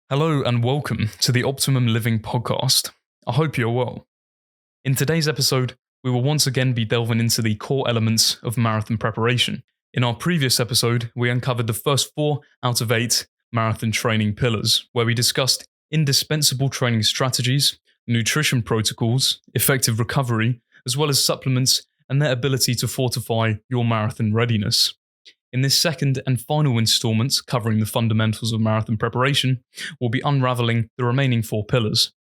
Hello and welcome to the Optimum Living podcast. I hope you're well. In today's episode, we will once again be delving into the core elements of marathon preparation. In our previous episode, we uncovered the first 4 out of 8 marathon training pillars, where we discussed indispensable training strategies, nutrition protocols, effective recovery, as well as supplements and their ability to fortify your marathon readiness. In this second and final installment, covering the fundamentals of marathon preparation, we'll be unraveling the remaining 4 pillars.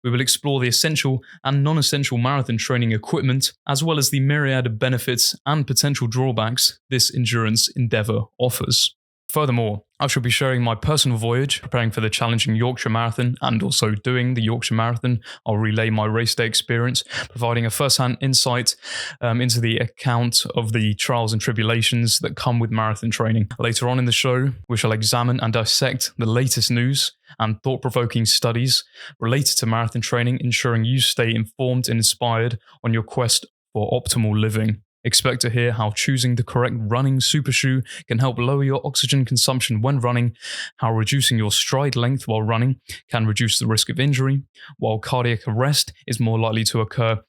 We will explore the essential and non-essential marathon training equipment, as well as the myriad of benefits and potential drawbacks this endurance endeavour offers. Furthermore, I shall be sharing my personal voyage, preparing for the challenging Yorkshire Marathon and also doing the Yorkshire Marathon. I'll relay my race day experience, providing a first-hand insight into the account of the trials and tribulations that come with marathon training. Later on in the show, we shall examine and dissect the latest news and thought-provoking studies related to marathon training, ensuring you stay informed and inspired on your quest for optimal living. Expect to hear how choosing the correct running super shoe can help lower your oxygen consumption when running, how reducing your stride length while running can reduce the risk of injury, while cardiac arrest is more likely to occur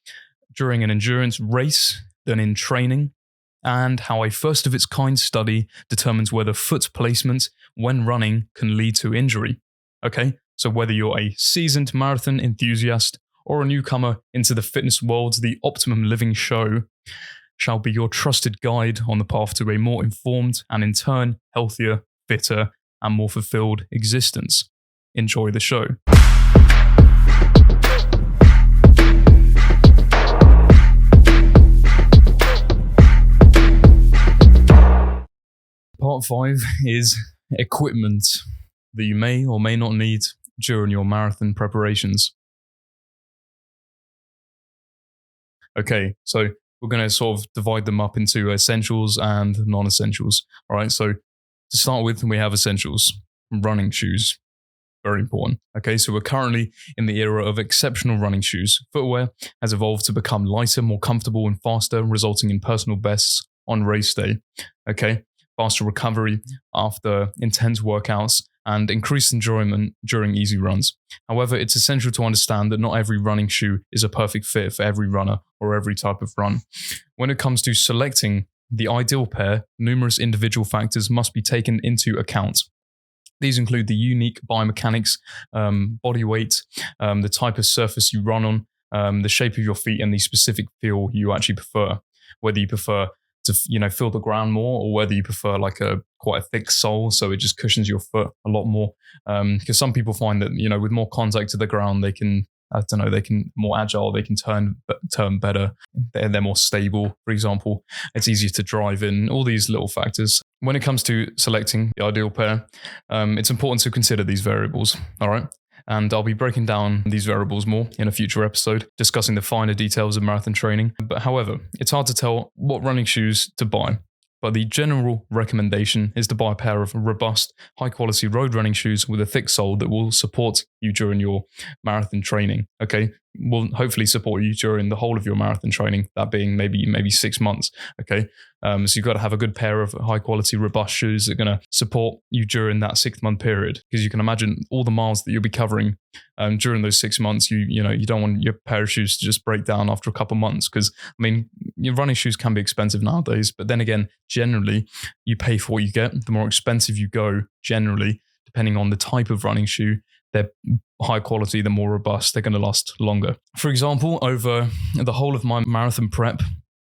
during an endurance race than in training, and how a first-of-its-kind study determines whether foot placement when running can lead to injury. Okay, so whether you're a seasoned marathon enthusiast or a newcomer into the fitness world, the Optimum Living Show shall be your trusted guide on the path to a more informed and in turn healthier, fitter, and more fulfilled existence. Enjoy the show. Part 5 is equipment that you may or may not need during your marathon preparations. Okay, so we're going to sort of divide them up into essentials and non-essentials. All right, so to start with, we have essentials. Running shoes, very important. Okay, so we're currently in the era of exceptional running shoes. Footwear has evolved to become lighter, more comfortable, and faster, resulting in personal bests on race day. Okay, faster recovery after intense workouts and increased enjoyment during easy runs. However, it's essential to understand that not every running shoe is a perfect fit for every runner or every type of run. When it comes to selecting the ideal pair, numerous individual factors must be taken into account. These include the unique biomechanics, body weight, the type of surface you run on, the shape of your feet, and the specific feel you actually prefer. Whether you prefer to feel the ground more, or whether you prefer like quite a thick sole so it just cushions your foot a lot more. Because some people find that with more contact to the ground they can more agile, they can turn better, they're more stable, for example. It's easier to drive in, all these little factors. When it comes to selecting the ideal pair, it's important to consider these variables, all right? And I'll be breaking down these variables more in a future episode, discussing the finer details of marathon training. But however, it's hard to tell what running shoes to buy. But the general recommendation is to buy a pair of robust, high-quality road running shoes with a thick sole that will support you during your marathon training. Okay, will hopefully support you during the whole of your marathon training, that being maybe 6 months. Okay, so you've got to have a good pair of high-quality, robust shoes that are going to support you during that 6-month period, because you can imagine all the miles that you'll be covering during those 6 months. You don't want your pair of shoes to just break down after a couple months, because your running shoes can be expensive nowadays. But then again, generally, you pay for what you get. The more expensive you go, generally, depending on the type of running shoe, they're high quality, they're more robust, they're going to last longer. For example, over the whole of my marathon prep,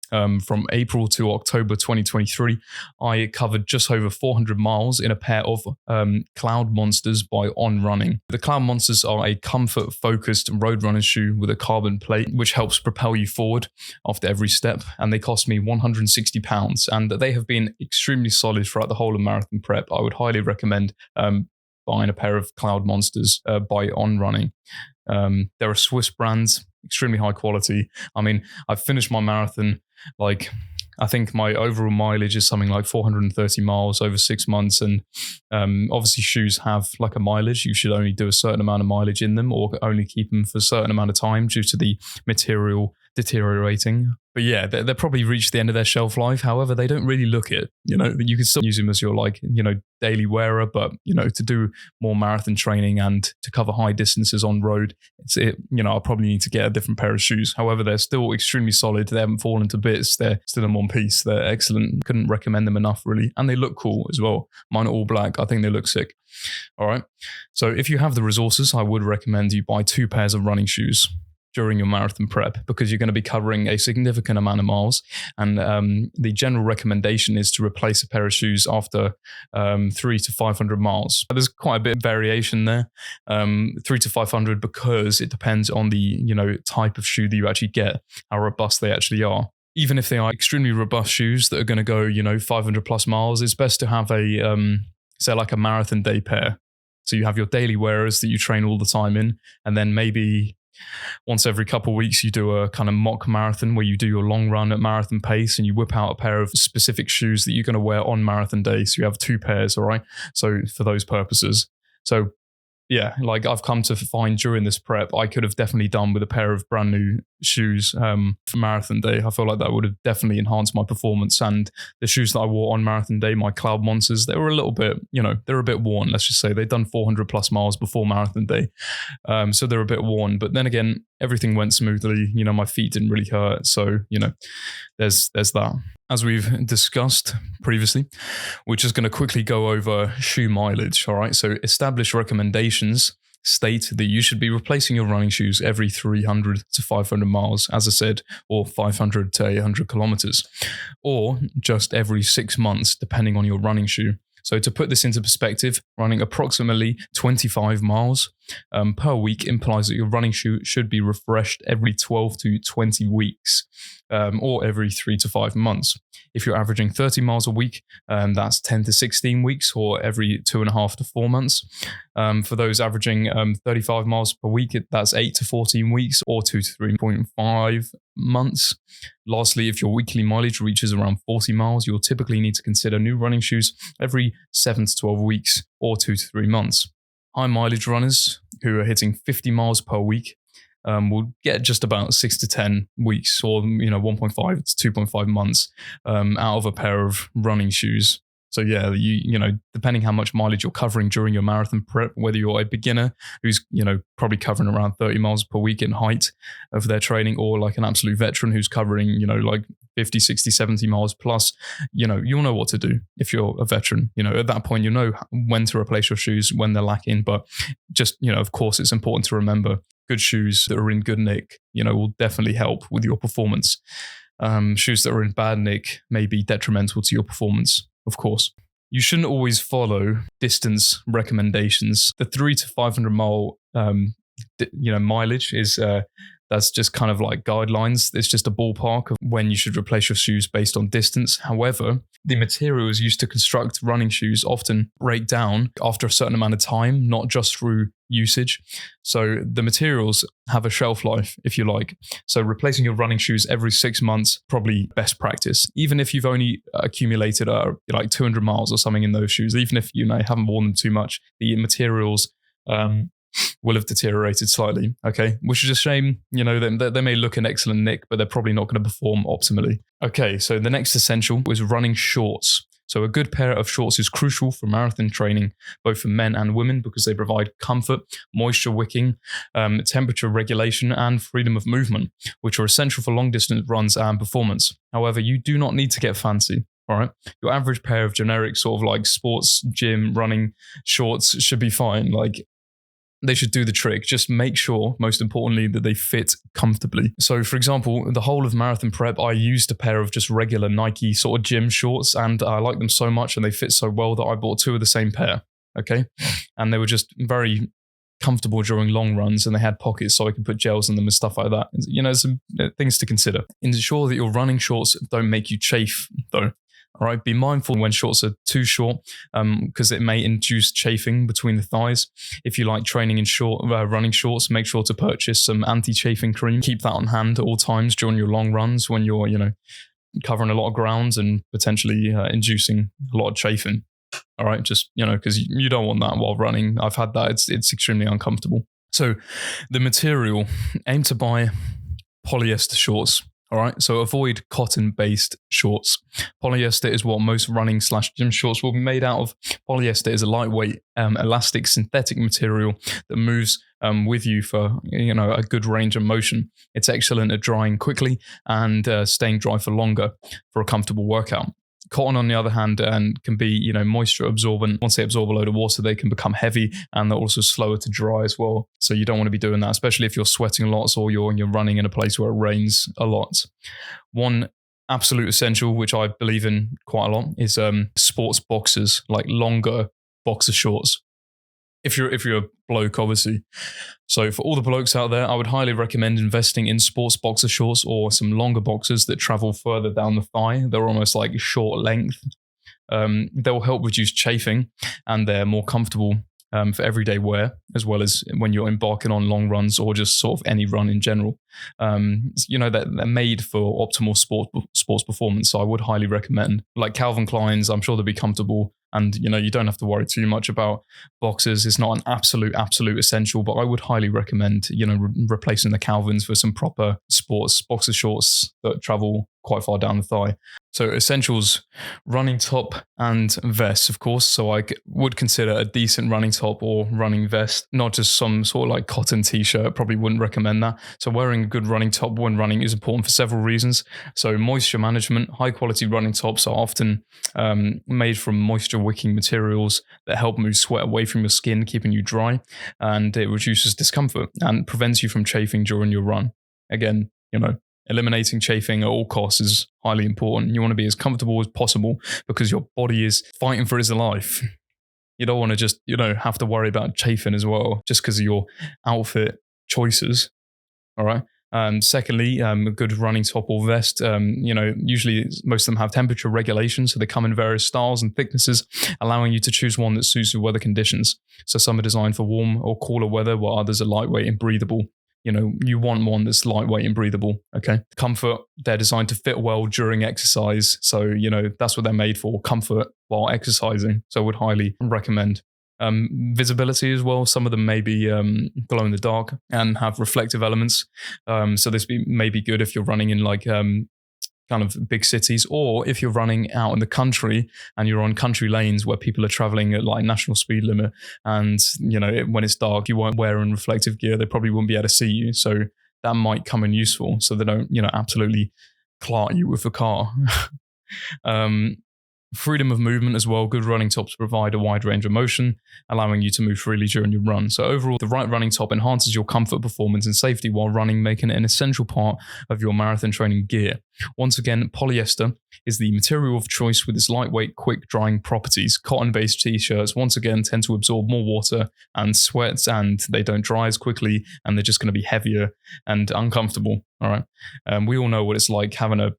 from April to October 2023, I covered just over 400 miles in a pair of Cloudmonsters by On Running. The Cloudmonsters are a comfort-focused road running shoe with a carbon plate, which helps propel you forward after every step, and they cost me £160, and they have been extremely solid throughout the whole of marathon prep. I would highly recommend buying a pair of Cloudmonsters by On Running. They're a Swiss brand, extremely high quality. I've finished my marathon, I think my overall mileage is something like 430 miles over 6 months. And obviously shoes have like a mileage. You should only do a certain amount of mileage in them, or only keep them for a certain amount of time due to the material deteriorating. But yeah, they're probably reached the end of their shelf life. However, they don't really look it. You can still use them as your daily wearer, but to do more marathon training and to cover high distances on road, I'll probably need to get a different pair of shoes. However, they're still extremely solid. They haven't fallen to bits. They're still in one piece. They're excellent. Couldn't recommend them enough, really. And they look cool as well. Mine are all black. I think they look sick. All right. So if you have the resources, I would recommend you buy 2 pairs of running shoes during your marathon prep, because you're going to be covering a significant amount of miles. And the general recommendation is to replace a pair of shoes after 300 to 500 miles. There's quite a bit of variation there, 300 to 500, because it depends on the type of shoe that you actually get, how robust they actually are. Even if they are extremely robust shoes that are going to go 500 plus miles, it's best to have a say like a marathon day pair. So you have your daily wearers that you train all the time in, and then maybe once every couple of weeks, you do a kind of mock marathon where you do your long run at marathon pace and you whip out a pair of specific shoes that you're going to wear on marathon day. So you have 2 pairs, all right? So for those purposes. So yeah, like I've come to find during this prep, I could have definitely done with a pair of brand new shoes for marathon day. I feel like that would have definitely enhanced my performance. And the shoes that I wore on marathon day, my Cloudmonsters, they were a little bit, they're a bit worn. Let's just say they'd done 400 plus miles before marathon day. So they're a bit worn. But then again, everything went smoothly. My feet didn't really hurt. So, there's that. As we've discussed previously, we're just going to quickly go over shoe mileage. All right. So established recommendations state that you should be replacing your running shoes every 300 to 500 miles, as I said, or 500 to 800 kilometers, or just every 6 months, depending on your running shoe. So to put this into perspective, running approximately 25 miles per week implies that your running shoe should be refreshed every 12 to 20 weeks, or every 3 to 5 months. If you're averaging 30 miles a week, that's 10 to 16 weeks, or every 2.5 to 4 months. For those averaging 35 miles per week, that's 8 to 14 weeks, or 2 to 3.5 months. Lastly, if your weekly mileage reaches around 40 miles, you'll typically need to consider new running shoes every 7 to 12 weeks, or 2 to 3 months. High mileage runners who are hitting 50 miles per week will get just about 6 to 10 weeks, or 1.5 to 2.5 months out of a pair of running shoes. So yeah, depending how much mileage you're covering during your marathon prep, whether you're a beginner who's probably covering around 30 miles per week in height of their training, or like an absolute veteran who's covering like 50, 60, 70 miles plus, you'll know what to do if you're a veteran. At that point, when to replace your shoes when they're lacking. But just, of course, it's important to remember good shoes that are in good nick, will definitely help with your performance. Shoes that are in bad nick may be detrimental to your performance, of course. You shouldn't always follow distance recommendations. The 300 to 500 mile, mileage is that's just kind of like guidelines. It's just a ballpark of when you should replace your shoes based on distance. However, the materials used to construct running shoes often break down after a certain amount of time, not just through usage. So the materials have a shelf life, if you like. So replacing your running shoes every 6 months, probably best practice. Even if you've only accumulated like 200 miles or something in those shoes, even if haven't worn them too much, the materials will have deteriorated slightly, okay? Which is a shame. They may look in excellent nick, but they're probably not going to perform optimally. Okay, so the next essential is running shorts. So a good pair of shorts is crucial for marathon training, both for men and women, because they provide comfort, moisture wicking, temperature regulation, and freedom of movement, which are essential for long distance runs and performance. However, you do not need to get fancy. All right. Your average pair of generic sort of like sports gym running shorts should be fine. Like, they should do the trick. Just make sure, most importantly, that they fit comfortably. So, for example, the whole of marathon prep, I used a pair of just regular Nike sort of gym shorts, and I like them so much and they fit so well that I bought 2 of the same pair. Okay. And they were just very comfortable during long runs, and they had pockets so I could put gels in them and stuff like that. Some things to consider. Ensure that your running shorts don't make you chafe, though. All right, be mindful when shorts are too short, because it may induce chafing between the thighs. If you like training in running shorts, make sure to purchase some anti-chafing cream. Keep that on hand at all times during your long runs when you're, covering a lot of grounds and potentially inducing a lot of chafing. All right, just, because you don't want that while running. I've had that. It's extremely uncomfortable. So the material, aim to buy polyester shorts. All right, so avoid cotton-based shorts. Polyester is what most running/gym shorts will be made out of. Polyester is a lightweight, elastic synthetic material that moves with you for a good range of motion. It's excellent at drying quickly and staying dry for longer for a comfortable workout. Cotton, on the other hand, can be moisture absorbent. Once they absorb a load of water, they can become heavy, and they're also slower to dry as well. So you don't want to be doing that, especially if you're sweating lots or you're running in a place where it rains a lot. One absolute essential, which I believe in quite a lot, is sports boxers, like longer boxer shorts. If you're a bloke, obviously. So for all the blokes out there, I would highly recommend investing in sports boxer shorts or some longer boxers that travel further down the thigh. They're almost like short length. They'll help reduce chafing, and they're more comfortable for everyday wear, as well as when you're embarking on long runs or just sort of any run in general. They're made for optimal sports performance, so I would highly recommend. Like Calvin Klein's, I'm sure they'll be comfortable, and you don't have to worry too much about boxers. It's not an absolute essential, but I would highly recommend replacing the Calvins for some proper sports boxer shorts that travel quite far down the thigh. So essentials: running top and vest, of course. So I would consider a decent running top or running vest, not just some sort of like cotton t-shirt. Probably wouldn't recommend that. So wearing a good running top when running is important for several reasons. So moisture management: high quality running tops are often made from moisture wicking materials that help move sweat away from your skin, keeping you dry, and it reduces discomfort and prevents you from chafing during your run. Again, eliminating chafing at all costs is highly important. You want to be as comfortable as possible because your body is fighting for its life. You don't want to just, have to worry about chafing as well just because of your outfit choices. All right. Secondly, a good running top or vest, usually most of them have temperature regulation, so they come in various styles and thicknesses, allowing you to choose one that suits your weather conditions. So some are designed for warm or cooler weather, while others are lightweight and breathable. You want one that's lightweight and breathable, okay? Comfort: they're designed to fit well during exercise. So, that's what they're made for, comfort while exercising. So I would highly recommend. Visibility as well. Some of them may be glow in the dark and have reflective elements. So this may be good if you're running in like kind of big cities, or if you're running out in the country and you're on country lanes where people are traveling at like national speed limit, and when it's dark, you weren't wearing reflective gear, they probably wouldn't be able to see you. So that might come in useful, so they don't absolutely clart you with the car. Freedom of movement as well. Good running tops provide a wide range of motion, allowing you to move freely during your run. So overall, the right running top enhances your comfort, performance, and safety while running, making it an essential part of your marathon training gear. Once again, polyester is the material of choice with its lightweight, quick drying properties. Cotton-based t-shirts, once again, tend to absorb more water and sweat, and they don't dry as quickly, and they're just going to be heavier and uncomfortable. All right. We all know what it's like having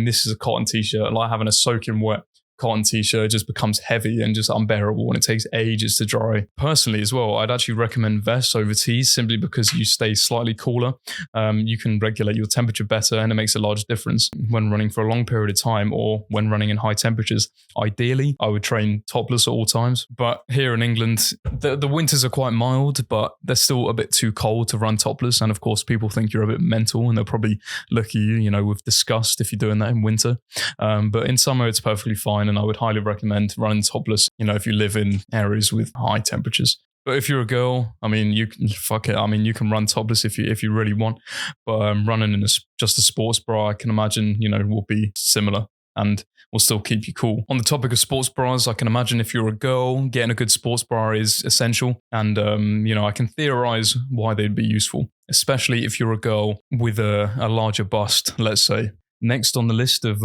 this is a cotton t-shirt, like having a soaking wet cotton t-shirt just becomes heavy and just unbearable, and it takes ages to dry. Personally as well, I'd actually recommend vests over tees, simply because you stay slightly cooler. You can regulate your temperature better, and it makes a large difference when running for a long period of time or when running in high temperatures. Ideally, I would train topless at all times, but here in England, the winters are quite mild, but they're still a bit too cold to run topless. And of course, people think you're a bit mental, and they'll probably look at you, with disgust if you're doing that in winter. But in summer, it's perfectly fine. And I would highly recommend running topless, if you live in areas with high temperatures. But if you're a girl, you can run topless if you really want. But running in just a sports bra, I can imagine, will be similar and will still keep you cool. On the topic of sports bras, I can imagine if you're a girl, getting a good sports bra is essential. And, I can theorize why they'd be useful, especially if you're a girl with a larger bust, let's say. Next on the list of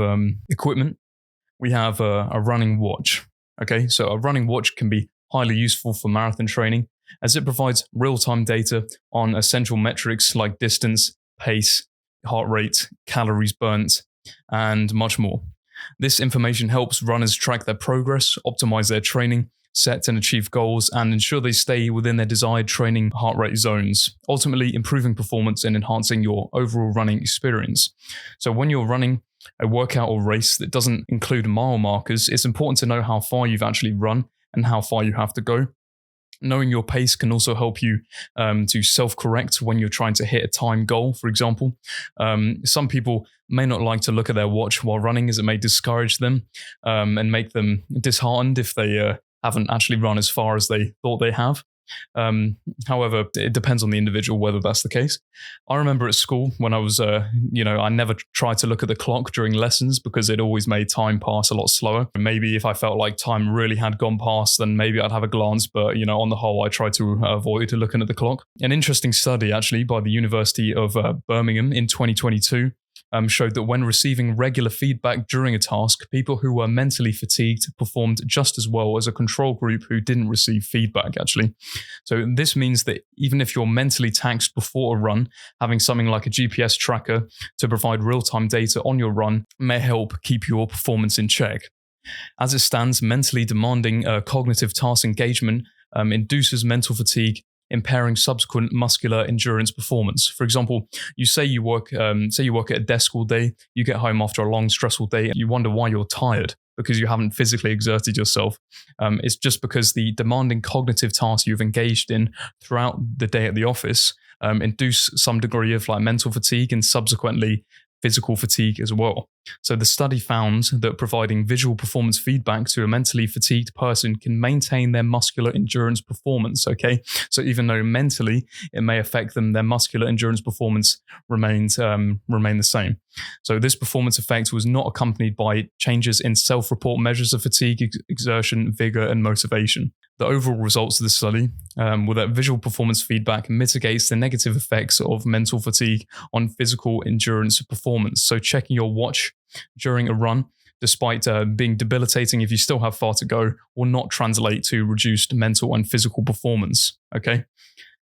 equipment, we have a running watch. Okay, so a running watch can be highly useful for marathon training, as it provides real-time data on essential metrics like distance, pace, heart rate, calories burnt, and much more. This information helps runners track their progress, optimize their training, set and achieve goals, and ensure they stay within their desired training heart rate zones, ultimately improving performance and enhancing your overall running experience. So when you're running a workout or race that doesn't include mile markers, it's important to know how far you've actually run and how far you have to go. Knowing your pace can also help you to self-correct when you're trying to hit a time goal, for example. Some people may not like to look at their watch while running, as it may discourage them and make them disheartened if they haven't actually run as far as they thought they have. However, it depends on the individual whether that's the case. I remember at school when I was, I never tried to look at the clock during lessons because it always made time pass a lot slower. Maybe if I felt like time really had gone past, then maybe I'd have a glance. But, on the whole, I tried to avoid looking at the clock. An interesting study, actually, by the University of Birmingham in 2022 showed that when receiving regular feedback during a task, people who were mentally fatigued performed just as well as a control group who didn't receive feedback, actually. So this means that even if you're mentally taxed before a run, having something like a GPS tracker to provide real-time data on your run may help keep your performance in check. As it stands, mentally demanding cognitive task engagement induces mental fatigue, impairing subsequent muscular endurance performance. For example, you work at a desk all day, you get home after a long, stressful day, you wonder why you're tired because you haven't physically exerted yourself. It's just because the demanding cognitive tasks you've engaged in throughout the day at the office induce some degree of mental fatigue and subsequently physical fatigue as well. So the study found that providing visual performance feedback to a mentally fatigued person can maintain their muscular endurance performance, okay? So even though mentally it may affect them, their muscular endurance performance remain the same. So this performance effect was not accompanied by changes in self-report measures of fatigue, exertion, vigor, and motivation. The overall results of the study were that visual performance feedback mitigates the negative effects of mental fatigue on physical endurance performance. So checking your watch during a run, despite being debilitating if you still have far to go, will not translate to reduced mental and physical performance, okay?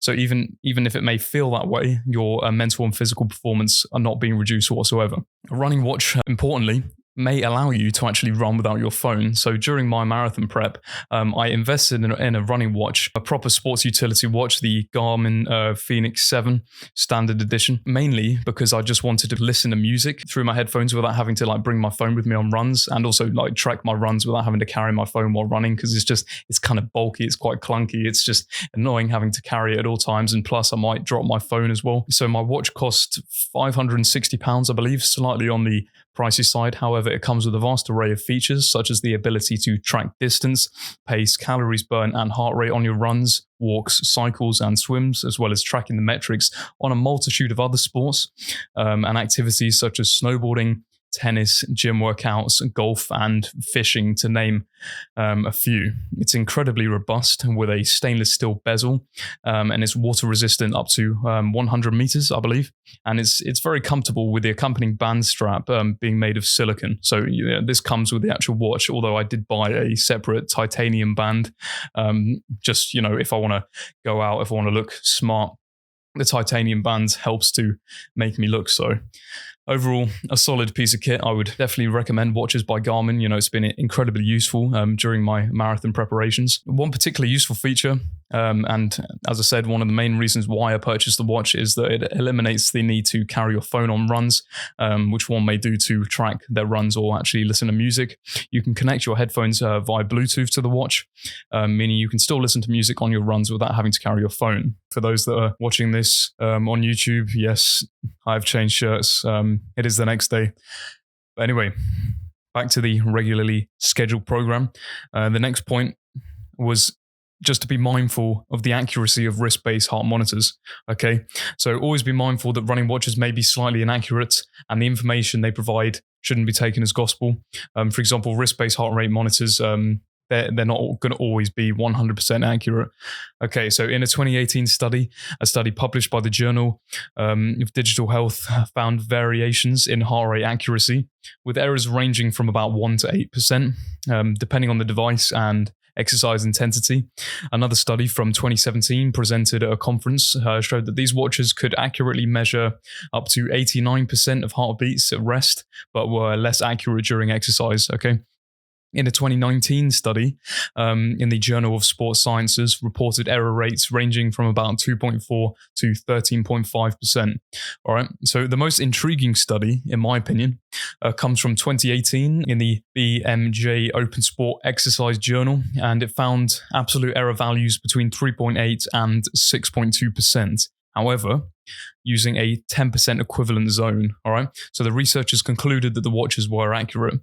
So even if it may feel that way, your mental and physical performance are not being reduced whatsoever. A running watch, importantly, may allow you to actually run without your phone. So during my marathon prep, I invested in a running watch, a proper sports utility watch, the Garmin Fenix 7 standard edition, mainly because I just wanted to listen to music through my headphones without having to bring my phone with me on runs, and also track my runs without having to carry my phone while running, because it's kind of bulky, it's quite clunky, it's just annoying having to carry it at all times, and plus I might drop my phone as well. So my watch cost £560, I believe, slightly on the pricey side. However, it comes with a vast array of features, such as the ability to track distance, pace, calories burned, and heart rate on your runs, walks, cycles, and swims, as well as tracking the metrics on a multitude of other sports and activities such as snowboarding, tennis, gym workouts, golf, and fishing, to name a few. It's incredibly robust with a stainless steel bezel, and it's water resistant up to 100 meters, I believe. And it's very comfortable with the accompanying band strap being made of silicone. So this comes with the actual watch, although I did buy a separate titanium band, just, if I want to go out, if I want to look smart, the titanium band helps to make me look so. Overall, a solid piece of kit. I would definitely recommend watches by Garmin. It's been incredibly useful during my marathon preparations. One particularly useful feature, and as I said, one of the main reasons why I purchased the watch, is that it eliminates the need to carry your phone on runs, which one may do to track their runs or actually listen to music. You can connect your headphones via Bluetooth to the watch, meaning you can still listen to music on your runs without having to carry your phone. For those that are watching this on YouTube, yes, I've changed shirts. It is the next day. But anyway, back to the regularly scheduled program. The next point was just to be mindful of the accuracy of wrist-based heart monitors. Okay, so always be mindful that running watches may be slightly inaccurate, and the information they provide shouldn't be taken as gospel. For example, wrist-based heart rate monitors, they're not going to always be 100% accurate. Okay, so in a 2018 study, a study published by the Journal of Digital Health found variations in heart rate accuracy, with errors ranging from about 1 to 8%, depending on the device and exercise intensity. Another study from 2017 presented at a conference showed that these watches could accurately measure up to 89% of heartbeats at rest, but were less accurate during exercise. Okay. In a 2019 study in the Journal of Sports Sciences, reported error rates ranging from about 2.4 to 13.5%. All right. So the most intriguing study, in my opinion, comes from 2018 in the BMJ Open Sport Exercise Journal, and it found absolute error values between 3.8 and 6.2%. However, using a 10% equivalent zone, all right? So the researchers concluded that the watches were accurate.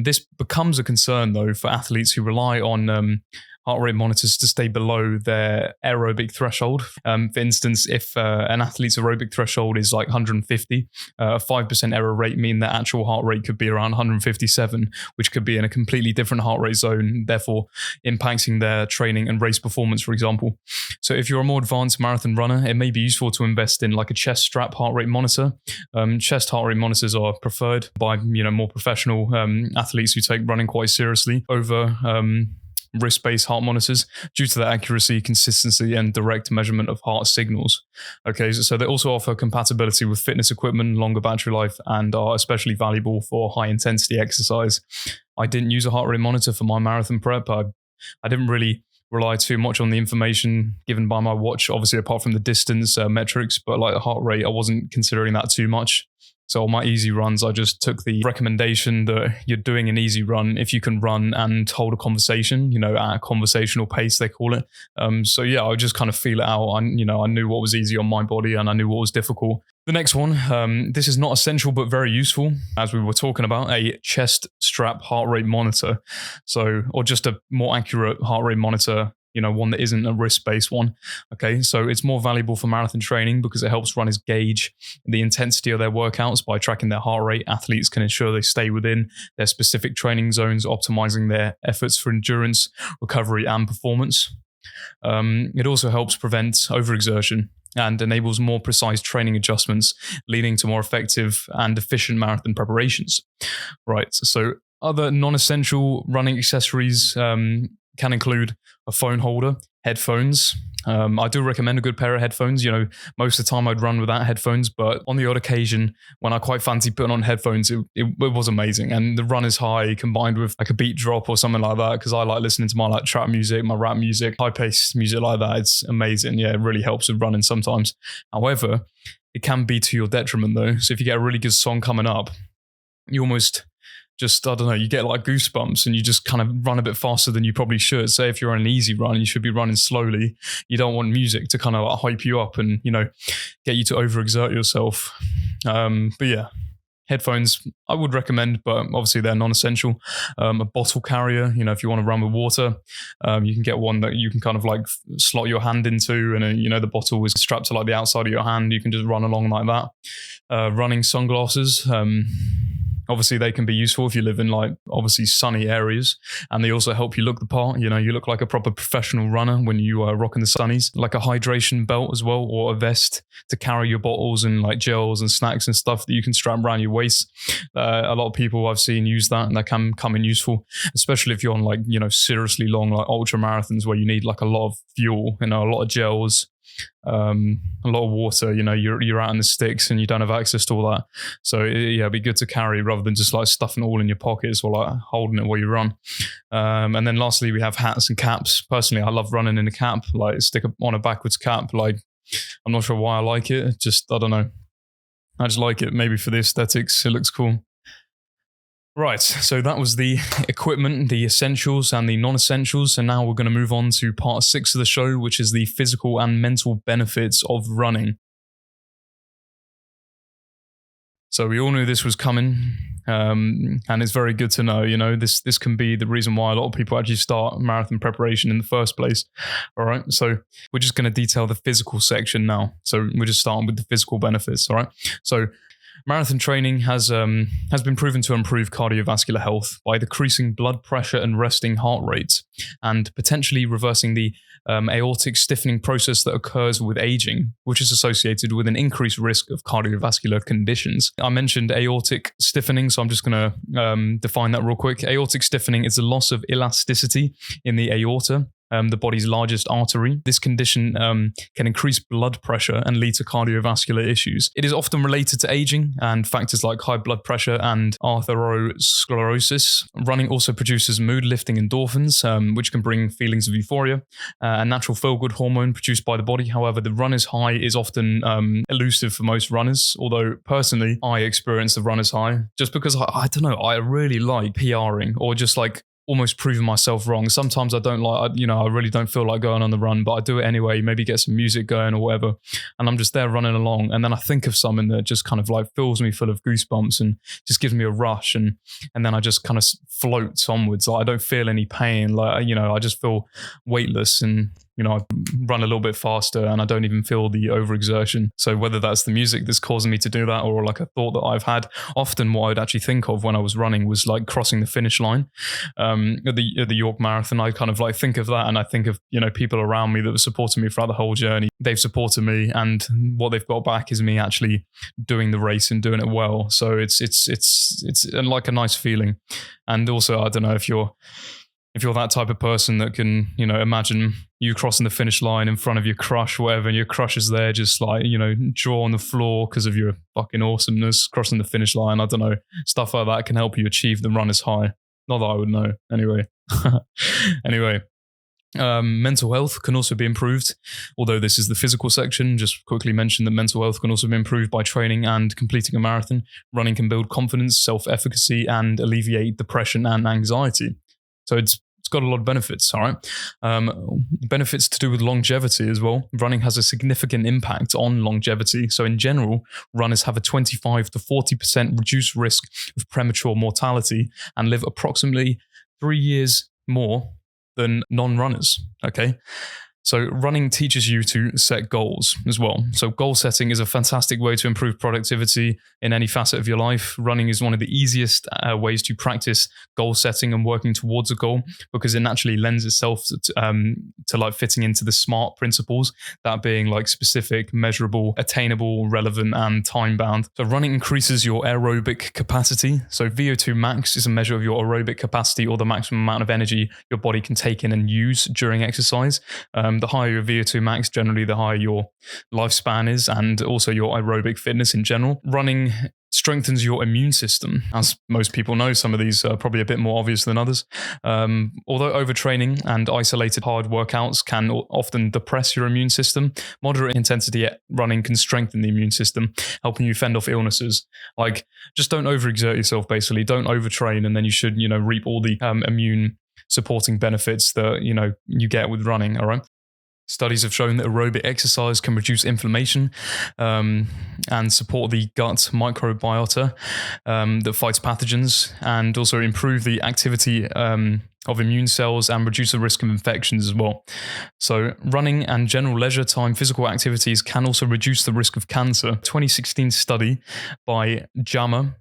This becomes a concern, though, for athletes who rely on heart rate monitors to stay below their aerobic threshold. For instance, if an athlete's aerobic threshold is like 150, a 5% error rate mean that actual heart rate could be around 157, which could be in a completely different heart rate zone, therefore impacting their training and race performance, for example. So if you're a more advanced marathon runner, it may be useful to invest in like a chest strap heart rate monitor. Chest heart rate monitors are preferred by more professional athletes who take running quite seriously over wrist-based heart monitors due to their accuracy, consistency, and direct measurement of heart signals. Okay, so they also offer compatibility with fitness equipment, longer battery life, and are especially valuable for high-intensity exercise. I didn't use a heart rate monitor for my marathon prep. I didn't really rely too much on the information given by my watch, obviously apart from the distance metrics, but like the heart rate, I wasn't considering that too much. So on my easy runs, I just took the recommendation that you're doing an easy run if you can run and hold a conversation, at a conversational pace, they call it. So yeah, I would just kind of feel it out. I knew what was easy on my body and I knew what was difficult. The next one, this is not essential but very useful, as we were talking about, a chest strap heart rate monitor. Or just a more accurate heart rate monitor, one that isn't a wrist-based one. Okay, so it's more valuable for marathon training because it helps runners gauge the intensity of their workouts by tracking their heart rate. Athletes can ensure they stay within their specific training zones, optimizing their efforts for endurance, recovery, and performance. It also helps prevent overexertion and enables more precise training adjustments, leading to more effective and efficient marathon preparations. Right, so other non-essential running accessories can include a phone holder, headphones. I do recommend a good pair of headphones. Most of the time I'd run without headphones, but on the odd occasion when I quite fancy putting on headphones, it was amazing. And the run is high combined with like a beat drop or something like that, because I like listening to my like trap music, my rap music, high-paced music like that. It's amazing. Yeah, it really helps with running sometimes. However, it can be to your detriment though. So if you get a really good song coming up, you almost just, I don't know, you get like goosebumps and you just kind of run a bit faster than you probably should. Say if you're on an easy run, you should be running slowly. You don't want music to kind of like hype you up and, get you to overexert yourself. But yeah, headphones I would recommend, but obviously they're non-essential. A bottle carrier, if you want to run with water, you can get one that you can kind of like slot your hand into, and the bottle is strapped to like the outside of your hand. You can just run along like that. Running sunglasses. Obviously, they can be useful if you live in like obviously sunny areas, and they also help you look the part. You look like a proper professional runner when you are rocking the sunnies. Like a hydration belt as well, or a vest to carry your bottles and like gels and snacks and stuff that you can strap around your waist. A lot of people I've seen use that, and that can come in useful, especially if you're on like seriously long like ultra marathons where you need like a lot of fuel, a lot of gels. A lot of water, you're out in the sticks and you don't have access to all that. So yeah, it'd be good to carry rather than just like stuffing it all in your pockets or like holding it while you run. And then lastly, we have hats and caps. Personally, I love running in a cap, like stick on a backwards cap. Like, I'm not sure why I like it. Just, I don't know. I just like it. Maybe for the aesthetics, it looks cool. Right, so that was the equipment, the essentials and the non-essentials. And now we're going to move on to part 6 of the show, which is the physical and mental benefits of running. So we all knew this was coming, and it's very good to know, this can be the reason why a lot of people actually start marathon preparation in the first place. All right, so we're just going to detail the physical section now. So we're just starting with the physical benefits, all right? So marathon training has been proven to improve cardiovascular health by decreasing blood pressure and resting heart rates, and potentially reversing the aortic stiffening process that occurs with aging, which is associated with an increased risk of cardiovascular conditions. I mentioned aortic stiffening, so I'm just going to define that real quick. Aortic stiffening is the loss of elasticity in the aorta, the body's largest artery. This condition can increase blood pressure and lead to cardiovascular issues. It is often related to aging and factors like high blood pressure and atherosclerosis. Running also produces mood-lifting endorphins, which can bring feelings of euphoria, a natural feel-good hormone produced by the body. However, the runner's high is often elusive for most runners, although personally, I experience the runner's high just because I don't know, I really like PRing or just like almost proving myself wrong. Sometimes I don't like, I really don't feel like going on the run, but I do it anyway, maybe get some music going or whatever. And I'm just there running along. And then I think of something that just kind of like fills me full of goosebumps and just gives me a rush. And then I just kind of float onwards. Like I don't feel any pain. Like, I just feel weightless and, I run a little bit faster and I don't even feel the overexertion. So whether that's the music that's causing me to do that or like a thought that I've had, often what I'd actually think of when I was running was like crossing the finish line at the York Marathon. I kind of like think of that and I think of, people around me that were supporting me throughout the whole journey. They've supported me and what they've got back is me actually doing the race and doing it well. So it's like a nice feeling. And also, I don't know if you're that type of person that can, imagine you crossing the finish line in front of your crush, whatever, and your crush is there just like, jaw on the floor because of your fucking awesomeness, crossing the finish line. I don't know. Stuff like that can help you achieve the runner's high. Not that I would know. Anyway. Mental health can also be improved. Although this is the physical section, just quickly mention that mental health can also be improved by training and completing a marathon. Running can build confidence, self-efficacy, and alleviate depression and anxiety. So it's got a lot of benefits, all right? Benefits to do with longevity as well. Running has a significant impact on longevity. So in general, runners have a 25 to 40% reduced risk of premature mortality and live approximately 3 years more than non-runners, okay? So running teaches you to set goals as well. So goal setting is a fantastic way to improve productivity in any facet of your life. Running is one of the easiest ways to practice goal setting and working towards a goal because it naturally lends itself to like fitting into the SMART principles, that being like specific, measurable, attainable, relevant, and time-bound. So running increases your aerobic capacity. So VO2 max is a measure of your aerobic capacity or the maximum amount of energy your body can take in and use during exercise. The higher your VO2 max, generally the higher your lifespan is and also your aerobic fitness in general. Running strengthens your immune system. As most people know, some of these are probably a bit more obvious than others. Although overtraining and isolated hard workouts can often depress your immune system, moderate intensity running can strengthen the immune system, helping you fend off illnesses. Like, just don't overexert yourself, basically. Don't overtrain, and then you should, reap all the immune supporting benefits that, you get with running, all right? Studies have shown that aerobic exercise can reduce inflammation and support the gut microbiota that fights pathogens and also improve the activity of immune cells and reduce the risk of infections as well. So running and general leisure time physical activities can also reduce the risk of cancer. A 2016 study by JAMA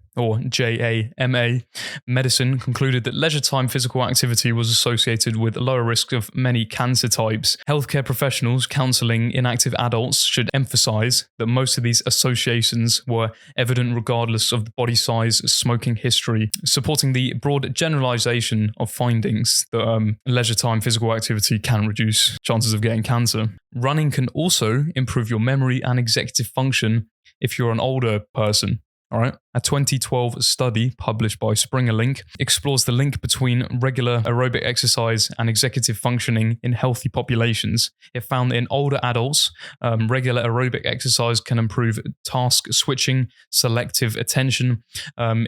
medicine concluded that leisure time physical activity was associated with lower risk of many cancer types. Healthcare professionals counseling inactive adults should emphasize that most of these associations were evident regardless of the body size, smoking history, supporting the broad generalization of findings that leisure time physical activity can reduce chances of getting cancer. Running can also improve your memory and executive function if you're an older person. All right. A 2012 study published by Springer Link explores the link between regular aerobic exercise and executive functioning in healthy populations. It found that in older adults, regular aerobic exercise can improve task switching, selective attention,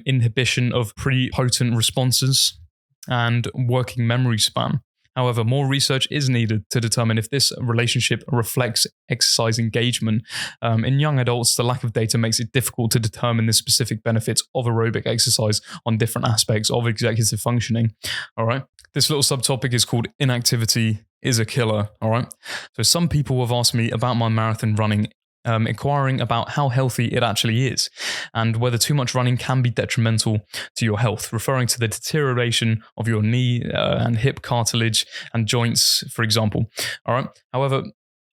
inhibition of prepotent responses, and working memory span. However, more research is needed to determine if this relationship reflects exercise engagement. In young adults, the lack of data makes it difficult to determine the specific benefits of aerobic exercise on different aspects of executive functioning. All right. This little subtopic is called Inactivity is a Killer. All right. So some people have asked me about my marathon running, inquiring about how healthy it actually is and whether too much running can be detrimental to your health, referring to the deterioration of your knee and hip cartilage and joints, for example. All right. However,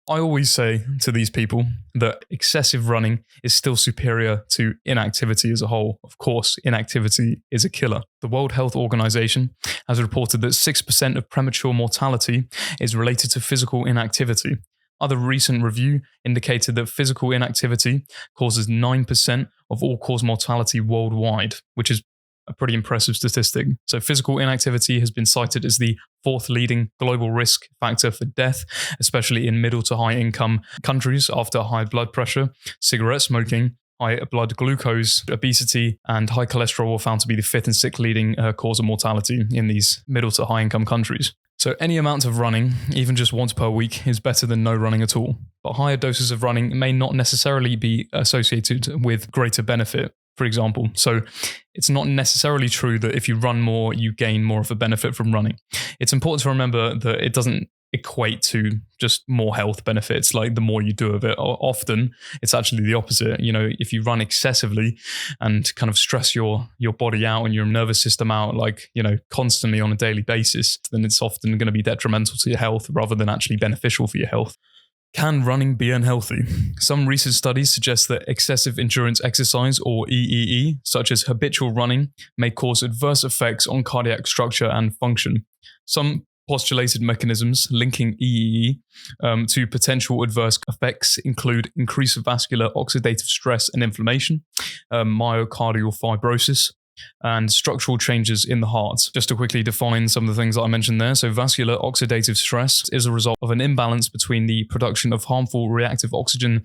I always say to these people that excessive running is still superior to inactivity as a whole. Of course, inactivity is a killer. The World Health Organization has reported that 6% of premature mortality is related to physical inactivity. Other recent review indicated that physical inactivity causes 9% of all-cause mortality worldwide, which is a pretty impressive statistic. So physical inactivity has been cited as the fourth leading global risk factor for death, especially in middle to high income countries after high blood pressure, cigarette smoking, high blood glucose, obesity, and high cholesterol were found to be the fifth and sixth leading cause of mortality in these middle to high income countries. So any amount of running, even just once per week, is better than no running at all. But higher doses of running may not necessarily be associated with greater benefit, for example. So it's not necessarily true that if you run more, you gain more of a benefit from running. It's important to remember that it doesn't equate to just more health benefits, like the more you do of it. Often it's actually the opposite. You know, if you run excessively and kind of stress your body out and your nervous system out, like, you know, constantly on a daily basis, then it's often going to be detrimental to your health rather than actually beneficial for your health. Can running be unhealthy? Some recent studies suggest that excessive endurance exercise, or EEE, such as habitual running, may cause adverse effects on cardiac structure and function. Some postulated mechanisms linking EEE to potential adverse effects include increased vascular oxidative stress and inflammation, myocardial fibrosis, and structural changes in the heart. Just to quickly define some of the things that I mentioned there. So vascular oxidative stress is a result of an imbalance between the production of harmful reactive oxygen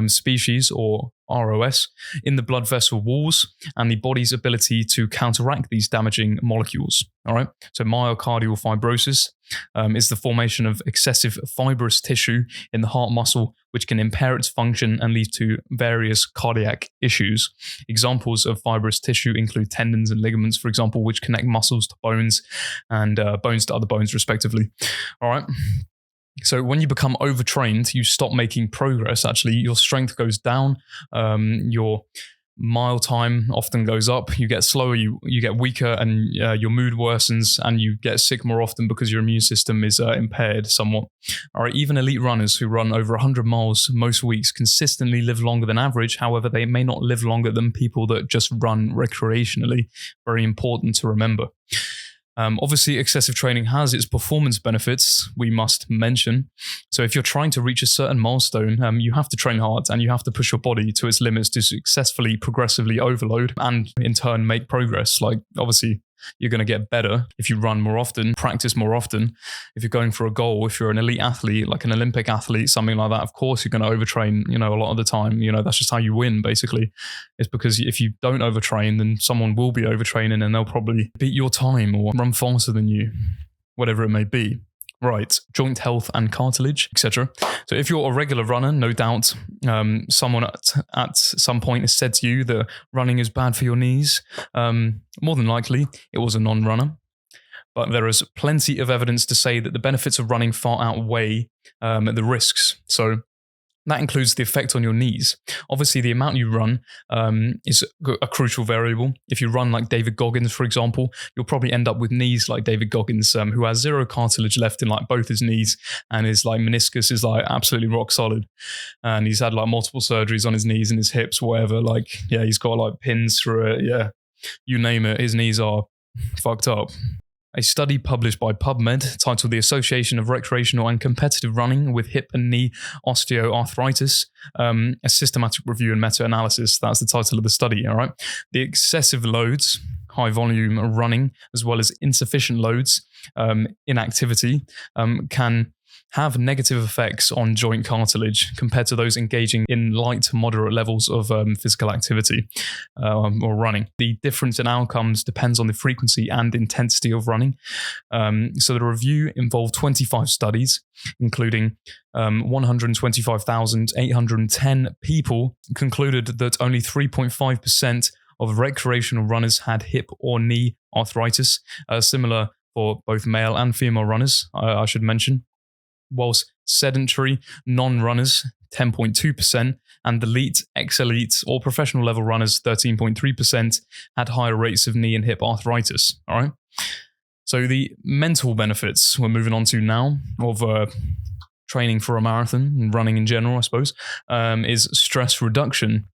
species, or ROS, in the blood vessel walls and the body's ability to counteract these damaging molecules. All right. So myocardial fibrosis is the formation of excessive fibrous tissue in the heart muscle, which can impair its function and lead to various cardiac issues. Examples of fibrous tissue include tendons and ligaments, for example, which connect muscles to bones and bones to other bones, respectively. All right. So when you become overtrained, you stop making progress. Actually, your strength goes down, your mile time often goes up, you get slower, you get weaker, and your mood worsens, and you get sick more often because your immune system is impaired somewhat. All right, even elite runners who run over 100 miles most weeks consistently live longer than average. However, they may not live longer than people that just run recreationally. Very important to remember. Obviously, excessive training has its performance benefits, we must mention. So if you're trying to reach a certain milestone, you have to train hard and you have to push your body to its limits to successfully, progressively overload and in turn make progress. Like, obviously, you're going to get better if you run more often, practice more often. If you're going for a goal, if you're an elite athlete, like an Olympic athlete, something like that, of course you're going to overtrain, a lot of the time. That's just how you win, basically. It's because if you don't overtrain, then someone will be overtraining and they'll probably beat your time or run faster than you, whatever it may be. Right, joint health and cartilage, etc. So if you're a regular runner, no doubt someone at some point has said to you that running is bad for your knees. More than likely, it was a non-runner. But there is plenty of evidence to say that the benefits of running far outweigh the risks. So that includes the effect on your knees. Obviously, the amount you run is a crucial variable. If you run like David Goggins, for example, you'll probably end up with knees like David Goggins, who has zero cartilage left in like both his knees, and his like meniscus is like absolutely rock solid. And he's had like multiple surgeries on his knees and his hips, whatever. Like, yeah, he's got like pins through it. Yeah, you name it. His knees are fucked up. A study published by PubMed titled The Association of Recreational and Competitive Running with Hip and Knee Osteoarthritis, a systematic review and meta-analysis. That's the title of the study, all right? The excessive loads, high volume running, as well as insufficient loads, inactivity, can have negative effects on joint cartilage compared to those engaging in light to moderate levels of physical activity or running. The difference in outcomes depends on the frequency and intensity of running. So the review involved 25 studies, including 125,810 people, concluded that only 3.5% of recreational runners had hip or knee arthritis, similar for both male and female runners, I should mention. Whilst sedentary non-runners, 10.2%, and elite, ex-elite, or professional level runners, 13.3%, had higher rates of knee and hip arthritis. All right. So the mental benefits we're moving on to now of training for a marathon and running in general, I suppose, is stress reduction.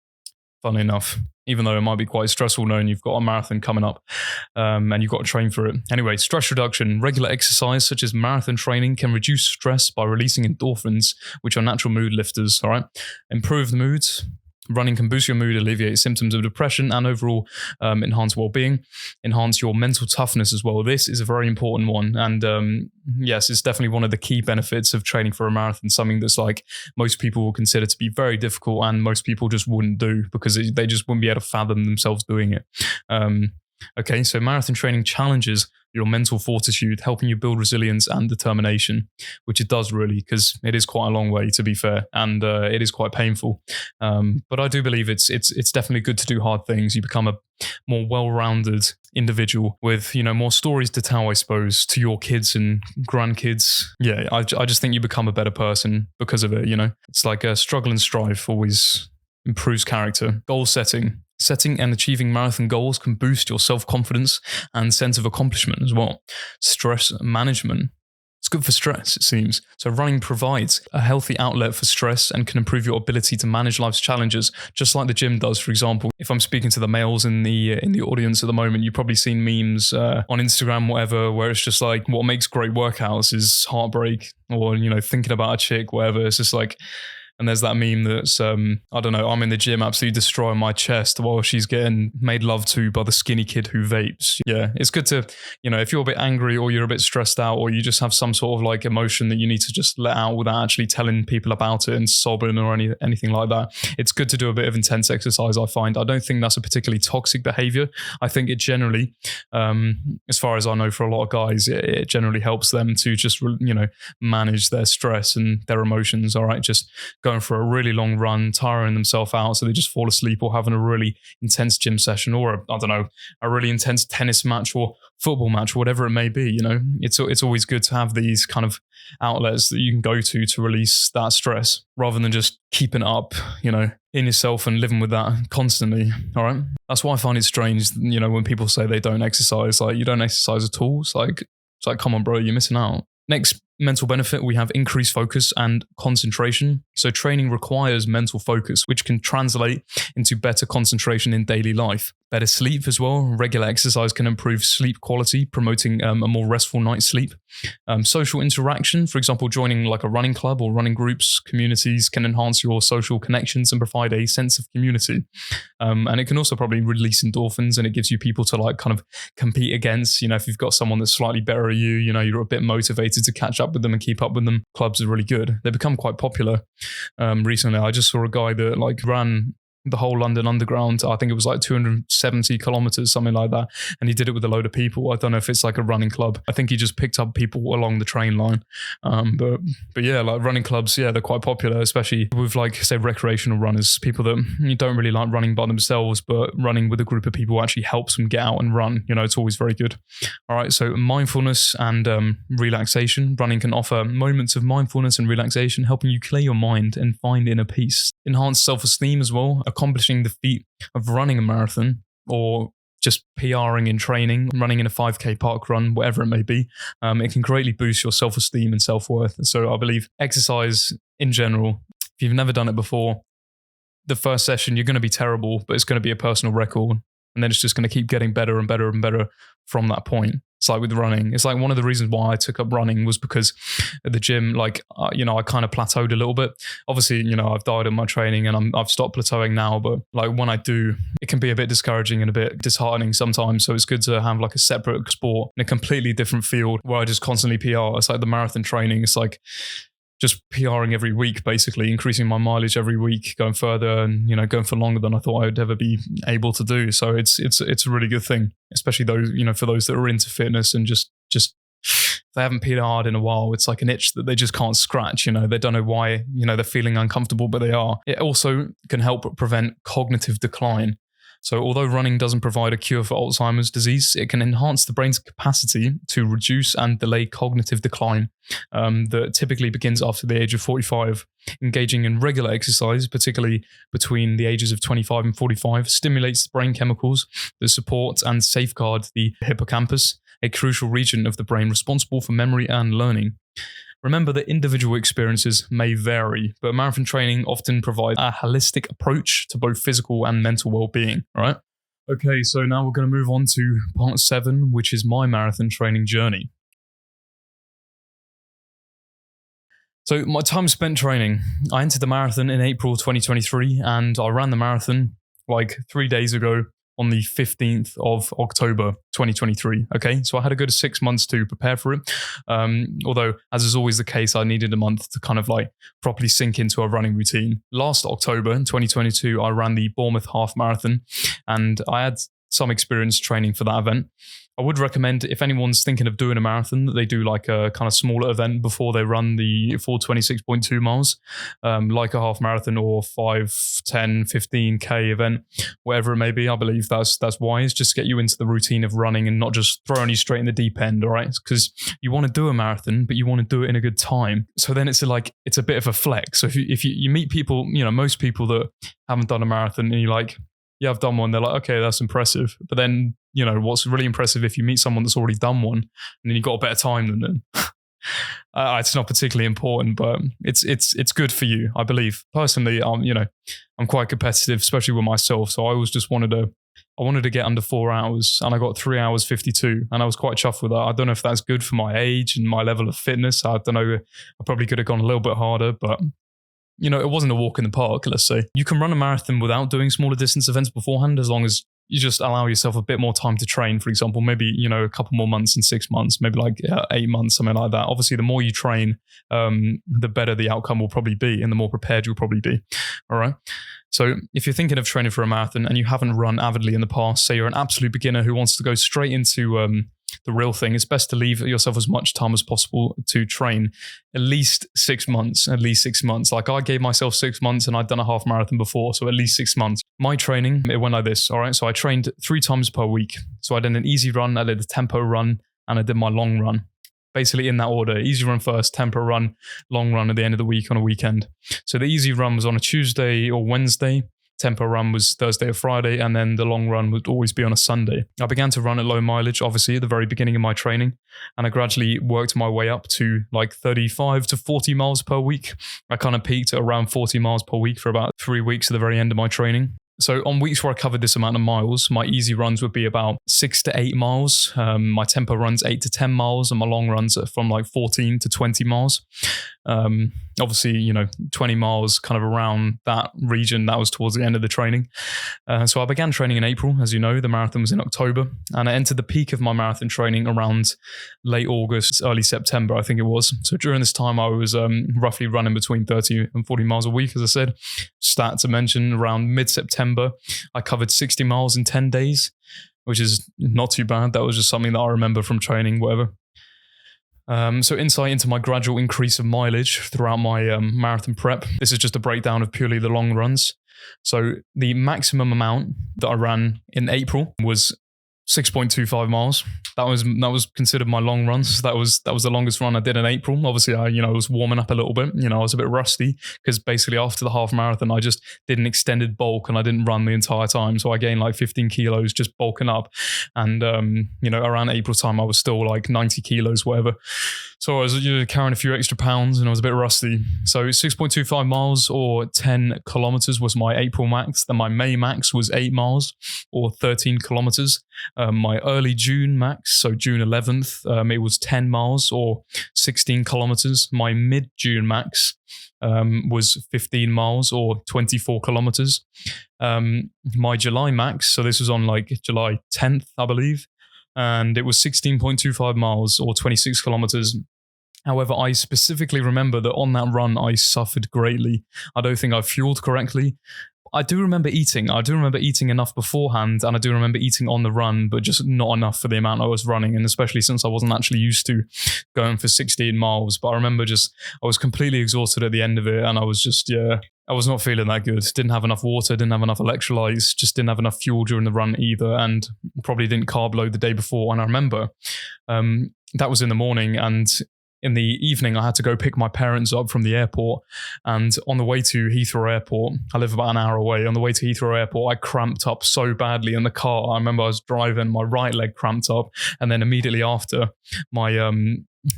Funnily enough, even though it might be quite stressful knowing you've got a marathon coming up and you've got to train for it. Anyway, stress reduction. Regular exercise such as marathon training can reduce stress by releasing endorphins, which are natural mood lifters, all right? Improve the moods. Running can boost your mood, alleviate symptoms of depression, and overall enhance well-being, enhance your mental toughness as well. This is a very important one. And yes, it's definitely one of the key benefits of training for a marathon, something that's like most people will consider to be very difficult and most people just wouldn't do because they just wouldn't be able to fathom themselves doing it. Okay, so marathon training challenges your mental fortitude, helping you build resilience and determination, which it does really, because it is quite a long way, to be fair, and it is quite painful. But I do believe it's definitely good to do hard things. You become a more well-rounded individual with, more stories to tell, I suppose, to your kids and grandkids. Yeah, I just think you become a better person because of it, It's like a struggle and strive always improves character. Goal setting. Setting and achieving marathon goals can boost your self-confidence and sense of accomplishment as well. Stress management. It's good for stress, it seems. So running provides a healthy outlet for stress and can improve your ability to manage life's challenges, just like the gym does, for example. If I'm speaking to the males in the audience at the moment, you've probably seen memes on Instagram, whatever, where it's just like, what makes great workouts is heartbreak or, thinking about a chick, whatever. It's just like... And there's that meme that's, I don't know, I'm in the gym absolutely destroying my chest while she's getting made love to by the skinny kid who vapes. Yeah, it's good to, if you're a bit angry or you're a bit stressed out or you just have some sort of like emotion that you need to just let out without actually telling people about it and sobbing or anything like that. It's good to do a bit of intense exercise, I find. I don't think that's a particularly toxic behavior. I think it generally, as far as I know for a lot of guys, it generally helps them to just, manage their stress and their emotions, all right? Just going for a really long run, tiring themselves out so they just fall asleep, or having a really intense gym session, or a really intense tennis match or football match, whatever it may be. It's always good to have these kind of outlets that you can go to release that stress rather than just keeping it up, in yourself and living with that constantly. All right. That's why I find it strange, when people say they don't exercise, like you don't exercise at all. It's like, come on, bro, you're missing out. Next mental benefit, we have increased focus and concentration. So training requires mental focus, which can translate into better concentration in daily life. Better sleep as well. Regular exercise can improve sleep quality, promoting a more restful night's sleep. Social interaction, for example, joining like a running club or running groups, communities, can enhance your social connections and provide a sense of community. And it can also probably release endorphins, and it gives you people to like kind of compete against. If you've got someone that's slightly better at you, you're a bit motivated to catch up with them and keep up with them. Clubs are really good. They become quite popular. Recently, I just saw a guy that like ran the whole London Underground. I think it was like 270 kilometers, something like that. And he did it with a load of people. I don't know if it's like a running club. I think he just picked up people along the train line. But yeah, like running clubs, yeah, they're quite popular, especially with like, say, recreational runners, people that you don't really like running by themselves, but running with a group of people actually helps them get out and run. It's always very good. All right. So mindfulness and relaxation. Running can offer moments of mindfulness and relaxation, helping you clear your mind and find inner peace. Enhanced self-esteem as well. Accomplishing the feat of running a marathon or just PRing in training, running in a 5K park run, whatever it may be, it can greatly boost your self-esteem and self-worth. So I believe exercise in general, if you've never done it before, the first session, you're going to be terrible, but it's going to be a personal record. And then it's just going to keep getting better and better and better from that point. It's like with running. It's like one of the reasons why I took up running was because at the gym, like, I kind of plateaued a little bit. Obviously, I've dialed in my training and I've stopped plateauing now. But like when I do, it can be a bit discouraging and a bit disheartening sometimes. So it's good to have like a separate sport in a completely different field where I just constantly PR. It's like the marathon training. It's like just PRing every week, basically increasing my mileage every week, going further and, going for longer than I thought I would ever be able to do. So it's a really good thing, especially those, for those that are into fitness and just if they haven't PR'd in a while, it's like an itch that they just can't scratch. They don't know why, they're feeling uncomfortable, but they are. It also can help prevent cognitive decline. So although running doesn't provide a cure for Alzheimer's disease, it can enhance the brain's capacity to reduce and delay cognitive decline that typically begins after the age of 45. Engaging in regular exercise, particularly between the ages of 25 and 45, stimulates the brain chemicals that support and safeguard the hippocampus, a crucial region of the brain responsible for memory and learning. Remember that individual experiences may vary, but marathon training often provides a holistic approach to both physical and mental well-being, all right? Okay, so now we're going to move on to part 7, which is my marathon training journey. So my time spent training, I entered the marathon in April 2023, and I ran the marathon like 3 days ago on the 15th of October 2023. Okay, so I had a good 6 months to prepare for it. Although, as is always the case, I needed a month to kind of like properly sink into a running routine. Last October in 2022, I ran the Bournemouth Half Marathon, and I had some experience training for that event. I would recommend, if anyone's thinking of doing a marathon, that they do like a kind of smaller event before they run the full 26.2 miles, like a half marathon or 5, 10, 15K event, whatever it may be. I believe that's wise, just to get you into the routine of running and not just throwing you straight in the deep end, all right? Because you want to do a marathon, but you want to do it in a good time. So then it's a bit of a flex. So if you meet people, most people that haven't done a marathon and you're like, yeah, I've done one. They're like, okay, that's impressive. But then, what's really impressive if you meet someone that's already done one and then you've got a better time than them. It's not particularly important, but it's good for you, I believe. Personally, I'm quite competitive, especially with myself. So I always just wanted to get under 4 hours, and I got 3 hours 52, and I was quite chuffed with that. I don't know if that's good for my age and my level of fitness. I don't know. I probably could have gone a little bit harder, but it wasn't a walk in the park, let's say. You can run a marathon without doing smaller distance events beforehand, as long as you just allow yourself a bit more time to train. For example, maybe, a couple more months in 6 months, maybe like 8 months, something like that. Obviously, the more you train, the better the outcome will probably be and the more prepared you'll probably be. All right. So if you're thinking of training for a marathon and you haven't run avidly in the past, say you're an absolute beginner who wants to go straight into the real thing, it's best to leave yourself as much time as possible to train at least 6 months. Like I gave myself 6 months and I'd done a half marathon before, so at least 6 months. My training, it went like this, all right? So I trained 3 times per week. So I did an easy run, I did a tempo run, and I did my long run. Basically in that order: easy run first, tempo run, long run at the end of the week on a weekend. So the easy run was on a Tuesday or Wednesday. Tempo run was Thursday or Friday, and then the long run would always be on a Sunday. I began to run at low mileage, obviously, at the very beginning of my training, and I gradually worked my way up to like 35 to 40 miles per week. I kind of peaked at around 40 miles per week for about 3 weeks at the very end of my training. So on weeks where I covered this amount of miles, my easy runs would be about 6 to 8 miles. My tempo runs 8 to 10 miles, and my long runs are from like 14 to 20 miles. Obviously, 20 miles kind of around that region. That was towards the end of the training. So I began training in April. As you know, the marathon was in October, and I entered the peak of my marathon training around late August, early September, I think it was. So during this time, I was roughly running between 30 and 40 miles a week, as I said. Stat to mention, around mid-September, I covered 60 miles in 10 days, which is not too bad. That was just something that I remember from training, whatever. So insight into my gradual increase of mileage throughout my marathon prep. This is just a breakdown of purely the long runs. So the maximum amount that I ran in April was 6.25 miles. That was considered my long runs. That was the longest run I did in April. Obviously, I was warming up a little bit. I was a bit rusty because basically after the half marathon, I just did an extended bulk and I didn't run the entire time. So I gained like 15 kilos just bulking up. And, around April time, I was still like 90 kilos, whatever. So I was carrying a few extra pounds and I was a bit rusty. So 6.25 miles or 10 kilometers was my April max. Then my May max was 8 miles or 13 kilometers. My early June max, so June 11th, it was 10 miles or 16 kilometers. My mid-June max was 15 miles or 24 kilometers. My July max, so this was on like July 10th, I believe, and it was 16.25 miles or 26 kilometers. However, I specifically remember that on that run, I suffered greatly. I don't think I fueled correctly. I do remember eating. I do remember eating enough beforehand, and I do remember eating on the run, but just not enough for the amount I was running, and especially since I wasn't actually used to going for 16 miles. But I remember I was completely exhausted at the end of it, and I was just, I was not feeling that good. Didn't have enough water, didn't have enough electrolytes, just didn't have enough fuel during the run either, and probably didn't carb load the day before. And I remember that was in the morning, and in the evening, I had to go pick my parents up from the airport. And on the way to Heathrow Airport, I live about an hour away. On the way to Heathrow Airport, I cramped up so badly in the car. I remember I was driving, my right leg cramped up. And then immediately after, my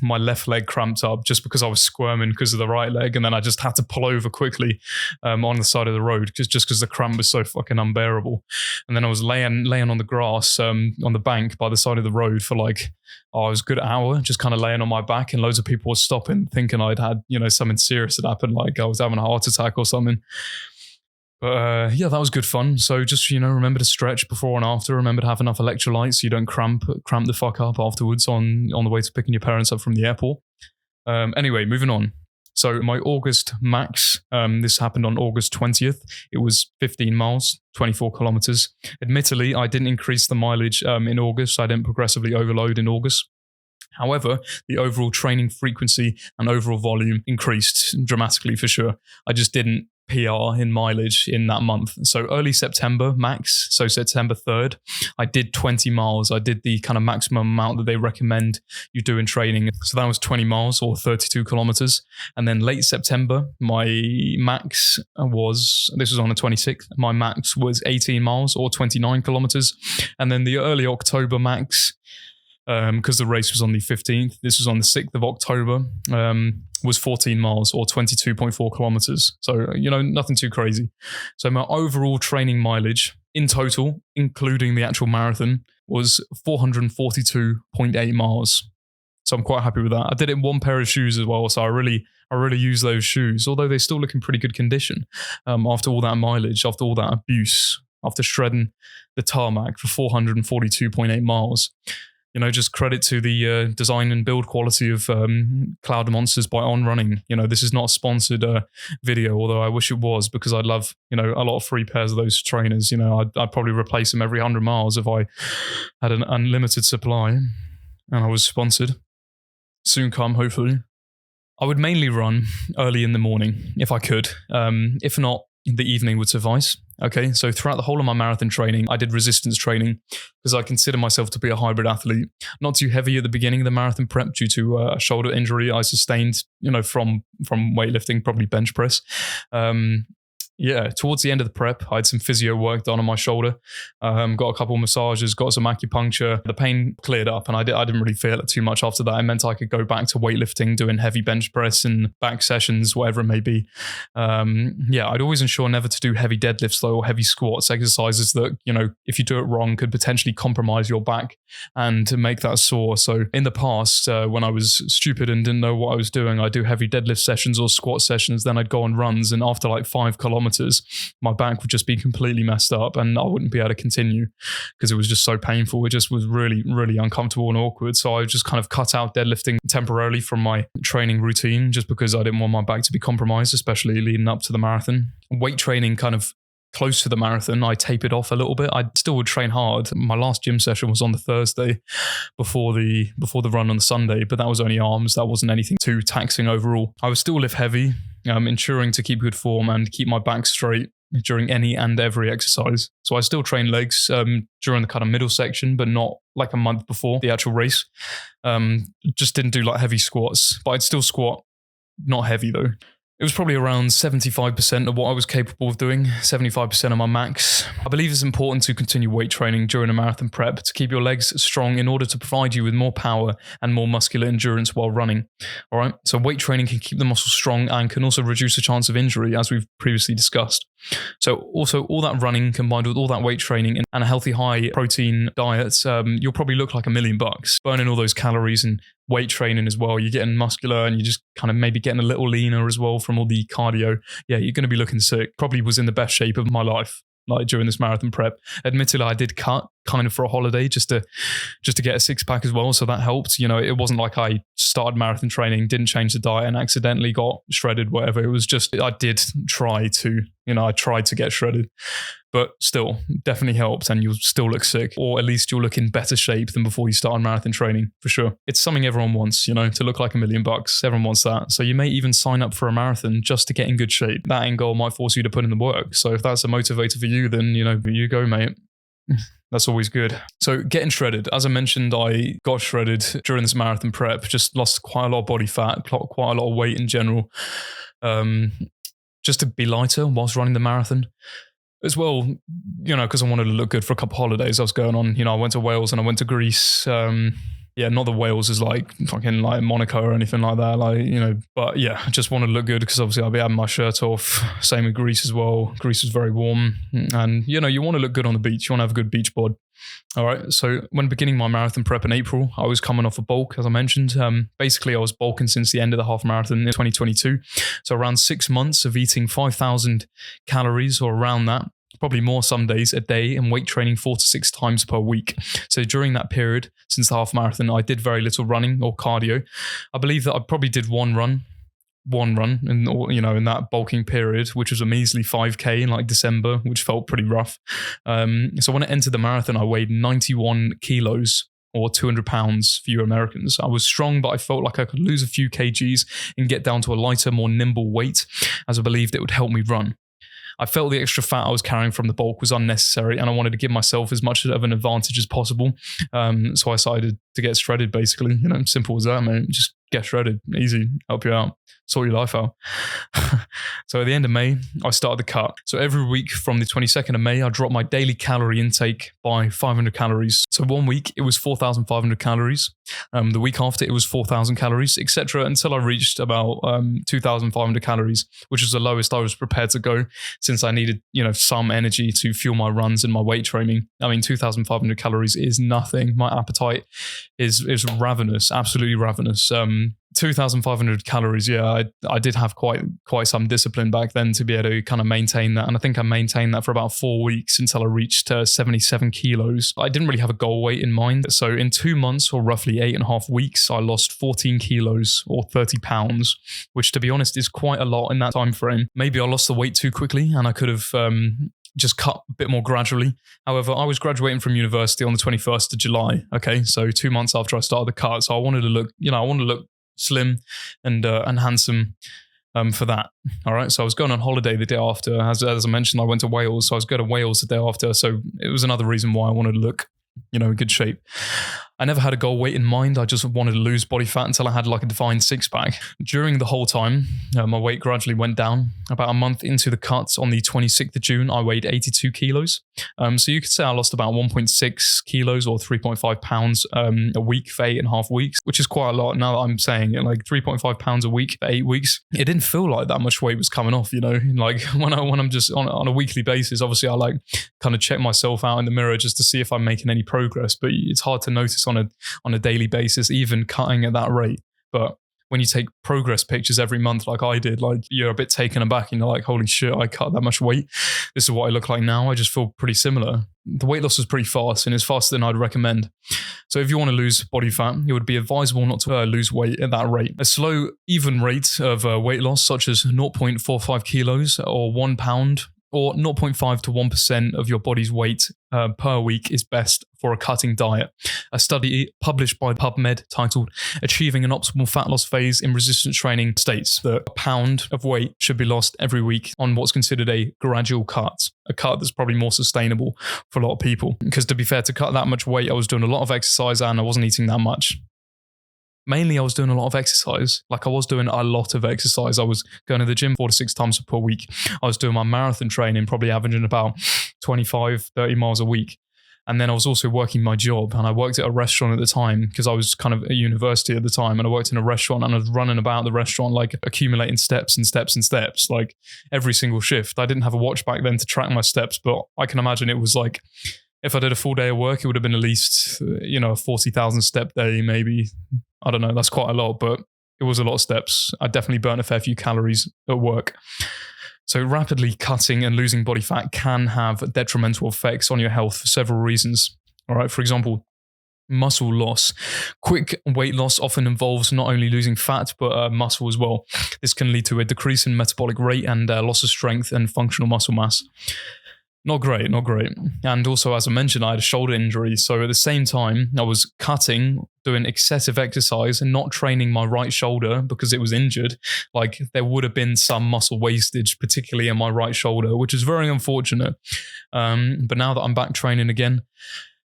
my left leg cramped up just because I was squirming because of the right leg, and then I just had to pull over quickly on the side of the road because the cramp was so fucking unbearable. And then I was laying on the grass on the bank by the side of the road for like, it was a good hour, just kind of laying on my back, and loads of people were stopping thinking I'd had, something serious had happened, like I was having a heart attack or something. But yeah, that was good fun. So just, remember to stretch before and after. Remember to have enough electrolytes so you don't cramp the fuck up afterwards on the way to picking your parents up from the airport. Anyway, moving on. So my August max, this happened on August 20th. It was 15 miles, 24 kilometers. Admittedly, I didn't increase the mileage in August. I didn't progressively overload in August. However, the overall training frequency and overall volume increased dramatically for sure. I just didn't PR in mileage in that month. So early September max, so September 3rd, I did 20 miles. I did the kind of maximum amount that they recommend you do in training. So that was 20 miles or 32 kilometers. And then late September, my max this was on the 26th, my max was 18 miles or 29 kilometers. And then the early October max, because the race was on the 15th, this was on the 6th of October, was 14 miles or 22.4 kilometers. So, nothing too crazy. So my overall training mileage in total, including the actual marathon, was 442.8 miles. So I'm quite happy with that. I did it in one pair of shoes as well. So I really use those shoes, although they still look in pretty good condition after all that mileage, after all that abuse, after shredding the tarmac for 442.8 miles. Just credit to the design and build quality of Cloudmonsters by On Running. This is not a sponsored video, although I wish it was, because I'd love, a lot of free pairs of those trainers. I'd probably replace them every 100 miles if I had an unlimited supply and I was sponsored. Soon come, hopefully. I would mainly run early in the morning if I could. If not, the evening would suffice. Okay, so throughout the whole of my marathon training, I did resistance training because I consider myself to be a hybrid athlete. Not too heavy at the beginning of the marathon prep due to a shoulder injury I sustained, from weightlifting, probably bench press. Towards the end of the prep, I had some physio work done on my shoulder, got a couple of massages, got some acupuncture. The pain cleared up and I didn't really feel it too much after that. It meant I could go back to weightlifting, doing heavy bench press and back sessions, whatever it may be. I'd always ensure never to do heavy deadlifts though, or heavy squats, exercises that, if you do it wrong, could potentially compromise your back and to make that sore. So in the past, when I was stupid and didn't know what I was doing, I'd do heavy deadlift sessions or squat sessions, then I'd go on runs, and after like 5 kilometers, my back would just be completely messed up and I wouldn't be able to continue because it was just so painful. It just was really, really uncomfortable and awkward. So I just kind of cut out deadlifting temporarily from my training routine just because I didn't want my back to be compromised, especially leading up to the marathon. Weight training kind of close to the marathon, I tapered off a little bit. I still would train hard. My last gym session was on the Thursday before the run on the Sunday, but that was only arms. That wasn't anything too taxing overall. I would still lift heavy, ensuring to keep good form and keep my back straight during any and every exercise. So I still train legs during the kind of middle section, but not like a month before the actual race. Just didn't do like heavy squats, but I'd still squat, not heavy though. It was probably around 75% of what I was capable of doing, 75% of my max. I believe it's important to continue weight training during a marathon prep to keep your legs strong in order to provide you with more power and more muscular endurance while running. All right. So weight training can keep the muscles strong and can also reduce the chance of injury, as we've previously discussed. So also all that running combined with all that weight training and a healthy high protein diet, you'll probably look like $1 million, burning all those calories and weight training as well. You're getting muscular and you're just kind of maybe getting a little leaner as well from all the cardio. Yeah, you're going to be looking sick. Probably was in the best shape of my life, like during this marathon prep. Admittedly, I did cut kind of for a holiday just to get a 6-pack as well. So that helped. It wasn't like I started marathon training, didn't change the diet and accidentally got shredded, whatever. It was just, I did try to, I tried to get shredded, but still definitely helped and you'll still look sick, or at least you'll look in better shape than before you start marathon training for sure. It's something everyone wants, to look like $1 million. Everyone wants that. So you may even sign up for a marathon just to get in good shape. That end goal might force you to put in the work. So if that's a motivator for you, then, you go, mate. That's always good. So getting shredded. As I mentioned, I got shredded during this marathon prep, just lost quite a lot of body fat, quite a lot of weight in general, just to be lighter whilst running the marathon. As well, because I wanted to look good for a couple of holidays I was going on. I went to Wales and I went to Greece. Yeah, not the Wales is like fucking like Monaco or anything like that. Like, you know, but yeah, I just want to look good because obviously I'll be having my shirt off. Same with Greece as well. Greece is very warm. And, you know, you want to look good on the beach. You want to have a good beach bod. All right. So when beginning my marathon prep in April, I was coming off a bulk, as I mentioned. Basically, I was bulking since the end of the half marathon in 2022. So around 6 months of eating 5,000 calories or around that. Probably more some days a day, and weight training 4 to 6 times per week. So during that period, since the half marathon, I did very little running or cardio. I believe that I probably did one run in, you know, in that bulking period, which was a measly 5K in like December, which felt pretty rough. So when I entered the marathon, I weighed 91 kilos or 200 pounds for you Americans. I was strong, but I felt like I could lose a few kgs and get down to a lighter, more nimble weight, as I believed it would help me run. I felt the extra fat I was carrying from the bulk was unnecessary, and I wanted to give myself as much of an advantage as possible. So I decided to get shredded, basically. You know, simple as that, mate. Just get shredded. Easy. Help you out. Sort your life out. So at the end of May, I started the cut. So every week from the 22nd of May, I dropped my daily calorie intake by 500 calories. So 1 week, it was 4,500 calories. The week after, it was 4,000 calories, etc. until I reached about 2,500 calories, which was the lowest I was prepared to go since I needed, you know, some energy to fuel my runs and my weight training. I mean, 2,500 calories is nothing. My appetite is ravenous, absolutely ravenous. 2,500 calories. Yeah, I did have quite some discipline back then to be able to kind of maintain that. And I think I maintained that for about 4 weeks until I reached 77 kilos. I didn't really have a goal weight in mind. So in 2 months or roughly 8.5 weeks, I lost 14 kilos or 30 pounds, which to be honest is quite a lot in that time frame. Maybe I lost the weight too quickly and I could have just cut a bit more gradually. However, I was graduating from university on the 21st of July. Okay, so 2 months after I started the cut. So I wanted to look slim and handsome for that. All right. So I was going on holiday the day after. As I mentioned, I went to Wales. So I was going to Wales the day after. So it was another reason why I wanted to look, you know, in good shape. I never had a goal weight in mind. I just wanted to lose body fat until I had like a defined six pack. During the whole time, my weight gradually went down. About a month into the cuts on the 26th of June, I weighed 82 kilos. So you could say I lost about 1.6 kilos or 3.5 pounds a week for 8.5 weeks, which is quite a lot. Now that I'm saying it, like 3.5 pounds a week for 8 weeks, it didn't feel like that much weight was coming off, you know, like when I'm just on a weekly basis, obviously I like kind of check myself out in the mirror just to see if I'm making any progress, but it's hard to notice on a daily basis, even cutting at that rate. But when you take progress pictures every month like I did, like you're a bit taken aback and you're like, holy shit, I cut that much weight. This is what I look like now. I just feel pretty similar. The weight loss was pretty fast and it's faster than I'd recommend. So if you want to lose body fat, it would be advisable not to lose weight at that rate. A slow, even rate of weight loss, such as 0.45 kilos or 1 pound, or 0.5 to 1% of your body's weight per week is best for a cutting diet. A study published by PubMed titled Achieving an Optimal Fat Loss Phase in Resistance Training states that a pound of weight should be lost every week on what's considered a gradual cut, a cut that's probably more sustainable for a lot of people. Because to be fair, to cut that much weight, I was doing a lot of exercise and I wasn't eating that much. Mainly, I was doing a lot of exercise. Like I was doing a lot of exercise. I was going to the gym 4 to 6 times per week. I was doing my marathon training, probably averaging about 25, 30 miles a week. And then I was also working my job, and I worked at a restaurant at the time because I was kind of at university at the time, and I worked in a restaurant and I was running about the restaurant, like accumulating steps and steps and steps, like every single shift. I didn't have a watch back then to track my steps, but I can imagine it was like, if I did a full day of work, it would have been at least, you know, a 40,000 step day, maybe. I don't know, that's quite a lot, but it was a lot of steps. I definitely burnt a fair few calories at work. So rapidly cutting and losing body fat can have detrimental effects on your health for several reasons. All right, for example, muscle loss. Quick weight loss often involves not only losing fat, but muscle as well. This can lead to a decrease in metabolic rate and loss of strength and functional muscle mass. Not great. And also, as I mentioned, I had a shoulder injury. So at the same time, I was cutting, doing excessive exercise and not training my right shoulder because it was injured. Like there would have been some muscle wastage, particularly in my right shoulder, which is very unfortunate. But now that I'm back training again,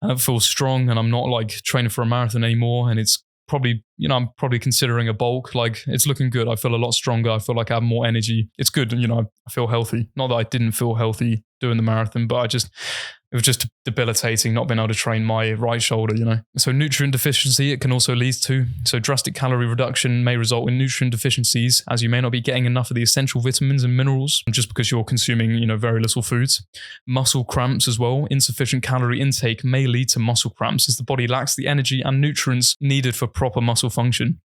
I feel strong and I'm not like training for a marathon anymore. And it's probably, you know, I'm probably considering a bulk. Like it's looking good. I feel a lot stronger. I feel like I have more energy. It's good. You know, I feel healthy. Not that I didn't feel healthy doing the marathon, but it was just debilitating not being able to train my right shoulder, So nutrient deficiency, it can also lead to. So drastic calorie reduction may result in nutrient deficiencies, as you may not be getting enough of the essential vitamins and minerals just because you're consuming, very little foods. Muscle cramps as well. Insufficient calorie intake may lead to muscle cramps as the body lacks the energy and nutrients needed for proper muscle function.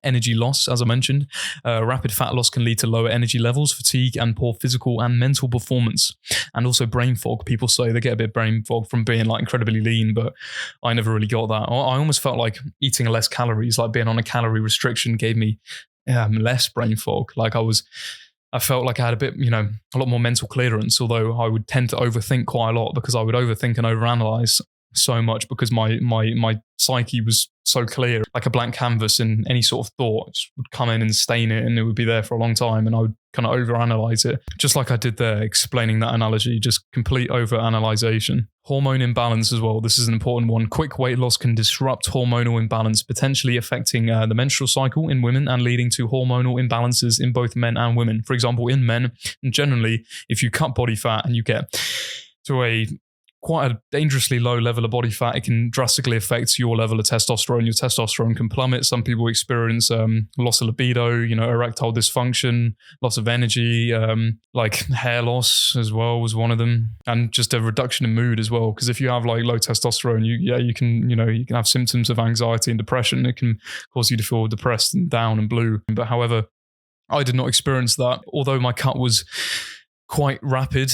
Energy loss, as I mentioned. Rapid fat loss can lead to lower energy levels, fatigue, and poor physical and mental performance. And also brain fog. People say they get a bit of brain fog from being incredibly lean, but I never really got that. I almost felt like eating less calories, like being on a calorie restriction gave me less brain fog. I felt like I had a bit, a lot more mental clearance, although I would tend to overthink quite a lot because I would overthink and overanalyze so much because my psyche was so clear, like a blank canvas, and any sort of thought just would come in and stain it, and it would be there for a long time, and I would kind of overanalyze it, just like I did there, explaining that analogy, just complete overanalyzation. Hormone imbalance as well. This is an important one. Quick weight loss can disrupt hormonal imbalance, potentially affecting the menstrual cycle in women and leading to hormonal imbalances in both men and women. For example, in men, and generally, if you cut body fat and you get to quite a dangerously low level of body fat, it can drastically affect your level of testosterone. Your testosterone can plummet. Some people experience loss of libido, erectile dysfunction, loss of energy, like hair loss as well was one of them, and just a reduction in mood as well. Because if you have low testosterone, you can have symptoms of anxiety and depression. It can cause you to feel depressed and down and blue. But however, I did not experience that. Although my cut was quite rapid,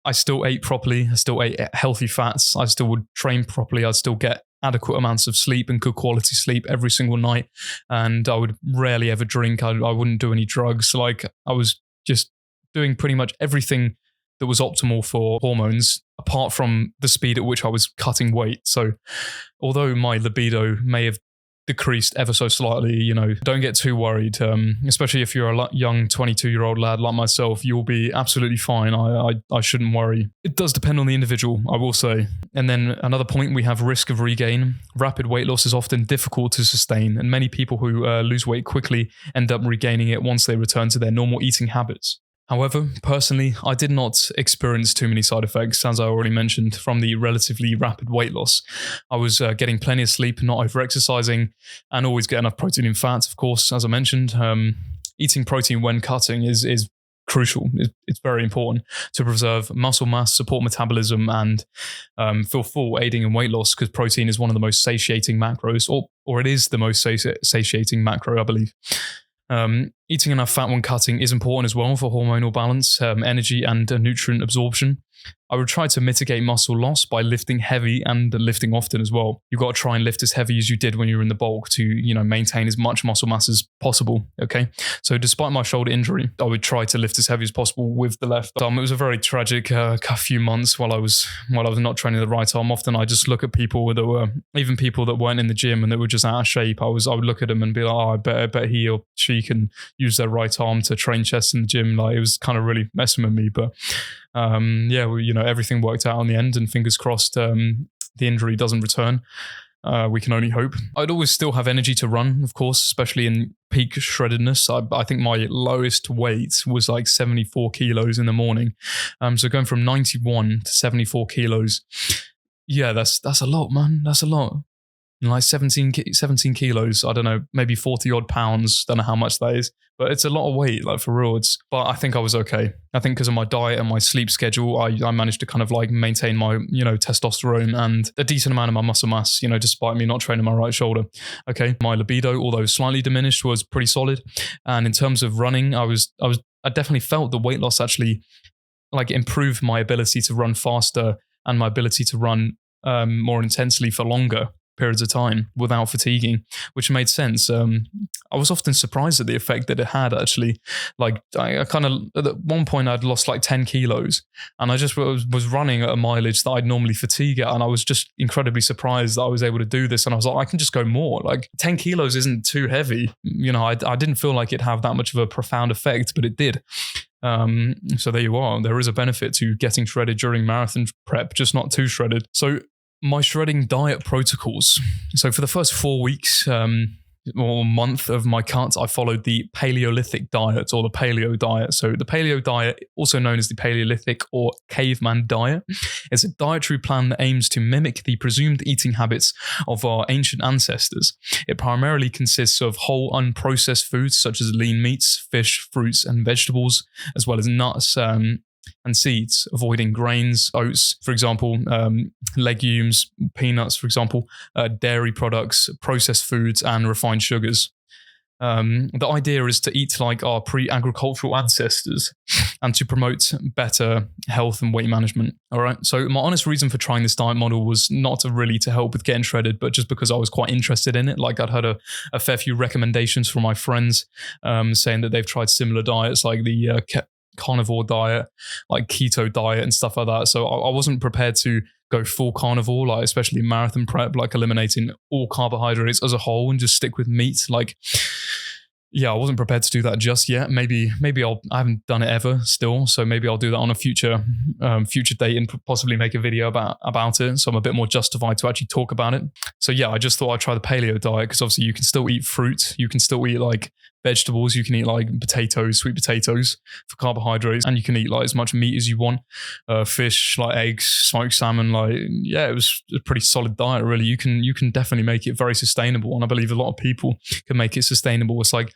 I still ate properly. I still ate healthy fats. I still would train properly. I'd still get adequate amounts of sleep and good quality sleep every single night. And I would rarely ever drink. I wouldn't do any drugs. I was just doing pretty much everything that was optimal for hormones, apart from the speed at which I was cutting weight. So although my libido may have decreased ever so slightly, don't get too worried, especially if you're a young 22-year-old lad like myself. You'll be absolutely fine. I shouldn't worry. It does depend on the individual, I will say. And then another point, we have risk of regain. Rapid weight loss is often difficult to sustain, and many people who lose weight quickly end up regaining it once they return to their normal eating habits. However, personally, I did not experience too many side effects, as I already mentioned, from the relatively rapid weight loss. I was getting plenty of sleep, not over-exercising, and always get enough protein and fats, of course, as I mentioned. Eating protein when cutting is crucial. It's very important to preserve muscle mass, support metabolism, and feel full, aiding in weight loss, because protein is one of the most satiating macros, or it is the most satiating macro, I believe. Eating enough fat when cutting is important as well for hormonal balance, energy, and nutrient absorption. I would try to mitigate muscle loss by lifting heavy and lifting often as well. You've got to try and lift as heavy as you did when you were in the bulk to, maintain as much muscle mass as possible. Okay. So despite my shoulder injury, I would try to lift as heavy as possible with the left arm. It was a very tragic few months while I was not training the right arm. Often I just look at people even people that weren't in the gym and that were just out of shape. I would look at them and be like, oh, I bet he or she can use their right arm to train chest in the gym. It was kind of really messing with me, but everything worked out in the end, and fingers crossed the injury doesn't return. We can only hope. I'd always still have energy to run, of course, especially in peak shreddedness. I think my lowest weight was 74 kilos in the morning. So going from 91 to 74 kilos, yeah, that's a lot, man. That's a lot. And 17 kilos, I don't know, maybe 40 odd pounds, don't know how much that is, but it's a lot of weight, for real. But I think I was okay. I think because of my diet and my sleep schedule, I managed to kind of maintain my, testosterone and a decent amount of my muscle mass, despite me not training my right shoulder. Okay. My libido, although slightly diminished, was pretty solid. And in terms of running, I definitely felt the weight loss actually improved my ability to run faster and my ability to run more intensely for longer periods of time without fatiguing, which made sense. I was often surprised at the effect that it had, actually. I kind of, at one point I'd lost 10 kilos and I just was running at a mileage that I'd normally fatigue at, and I was just incredibly surprised that I was able to do this, and I was like, I can just go more. 10 kilos isn't too heavy. I didn't feel like it'd have that much of a profound effect, but it did. So there you are. There is a benefit to getting shredded during marathon prep, just not too shredded. So my shredding diet protocols. So for the first 4 weeks, or month of my cut, I followed the Paleolithic diet, or the paleo diet. So the paleo diet, also known as the Paleolithic or caveman diet, is a dietary plan that aims to mimic the presumed eating habits of our ancient ancestors. It primarily consists of whole unprocessed foods such as lean meats, fish, fruits, and vegetables, as well as nuts, and seeds, avoiding grains, oats, for example, legumes, peanuts, for example, dairy products, processed foods, and refined sugars. The idea is to eat like our pre-agricultural ancestors and to promote better health and weight management. All right. So my honest reason for trying this diet model was not to help with getting shredded, but just because I was quite interested in it. Like I'd heard a fair few recommendations from my friends saying that they've tried similar diets like the carnivore diet, like keto diet and stuff like that. So I wasn't prepared to go full carnivore, like especially marathon prep, like eliminating all carbohydrates as a whole and just stick with meat. Like, yeah, I wasn't prepared to do that just yet. Maybe I haven't done it ever still. So maybe I'll do that on a future date and possibly make a video about it. So I'm a bit more justified to actually talk about it. So yeah, I just thought I'd try the paleo diet because obviously you can still eat fruit. You can still eat like vegetables. You can eat like potatoes, sweet potatoes for carbohydrates, and you can eat like as much meat as you want. Fish, like eggs, smoked salmon. Like, yeah, it was a pretty solid diet, really. You can definitely make it very sustainable, and I believe a lot of people can make it sustainable. It's like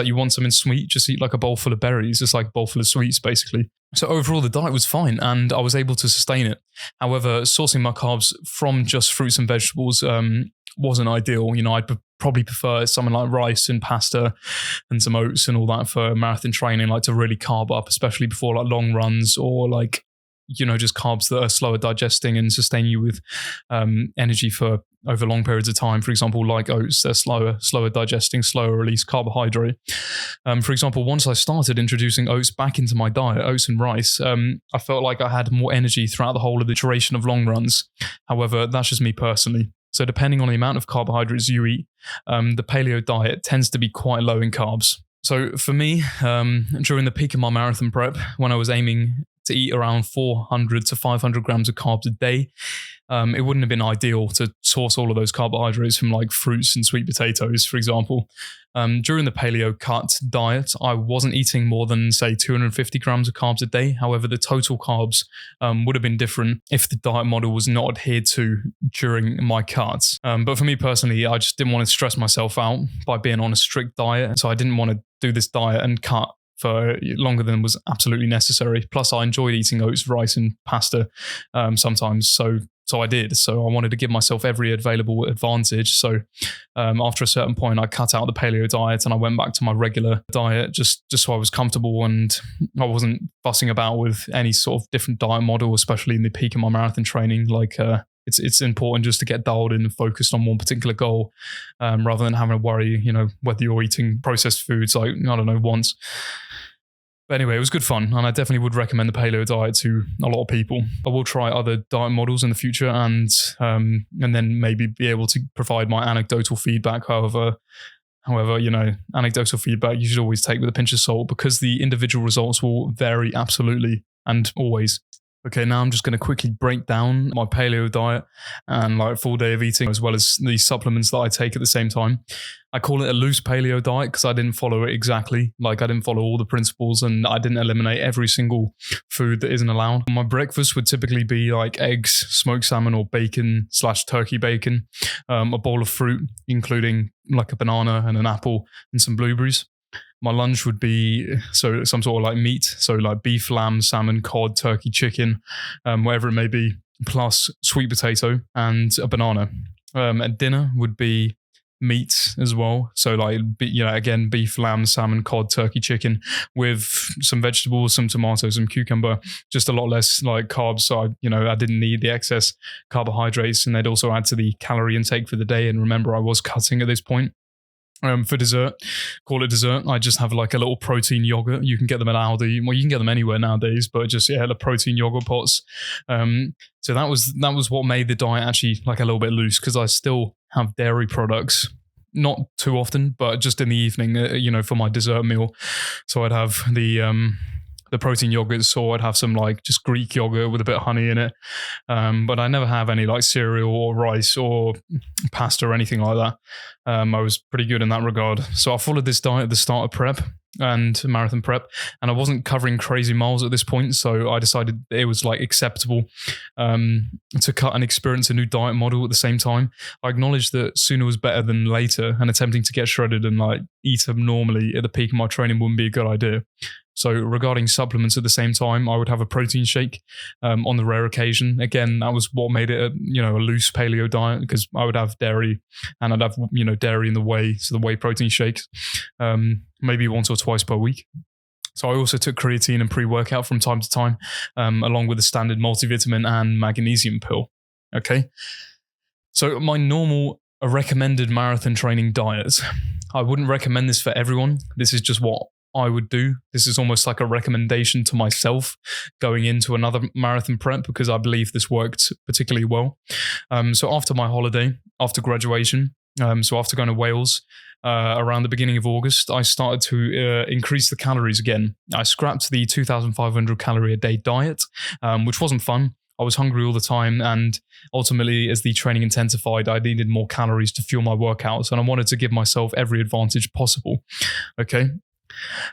you want something sweet, just eat like a bowl full of berries. It's like a bowl full of sweets, basically. So overall, the diet was fine, and I was able to sustain it. However, sourcing my carbs from just fruits and vegetables wasn't ideal. You know, I'd probably prefer something like rice and pasta and some oats and all that for marathon training, like to really carb up, especially before like long runs, or like, you know, just carbs that are slower digesting and sustain you with energy for over long periods of time. For example, like oats, they're slower digesting, slower release carbohydrate. For example, once I started introducing oats back into my diet, oats and rice, I felt like I had more energy throughout the whole of the duration of long runs. However, that's just me personally. So depending on the amount of carbohydrates you eat, the paleo diet tends to be quite low in carbs. So for me, during the peak of my marathon prep, when I was aiming to eat around 400 to 500 grams of carbs a day, it wouldn't have been ideal to source all of those carbohydrates from like fruits and sweet potatoes, for example. During the paleo cut diet, I wasn't eating more than, say, 250 grams of carbs a day. However, the total carbs would have been different if the diet model was not adhered to during my cuts. But for me personally, I just didn't want to stress myself out by being on a strict diet. So I didn't want to do this diet and cut for longer than was absolutely necessary. Plus, I enjoyed eating oats, rice, and pasta sometimes. So I did. So I wanted to give myself every available advantage. So after a certain point, I cut out the paleo diet and I went back to my regular diet just so I was comfortable and I wasn't fussing about with any sort of different diet model, especially in the peak of my marathon training. Like it's important just to get dialed in and focused on one particular goal rather than having to worry, you know, whether you're eating processed foods like, I don't know, once. But anyway, it was good fun, and I definitely would recommend the paleo diet to a lot of people. I will try other diet models in the future and then maybe be able to provide my anecdotal feedback. However, you know, anecdotal feedback you should always take with a pinch of salt because the individual results will vary absolutely and always. Okay, now I'm just going to quickly break down my paleo diet and like full day of eating, as well as the supplements that I take at the same time. I call it a loose paleo diet because I didn't follow it exactly. Like I didn't follow all the principles and I didn't eliminate every single food that isn't allowed. My breakfast would typically be like eggs, smoked salmon or bacon / turkey bacon, a bowl of fruit, including like a banana and an apple and some blueberries. My lunch would be some sort of like meat, so like beef, lamb, salmon, cod, turkey, chicken, whatever it may be, plus sweet potato and a banana. At dinner would be meat as well, so like, you know, again, beef, lamb, salmon, cod, turkey, chicken, with some vegetables, some tomatoes, some cucumber, just a lot less like carbs. So I didn't need the excess carbohydrates, and they'd also add to the calorie intake for the day. And remember, I was cutting at this point. For dessert, call it dessert, I just have like a little protein yogurt. You can get them at Aldi. Well, you can get them anywhere nowadays, but just, the protein yogurt pots. So that was what made the diet actually like a little bit loose, because I still have dairy products, not too often, but just in the evening, for my dessert meal. So I'd have the the protein yogurts, or I'd have some like just Greek yogurt with a bit of honey in it. But I never have any like cereal or rice or pasta or anything like that. I was pretty good in that regard. So I followed this diet at the start of prep and marathon prep, and I wasn't covering crazy miles at this point, so I decided it was like acceptable to cut and experience a new diet model at the same time. I acknowledged that sooner was better than later, and attempting to get shredded and like eat abnormally at the peak of my training wouldn't be a good idea. So regarding supplements at the same time, I would have a protein shake on the rare occasion. Again, that was what made it a loose paleo diet, because I would have dairy, and I'd have dairy in the whey, so the whey protein shakes, maybe once or twice per week. So I also took creatine and pre-workout from time to time, along with the standard multivitamin and magnesium pill. Okay, so my normal recommended marathon training diet. I wouldn't recommend this for everyone. This is just what I would do. This is almost like a recommendation to myself going into another marathon prep, because I believe this worked particularly well. So after my holiday, after graduation, so after going to Wales around the beginning of August, I started to increase the calories again. I scrapped the 2,500 calorie a day diet, which wasn't fun. I was hungry all the time, and ultimately, as the training intensified, I needed more calories to fuel my workouts, and I wanted to give myself every advantage possible. Okay.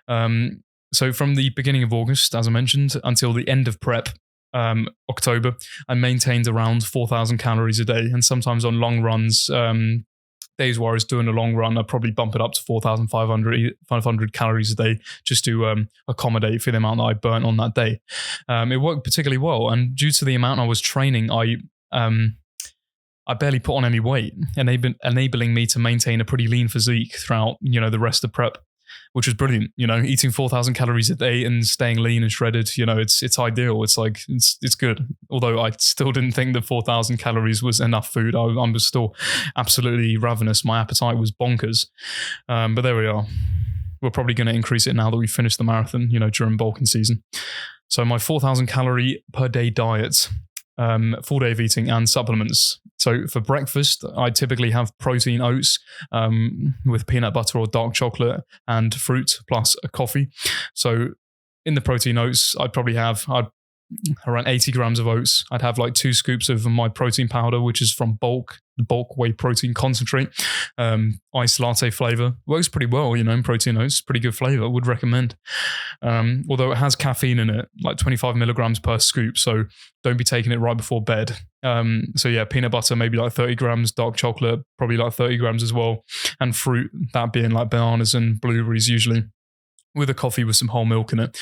So from the beginning of August, as I mentioned, until the end of prep, October, I maintained around 4,000 calories a day, and sometimes on long runs, days where I was doing a long run, I'd probably bump it up to 4,500 calories a day, just to accommodate for the amount that I burnt on that day. It worked particularly well, and due to the amount I was training, I barely put on any weight, enabling me to maintain a pretty lean physique throughout the rest of prep, which was brilliant. Eating 4,000 calories a day and staying lean and shredded, it's ideal. It's like, it's good. Although I still didn't think that 4,000 calories was enough food. I was still absolutely ravenous. My appetite was bonkers. But there we are. We're probably going to increase it now that we've finished the marathon, during bulking season. So my 4,000 calorie per day diet, full day of eating and supplements. So for breakfast, I typically have protein oats with peanut butter or dark chocolate and fruit, plus a coffee. So in the protein oats, I'd probably have around 80 grams of oats. I'd have like 2 scoops of my protein powder, which is from bulk whey protein concentrate, iced latte flavor. Works pretty well, in protein oats. Pretty good flavor. Would recommend. Although it has caffeine in it, like 25 milligrams per scoop. So don't be taking it right before bed. So yeah, peanut butter, maybe like 30 grams, dark chocolate, probably like 30 grams as well. And fruit, that being like bananas and blueberries usually, with a coffee with some whole milk in it.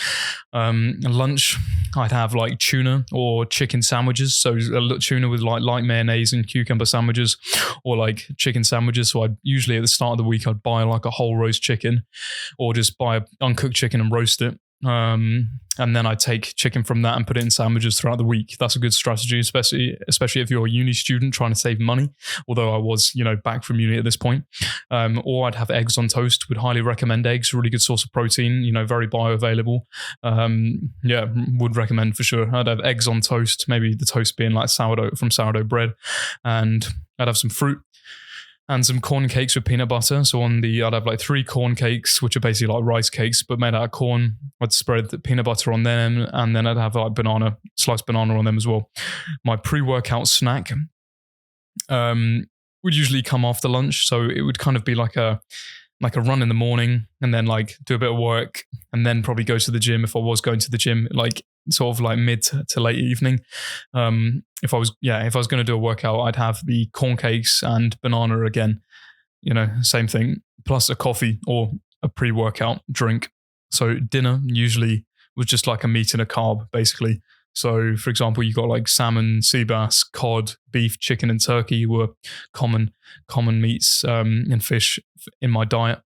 Lunch, I'd have like tuna or chicken sandwiches. So tuna with like light mayonnaise and cucumber sandwiches, or like chicken sandwiches. So I'd usually at the start of the week, I'd buy like a whole roast chicken, or just buy an uncooked chicken and roast it. And then I take chicken from that and put it in sandwiches throughout the week. That's a good strategy, especially if you're a uni student trying to save money. Although I was, back from uni at this point. Or I'd have eggs on toast. Would highly recommend eggs. Really good source of protein. Very bioavailable. Would recommend for sure. I'd have eggs on toast. Maybe the toast being like sourdough bread, and I'd have some fruit and some corn cakes with peanut butter. So I'd have like 3 corn cakes, which are basically like rice cakes, but made out of corn. I'd spread the peanut butter on them, and then I'd have like sliced banana on them as well. My pre-workout snack would usually come after lunch. So it would kind of be like a run in the morning, and then like do a bit of work, and then probably go to the gym if I was going to the gym, like sort of like mid to late evening. If I was going to do a workout, I'd have the corn cakes and banana again, same thing, plus a coffee or a pre-workout drink. So dinner usually was just like a meat and a carb, basically. So, for example, you got like salmon, sea bass, cod, beef, chicken, and turkey were common meats and fish in my diet.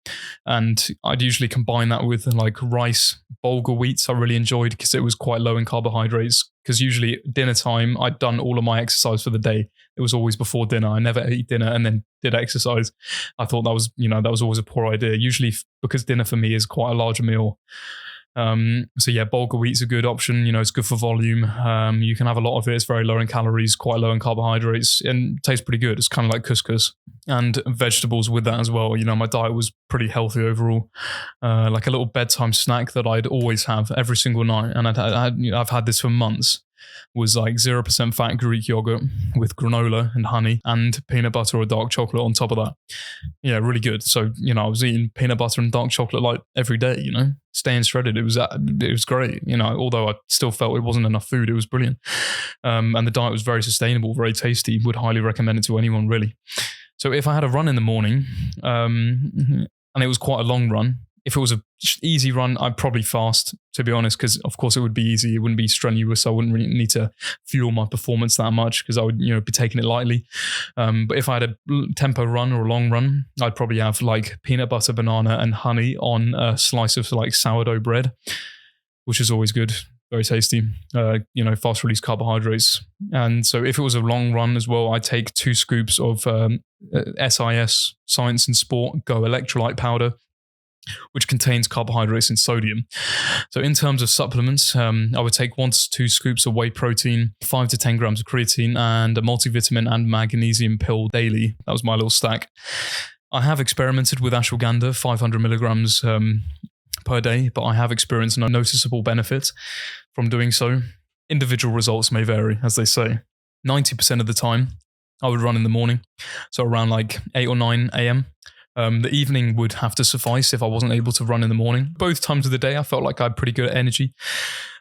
And I'd usually combine that with like rice, bulgur wheats. I really enjoyed because it was quite low in carbohydrates. Because usually dinner time, I'd done all of my exercise for the day. It was always before dinner. I never ate dinner and then did exercise. I thought that was always a poor idea. Usually, because dinner for me is quite a large meal, So yeah, bulgur wheat's a good option. It's good for volume. You can have a lot of it. It's very low in calories, quite low in carbohydrates, and tastes pretty good. It's kind of like couscous, and vegetables with that as well. My diet was pretty healthy overall. Like a little bedtime snack that I'd always have every single night, and I've had this for months, was like 0% fat Greek yogurt with granola and honey and peanut butter or dark chocolate on top of that. Yeah, really good. So, I was eating peanut butter and dark chocolate like every day, staying shredded. It was great, although I still felt it wasn't enough food. It was brilliant. And the diet was very sustainable, very tasty. Would highly recommend it to anyone, really. So if I had a run in the morning, and it was quite a long run, if it was an easy run, I'd probably fast, to be honest, because of course it would be easy. It wouldn't be strenuous. I wouldn't really need to fuel my performance that much because I would, be taking it lightly. But if I had a tempo run or a long run, I'd probably have like peanut butter, banana, and honey on a slice of like sourdough bread, which is always good. Very tasty, fast release carbohydrates. And so if it was a long run as well, I'd take 2 scoops of SIS, Science and Sport Go electrolyte powder, which contains carbohydrates and sodium. So in terms of supplements, I would take 1 to 2 scoops of whey protein, 5 to 10 grams of creatine, and a multivitamin and magnesium pill daily. That was my little stack. I have experimented with ashwagandha, 500 milligrams per day, but I have experienced no noticeable benefit from doing so. Individual results may vary, as they say. 90% of the time, I would run in the morning, so around like 8 or 9 a.m. The evening would have to suffice if I wasn't able to run in the morning. Both times of the day, I felt like I had pretty good energy.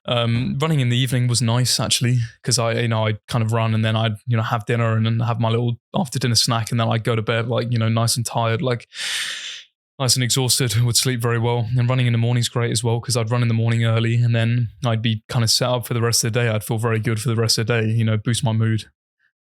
Running in the evening was nice, actually, because I'd kind of run and then I'd, have dinner and then have my little after dinner snack, and then I'd go to bed like, nice and tired, like nice and exhausted, would sleep very well. And running in the morning is great as well, because I'd run in the morning early and then I'd be kind of set up for the rest of the day. I'd feel very good for the rest of the day, boost my mood.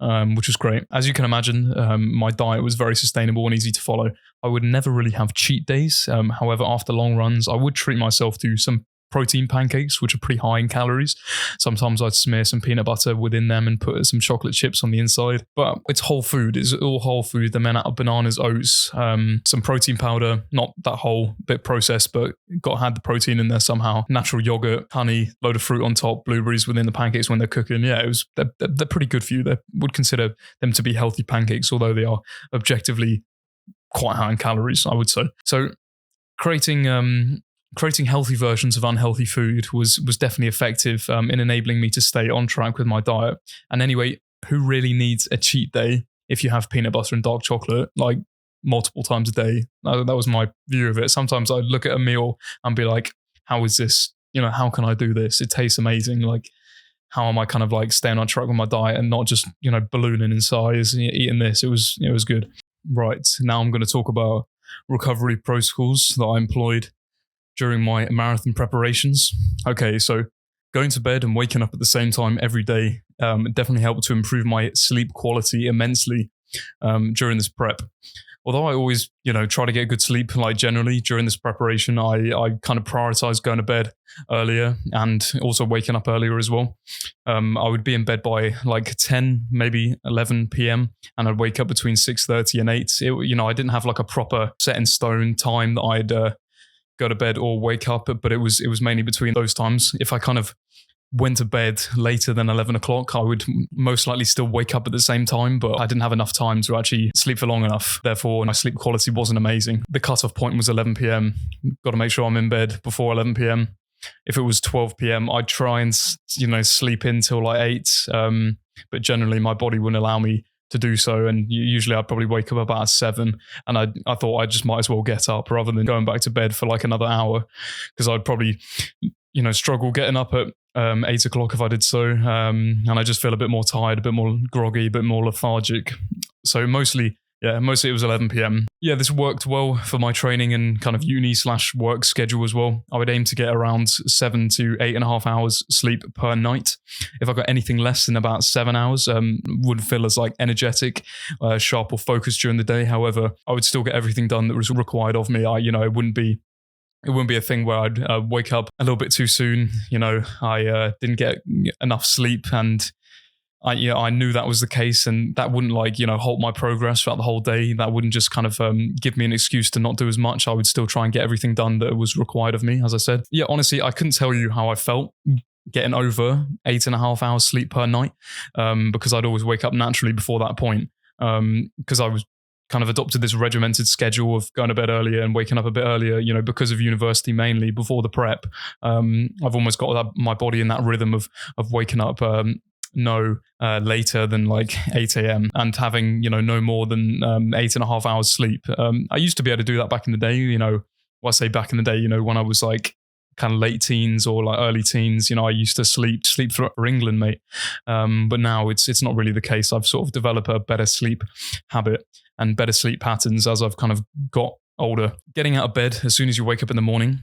Which was great. As you can imagine, my diet was very sustainable and easy to follow. I would never really have cheat days. However, after long runs, I would treat myself to some protein pancakes, which are pretty high in calories. Sometimes I'd smear some peanut butter within them and put some chocolate chips on the inside. But it's whole food. It's all whole food. They're made out of bananas, oats, some protein powder, not that whole bit processed, but had the protein in there somehow. Natural yogurt, honey, load of fruit on top, blueberries within the pancakes when they're cooking. Yeah, they're pretty good for you. They would consider them to be healthy pancakes, although they are objectively quite high in calories, I would say. So creating healthy versions of unhealthy food was definitely effective in enabling me to stay on track with my diet. And anyway, who really needs a cheat day if you have peanut butter and dark chocolate like multiple times a day? That was my view of it. Sometimes I'd look at a meal and be like, how is this? How can I do this? It tastes amazing. Like, how am I kind of like staying on track with my diet and not just, ballooning in size and eating this? It was good. Right, now I'm going to talk about recovery protocols that I employed during my marathon preparations. Okay, so going to bed and waking up at the same time every day definitely helped to improve my sleep quality immensely during this prep. Although I always, try to get good sleep, like generally during this preparation, I kind of prioritize going to bed earlier and also waking up earlier as well. I would be in bed by like 10, maybe 11 p.m. and I'd wake up between 6:30 and 8. I didn't have like a proper set in stone time that I'd go to bed or wake up, but it was mainly between those times. If I kind of went to bed later than 11 o'clock, I would most likely still wake up at the same time, but I didn't have enough time to actually sleep for long enough. Therefore, my sleep quality wasn't amazing. The cutoff point was 11 p.m. Got to make sure I'm in bed before 11 p.m. If it was 12 p.m., I'd try and, sleep in till like 8. But generally, my body wouldn't allow me to do so. And usually I'd probably wake up about 7. And I thought I just might as well get up rather than going back to bed for like another hour, because I'd probably, struggle getting up at 8 o'clock if I did so. And I just feel a bit more tired, a bit more groggy, a bit more lethargic. So mostly it was 11 p.m. Yeah, this worked well for my training and kind of uni/work schedule as well. I would aim to get around 7 to 8.5 hours sleep per night. If I got anything less than about 7 hours, wouldn't feel as like energetic, sharp or focused during the day. However, I would still get everything done that was required of me. It wouldn't be a thing where I'd wake up a little bit too soon. I didn't get enough sleep and I knew that was the case, and that wouldn't halt my progress throughout the whole day. That wouldn't just kind of give me an excuse to not do as much. I would still try and get everything done that was required of me, as I said. Yeah, honestly, I couldn't tell you how I felt getting over 8.5 hours sleep per night, because I'd always wake up naturally before that point, because I was kind of adopted this regimented schedule of going to bed earlier and waking up a bit earlier, because of university mainly before the prep. I've almost got my body in that rhythm of waking up later than like 8 a.m. and having, no more than 8.5 hours sleep. I used to be able to do that back in the day, well, I say back in the day, when I was like kind of late teens or like early teens, I used to sleep for England, mate. But now it's not really the case. I've sort of developed a better sleep habit and better sleep patterns as I've kind of got older. Getting out of bed as soon as you wake up in the morning,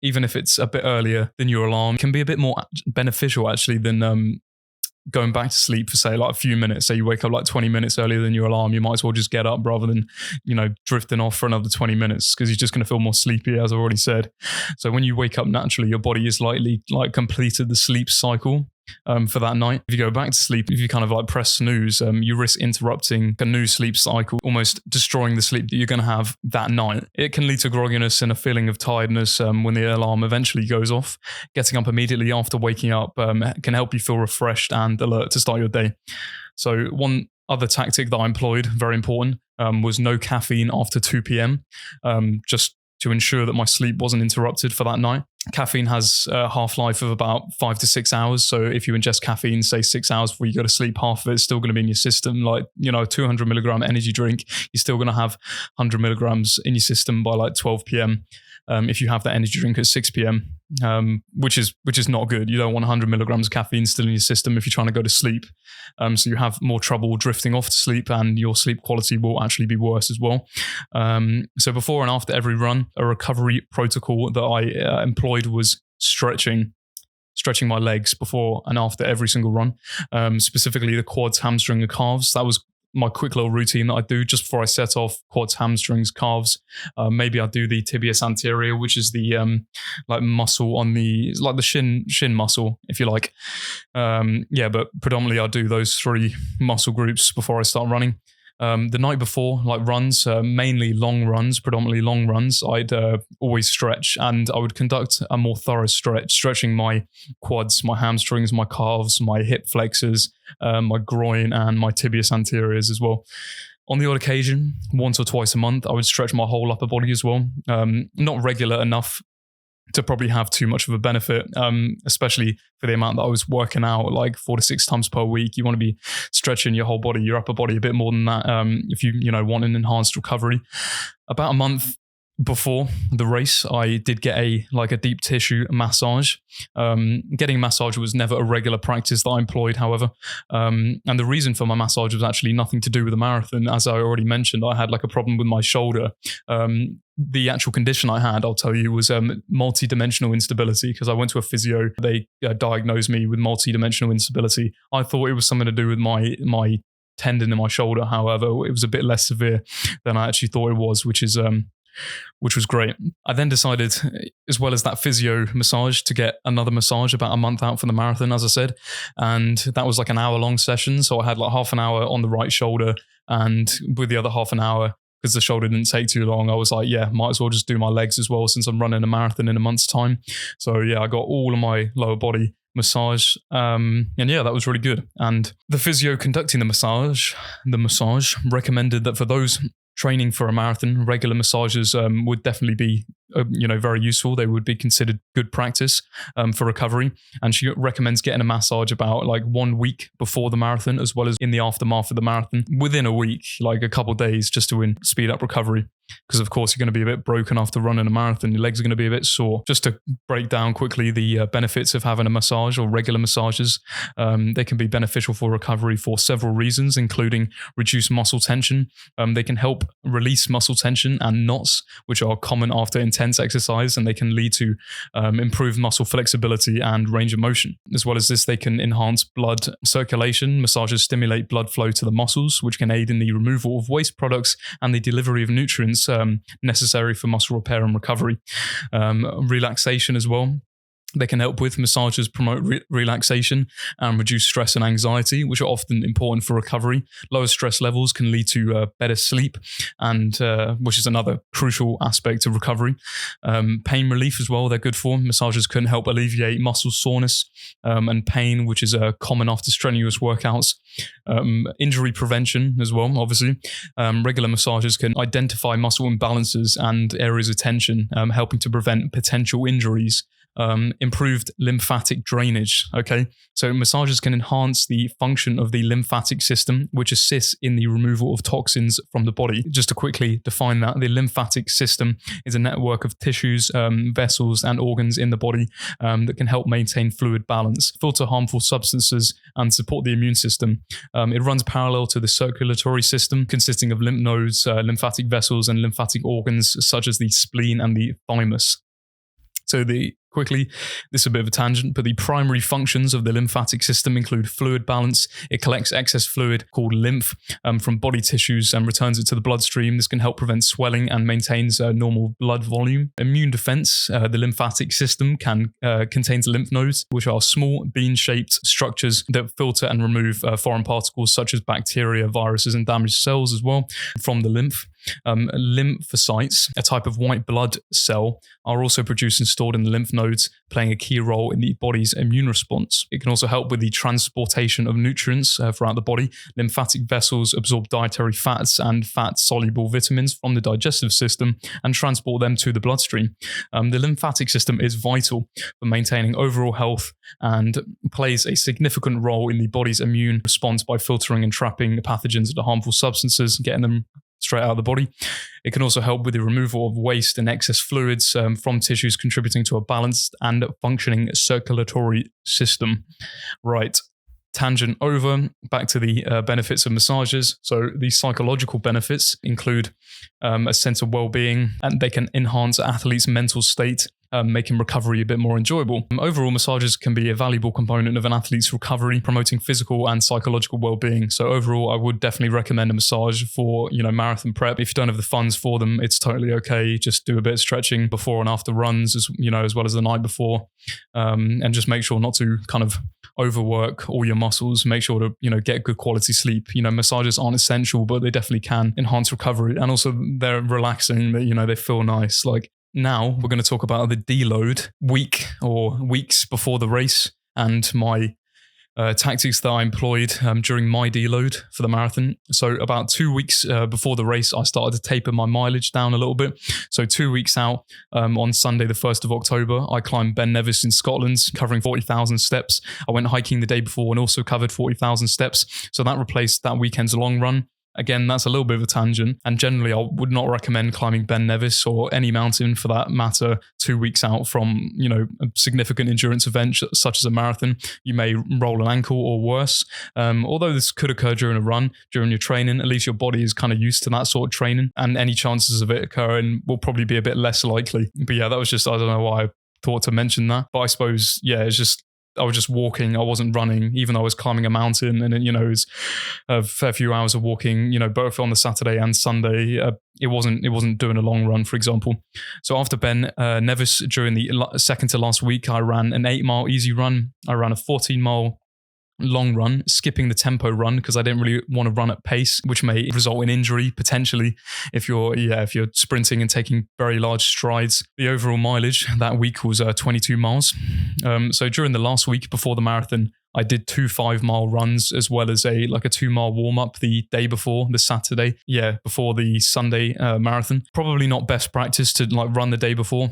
even if it's a bit earlier than your alarm, can be a bit more beneficial actually than going back to sleep for say like a few minutes. Say you wake up like 20 minutes earlier than your alarm, you might as well just get up rather than drifting off for another 20 minutes, because you're just going to feel more sleepy, as I already said. So when you wake up naturally, your body is likely like completed the sleep cycle for that night. If you go back to sleep, if you kind of like press snooze, you risk interrupting a new sleep cycle, almost destroying the sleep that you're going to have that night. It can lead to grogginess and a feeling of tiredness when the alarm eventually goes off. Getting up immediately after waking up can help you feel refreshed and alert to start your day. So one other tactic that I employed, very important, was no caffeine after 2 p.m. Just to ensure that my sleep wasn't interrupted for that night. Caffeine has a half-life of about 5 to 6 hours. So if you ingest caffeine, say 6 hours before you go to sleep, half of it's still going to be in your system. Like, 200 milligram energy drink, you're still going to have 100 milligrams in your system by like 12 p.m. If you have that energy drink at 6 p.m., which is not good. You don't want 100 milligrams of caffeine still in your system if you're trying to go to sleep. So you have more trouble drifting off to sleep, and your sleep quality will actually be worse as well. So before and after every run, a recovery protocol that I employed was stretching my legs before and after every single run, specifically the quads, hamstring, and calves. That was my quick little routine that I do just before I set off: quads, hamstrings, calves. Maybe I do the tibius anterior, which is the like muscle on the shin muscle, if you like. But predominantly I do those 3 muscle groups before I start running. The night before, like runs, mainly long runs, predominantly long runs, I'd always stretch, and I would conduct a more thorough stretching my quads, my hamstrings, my calves, my hip flexors, my groin, and my tibius anteriors as well. On the odd occasion, once or twice a month, I would stretch my whole upper body as well. Not regular enough to probably have too much of a benefit, especially for the amount that I was working out, like 4 to 6 times per week. You want to be stretching your whole body, your upper body, a bit more than that, if you want an enhanced recovery. About a month before the race, I did get a deep tissue massage. Getting a massage was never a regular practice that I employed, however. And the reason for my massage was actually nothing to do with the marathon. As I already mentioned, I had like a problem with my shoulder. The actual condition I had, I'll tell you, was multi-dimensional instability, because I went to a physio. They diagnosed me with multi-dimensional instability. I thought it was something to do with my tendon in my shoulder. However, it was a bit less severe than I actually thought it was, which was great. I then decided, as well as that physio massage, to get another massage about a month out from the marathon, as I said. And that was like an hour-long session. So I had like half an hour on the right shoulder, and with the other half an hour, because the shoulder didn't take too long, I was like, yeah, might as well just do my legs as well, since I'm running a marathon in a month's time. So yeah, I got all of my lower body massage. And yeah, that was really good. And the physio conducting the massage recommended that for those training for a marathon, regular massages would definitely be very useful. They would be considered good practice for recovery. And she recommends getting a massage about like 1 week before the marathon, as well as in the aftermath of the marathon, within a week, like a couple of days, just to speed up recovery. Because of course you're going to be a bit broken after running a marathon. Your legs are going to be a bit sore. Just to break down quickly the benefits of having a massage or regular massages, they can be beneficial for recovery for several reasons, including reduce muscle tension. They can help release muscle tension and knots, which are common after intense exercise, and they can lead to improved muscle flexibility and range of motion. As well as this, they can enhance blood circulation. Massages stimulate blood flow to the muscles, which can aid in the removal of waste products and the delivery of nutrients necessary for muscle repair and recovery. Relaxation as well. they can help with. Massages promote relaxation and reduce stress and anxiety, which are often important for recovery. Lower stress levels can lead to better sleep, and which is another crucial aspect of recovery. Pain relief as well, they're good for. Massages can help alleviate muscle soreness and pain, which is common after strenuous workouts. Injury prevention as well, obviously. Regular massages can identify muscle imbalances and areas of tension, helping to prevent potential injuries. Improved lymphatic drainage. Okay, so massages can enhance the function of the lymphatic system, which assists in the removal of toxins from the body. Just to quickly define that, the lymphatic system is a network of tissues, vessels, and organs in the body that can help maintain fluid balance, filter harmful substances, and support the immune system. It runs parallel to the circulatory system, consisting of lymph nodes, lymphatic vessels, and lymphatic organs such as the spleen and the thymus. So quickly, this is a bit of a tangent, but the primary functions of the lymphatic system include fluid balance. It collects excess fluid called lymph from body tissues and returns it to the bloodstream. This can help prevent swelling and maintains normal blood volume. Immune defense. The lymphatic system contains lymph nodes, which are small bean-shaped structures that filter and remove foreign particles such as bacteria, viruses, and damaged cells as well from the lymph. Lymphocytes, a type of white blood cell, are also produced and stored in the lymph nodes, playing a key role in the body's immune response. It can also help with the transportation of nutrients throughout the body. Lymphatic vessels absorb dietary fats and fat-soluble vitamins from the digestive system and transport them to the bloodstream. The lymphatic system is vital for maintaining overall health and plays a significant role in the body's immune response by filtering and trapping pathogens and harmful substances, getting them straight out of the body. It can also help with the removal of waste and excess fluids from tissues, contributing to a balanced and functioning circulatory system. Right. Tangent over, back to the benefits of massages. So the psychological benefits include a sense of well-being, and they can enhance athletes' mental state, making recovery a bit more enjoyable. Overall, massages can be a valuable component of an athlete's recovery, promoting physical and psychological well-being. So overall, I would definitely recommend a massage for, marathon prep. If you don't have the funds for them, it's totally okay. Just do a bit of stretching before and after runs, as well as the night before, and just make sure not to kind of overwork all your muscles. Make sure to, get good quality sleep. Massages aren't essential, but they definitely can enhance recovery. And also they're relaxing, they feel nice. Now we're going to talk about the deload week or weeks before the race and my tactics that I employed during my deload for the marathon. So about 2 weeks before the race, I started to taper my mileage down a little bit. So 2 weeks out, on Sunday, the 1st of October, I climbed Ben Nevis in Scotland, covering 40,000 steps. I went hiking the day before and also covered 40,000 steps. So that replaced that weekend's long run. Again, that's a little bit of a tangent, and generally I would not recommend climbing Ben Nevis or any mountain for that matter 2 weeks out from, a significant endurance event such as a marathon. You may roll an ankle or worse. Although this could occur during a run, during your training, at least your body is kind of used to that sort of training, and any chances of it occurring will probably be a bit less likely. But yeah, that was just, I don't know why I thought to mention that, but I suppose, yeah, it's just, I was just walking. I wasn't running, even though I was climbing a mountain. And it was a fair few hours of walking, both on the Saturday and Sunday. It wasn't doing a long run, for example. So after Ben Nevis, during the second to last week, I ran an 8-mile easy run. I ran a 14-mile long run, skipping the tempo run because I didn't really want to run at pace, which may result in injury potentially if you're sprinting and taking very large strides. The overall mileage that week was 22 miles. So during the last week before the marathon, I did 2 5-mile runs as well as a 2-mile warm-up the day before, the Saturday, before the Sunday marathon. Probably not best practice to run the day before.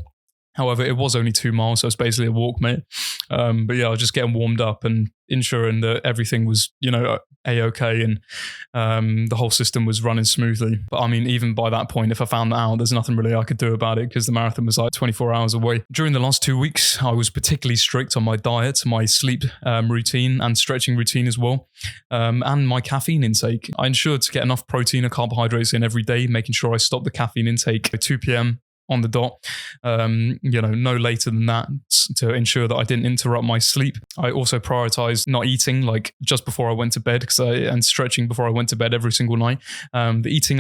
However, it was only 2 miles, so it's basically a walk, mate. But yeah, I was just getting warmed up and ensuring that everything was, A-okay and the whole system was running smoothly. But I mean, even by that point, if I found that out, there's nothing really I could do about it because the marathon was 24 hours away. During the last 2 weeks, I was particularly strict on my diet, my sleep routine and stretching routine as well, and my caffeine intake. I ensured to get enough protein and carbohydrates in every day, making sure I stopped the caffeine intake at 2 p.m. on the dot, no later than that, to ensure that I didn't interrupt my sleep. I also prioritized not eating like just before I went to bed and stretching before I went to bed every single night. The eating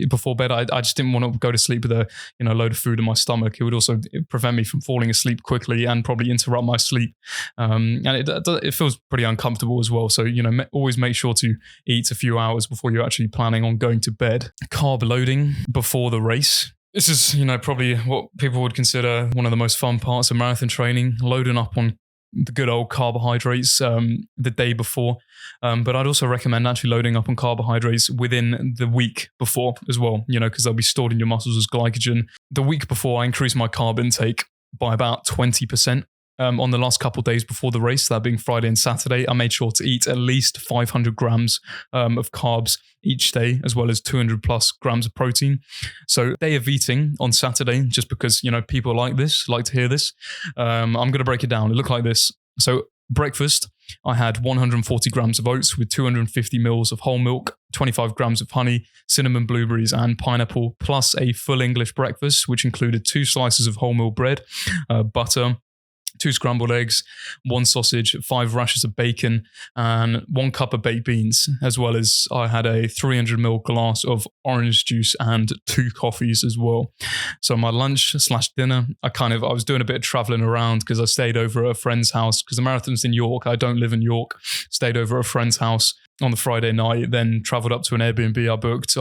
before bed, I just didn't want to go to sleep with a load of food in my stomach. It would also prevent me from falling asleep quickly and probably interrupt my sleep. And it feels pretty uncomfortable as well. So, always make sure to eat a few hours before you're actually planning on going to bed. Carb loading before the race. This is, probably what people would consider one of the most fun parts of marathon training, loading up on the good old carbohydrates the day before. But I'd also recommend actually loading up on carbohydrates within the week before as well, because they'll be stored in your muscles as glycogen. The week before, I increased my carb intake by about 20%. On the last couple of days before the race, that being Friday and Saturday, I made sure to eat at least 500 grams of carbs each day, as well as 200 plus grams of protein. So day of eating on Saturday, just because, people like to hear this. I'm going to break it down. It looked like this. So breakfast, I had 140 grams of oats with 250 mils of whole milk, 25 grams of honey, cinnamon, blueberries, and pineapple, plus a full English breakfast, which included 2 slices of wholemeal bread, butter, 2 scrambled eggs, 1 sausage, 5 rashers of bacon, and 1 cup of baked beans, as well as I had a 300 ml glass of orange juice and 2 coffees as well. So my lunch/dinner, I was doing a bit of traveling around because I stayed over at a friend's house because the marathon's in York. I don't live in York. Stayed over at a friend's house on the Friday night, then traveled up to an Airbnb I booked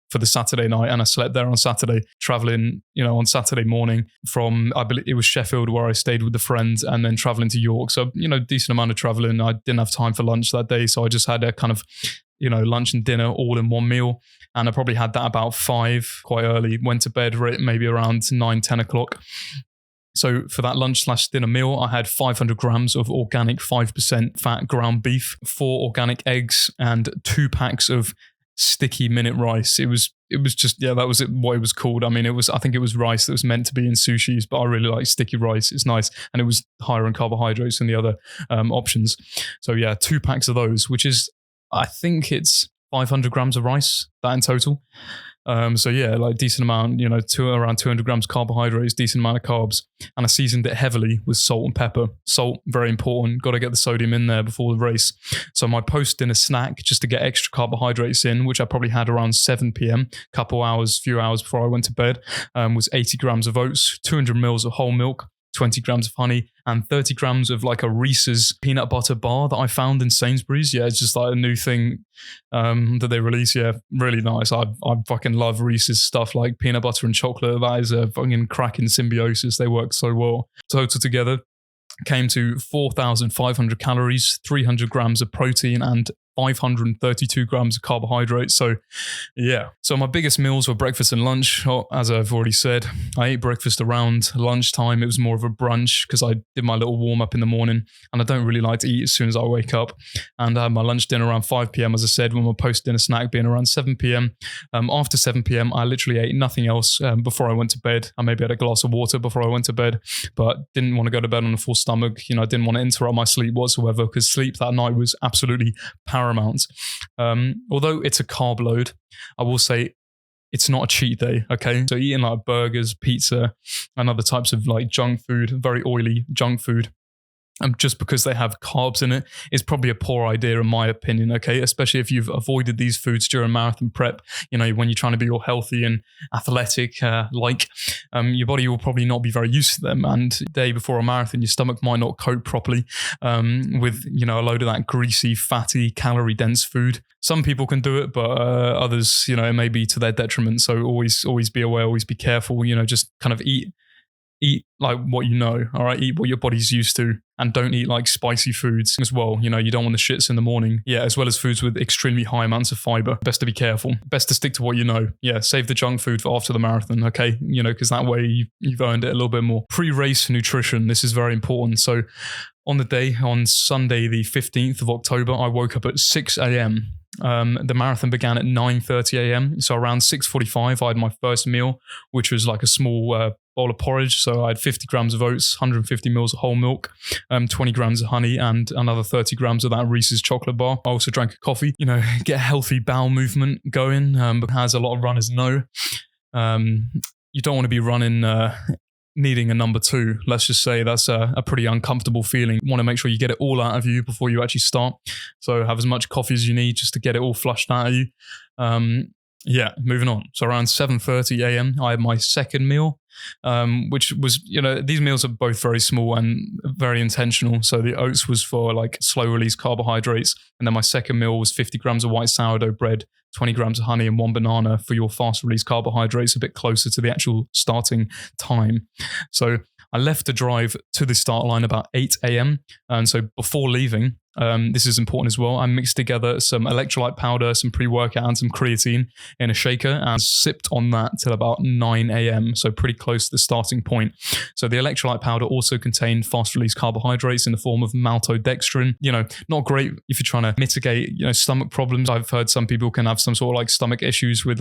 for the Saturday night, and I slept there on Saturday, traveling, on Saturday morning from, I believe it was Sheffield where I stayed with the friends, and then traveling to York. So, decent amount of traveling. I didn't have time for lunch that day, so I just had a kind of, lunch and dinner all in one meal. And I probably had that about 5 quite early, went to bed maybe around 9-10 o'clock. So for that lunch/dinner meal, I had 500 grams of organic 5% fat ground beef, 4 organic eggs, and 2 packs of sticky minute rice. It was just, that was what it was called. I mean, I think it was rice that was meant to be in sushis, but I really like sticky rice. It's nice. And it was higher in carbohydrates than the other options. So 2 packs of those, which is, I think it's 500 grams of rice, that in total. Decent amount, around 200 grams carbohydrates, decent amount of carbs. And I seasoned it heavily with salt and pepper. Salt, very important. Got to get the sodium in there before the race. So my post-dinner snack, just to get extra carbohydrates in, which I probably had around 7 p.m., few hours before I went to bed, was 80 grams of oats, 200 mils of whole milk, 20 grams of honey, and 30 grams of like a Reese's peanut butter bar that I found in Sainsbury's. Yeah, it's just like a new thing that they release. Yeah, really nice. I fucking love Reese's stuff, like peanut butter and chocolate. That is a fucking cracking symbiosis. They work so well. Total together came to 4,500 calories, 300 grams of protein, and 532 grams of carbohydrates. So my biggest meals were breakfast and lunch. As I've already said, I ate breakfast around lunchtime. It was more of a brunch because I did my little warm up in the morning, and I don't really like to eat as soon as I wake up. And I had my lunch dinner around 5 p.m. as I said, with my post dinner snack being around 7 p.m. After 7 p.m. I literally ate nothing else before I went to bed. I maybe had a glass of water before I went to bed, but didn't want to go to bed on a full stomach. I didn't want to interrupt my sleep whatsoever, because sleep that night was absolutely paramount. Although it's a carb load, I will say it's not a cheat day, okay? So eating like burgers, pizza, and other types of like junk food, very oily junk food, just because they have carbs in it, is probably a poor idea in my opinion, okay? Especially if you've avoided these foods during marathon prep, when you're trying to be all healthy and athletic, your body will probably not be very used to them. And the day before a marathon, your stomach might not cope properly with, a load of that greasy, fatty, calorie-dense food. Some people can do it, but others, it may be to their detriment. So always be aware, always be careful, just kind of eat like what all right? Eat what your body's used to, and don't eat like spicy foods as well. You don't want the shits in the morning. Yeah, as well as foods with extremely high amounts of fiber. Best to be careful. Best to stick to what you know. Yeah, save the junk food for after the marathon, okay? Because that way you've earned it a little bit more. Pre-race nutrition, this is very important. So on the day, on Sunday, the 15th of October, I woke up at 6 a.m. The marathon began at 9:30 a.m. So around 6:45, I had my first meal, which was like a small bowl of porridge. So I had 50 grams of oats, 150 mils of whole milk, 20 grams of honey, and another 30 grams of that Reese's chocolate bar. I also drank a coffee, get a healthy bowel movement going, as a lot of runners know. you don't want to be running needing a number 2. Let's just say that's a pretty uncomfortable feeling. You want to make sure you get it all out of you before you actually start. So have as much coffee as you need just to get it all flushed out of you. Moving on. So around 7:30 a.m., I had my second meal, which was, these meals are both very small and very intentional. So the oats was for like slow release carbohydrates. And then my second meal was 50 grams of white sourdough bread, 20 grams of honey, and 1 banana for your fast release carbohydrates, a bit closer to the actual starting time. So I left to drive to the start line about 8 a.m. And so before leaving, this is important as well, I mixed together some electrolyte powder, some pre-workout and some creatine in a shaker and sipped on that till about 9 a.m. So pretty close to the starting point. So the electrolyte powder also contained fast release carbohydrates in the form of maltodextrin. Not great if you're trying to mitigate, stomach problems. I've heard some people can have some sort of like stomach issues with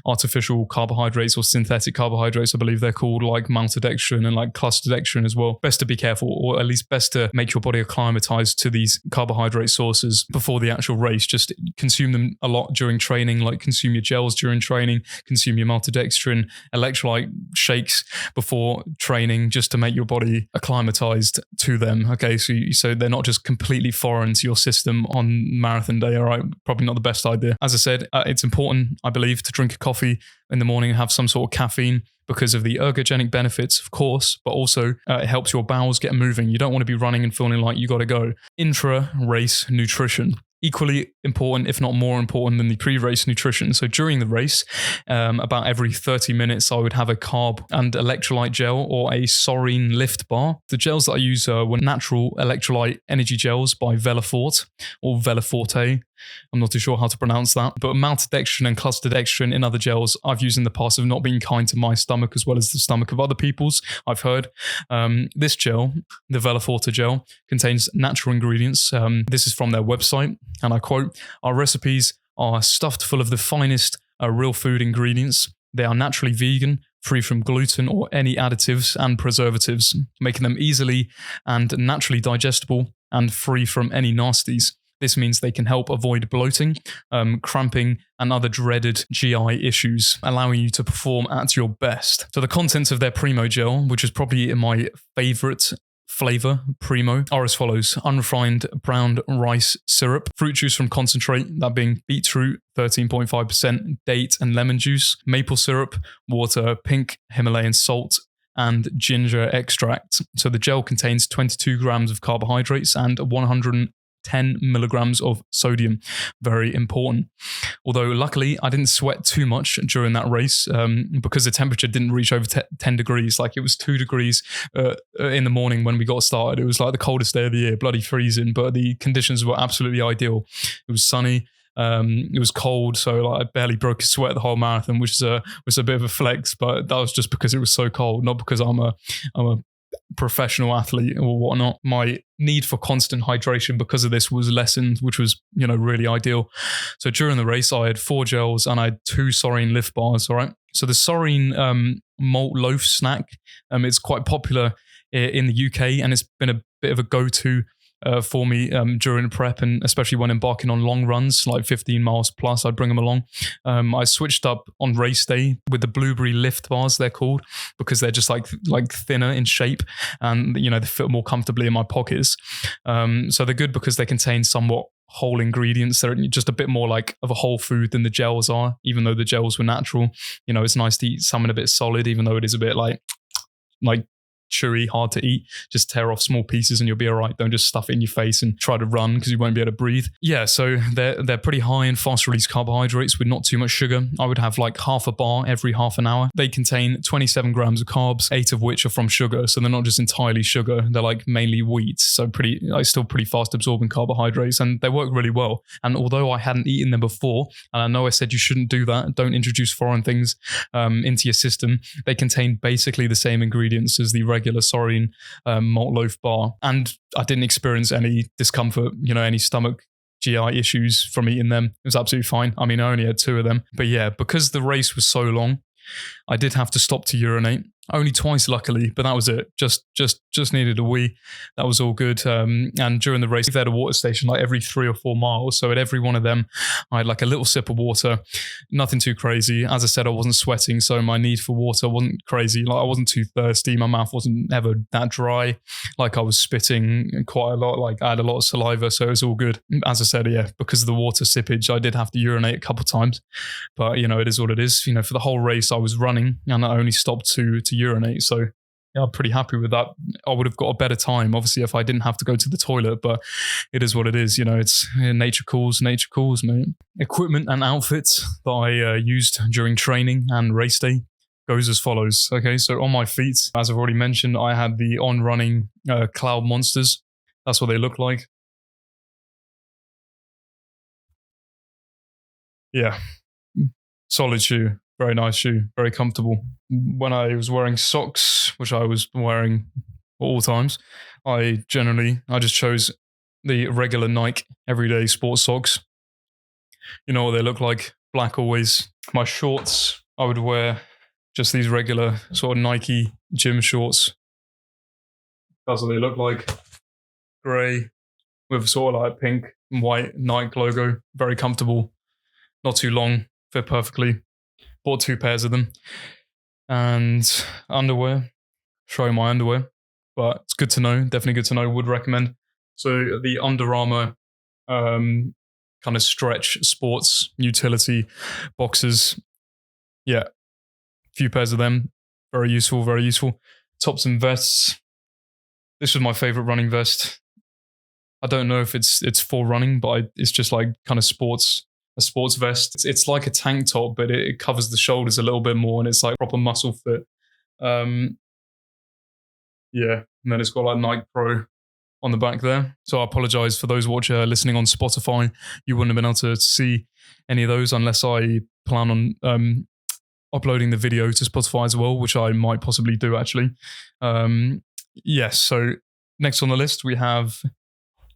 artificial carbohydrates or synthetic carbohydrates. I believe they're called like maltodextrin and like clusterdextrin as well. Best to be careful, or at least best to make your body acclimatized to these carbohydrate sources before the actual race. Just consume them a lot during training, like consume your gels during training, consume your maltodextrin, electrolyte shakes before training, just to make your body acclimatized to them. Okay, so they're not just completely foreign to your system on marathon day. All right, probably not the best idea. As I said, it's important, I believe, to drink a coffee in the morning and have some sort of caffeine, because of the ergogenic benefits, of course, but also it helps your bowels get moving. You don't want to be running and feeling like you got to go. Intra-race nutrition. Equally important, if not more important than the pre-race nutrition. So during the race, about every 30 minutes, I would have a carb and electrolyte gel or a Sorine lift bar. The gels that I use were natural electrolyte energy gels by Velafort or Velaforte. I'm not too sure how to pronounce that. But maltodextrin and clusterdextrin in other gels I've used in the past have not been kind to my stomach as well as the stomach of other people's, I've heard. This gel, the Velaforte gel, contains natural ingredients. This is from their website, and I quote, "Our recipes are stuffed full of the finest real food ingredients. They are naturally vegan, free from gluten or any additives and preservatives, making them easily and naturally digestible and free from any nasties. This means they can help avoid bloating, cramping, and other dreaded GI issues, allowing you to perform at your best." So the contents of their Primo gel, which is probably my favorite flavor, Primo, are as follows: unrefined brown rice syrup, fruit juice from concentrate, that being beetroot, 13.5%, date and lemon juice, maple syrup, water, pink Himalayan salt, and ginger extract. So the gel contains 22 grams of carbohydrates and 110 milligrams of sodium. Very important. Although luckily I didn't sweat too much during that race because the temperature didn't reach over 10 degrees. Like it was 2 degrees in the morning when we got started. It was like the coldest day of the year, bloody freezing, but the conditions were absolutely ideal. It was sunny. It was cold, so like I barely broke a sweat the whole marathon, which was a bit of a flex, but that was just because it was so cold, not because I'm a professional athlete or whatnot. My need for constant hydration because of this was lessened, which was, really ideal. So during the race, I had 4 gels and I had 2 Sorine lift bars. All right. So the Sorine malt loaf snack, it's quite popular in the UK, and it's been a bit of a go-to for me during prep, and especially when embarking on long runs, like 15 miles plus, I'd bring them along. I switched up on race day with the blueberry lift bars, they're called, because they're just like thinner in shape, and they fit more comfortably in my pockets. So they're good because they contain somewhat whole ingredients. They're just a bit more like of a whole food than the gels are, even though the gels were natural. It's nice to eat something a bit solid, even though it is a bit like chewy, hard to eat. Just tear off small pieces and you'll be all right. Don't just stuff it in your face and try to run because you won't be able to breathe. Yeah, so they're pretty high in fast release carbohydrates with not too much sugar. I would have like half a bar every half an hour. They contain 27 grams of carbs, 8 of which are from sugar. So they're not just entirely sugar. They're like mainly wheat. So still pretty fast absorbing carbohydrates, and they work really well. And although I hadn't eaten them before, and I know I said you shouldn't do that, don't introduce foreign things into your system, they contain basically the same ingredients as the regular Sorine malt loaf bar, and I didn't experience any discomfort, any stomach GI issues from eating them. It was absolutely fine. I mean, I only had 2 of them, but yeah, because the race was so long, I did have to stop to urinate. Only twice, luckily, but that was it. Just needed a wee. That was all good. And during the race, they had a water station like every 3 or 4 miles. So at every one of them, I had like a little sip of water. Nothing too crazy. As I said, I wasn't sweating, so my need for water wasn't crazy. Like I wasn't too thirsty. My mouth wasn't ever that dry. Like I was spitting quite a lot. Like I had a lot of saliva, so it was all good. As I said, yeah, because of the water sippage, I did have to urinate a couple of times. But it is what it is. For the whole race, I was running and I only stopped to urinate. So yeah, I'm pretty happy with that. I would have got a better time, obviously, if I didn't have to go to the toilet, but it is what it is. It's nature calls, mate. Equipment and outfits that I used during training and race day goes as follows. Okay, so on my feet, as I've already mentioned, I had the on-running Cloudmonsters. That's what they look like. Yeah, solid shoe. Very nice shoe, very comfortable. When I was wearing socks, which I was wearing at all times, I just chose the regular Nike everyday sports socks. You know what they look like, black always. My shorts, I would wear just these regular sort of Nike gym shorts. That's what they look like. Grey with sort of like pink and white Nike logo. Very comfortable, not too long, fit perfectly. Bought 2 pairs of them. And underwear. Show my underwear. But it's good to know. Definitely good to know. Would recommend. So the Under Armour kind of stretch sports utility boxes. Yeah. A few pairs of them. Very useful, very useful. Tops and vests. This was my favorite running vest. I don't know if it's for running, but it's just like kind of a sports vest. It's like a tank top, but it covers the shoulders a little bit more, and it's like proper muscle fit. Yeah, and then it's got like Nike Pro on the back there. So I apologize for those listening on Spotify. You wouldn't have been able to see any of those unless I plan on uploading the video to Spotify as well, which I might possibly do actually. Yes, so next on the list we have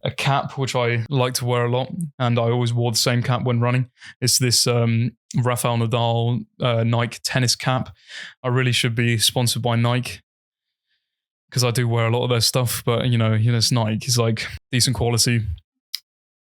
a cap, which I like to wear a lot, and I always wore the same cap when running. It's this Rafael Nadal Nike tennis cap. I really should be sponsored by Nike because I do wear a lot of their stuff, but it's Nike. It's like decent quality. It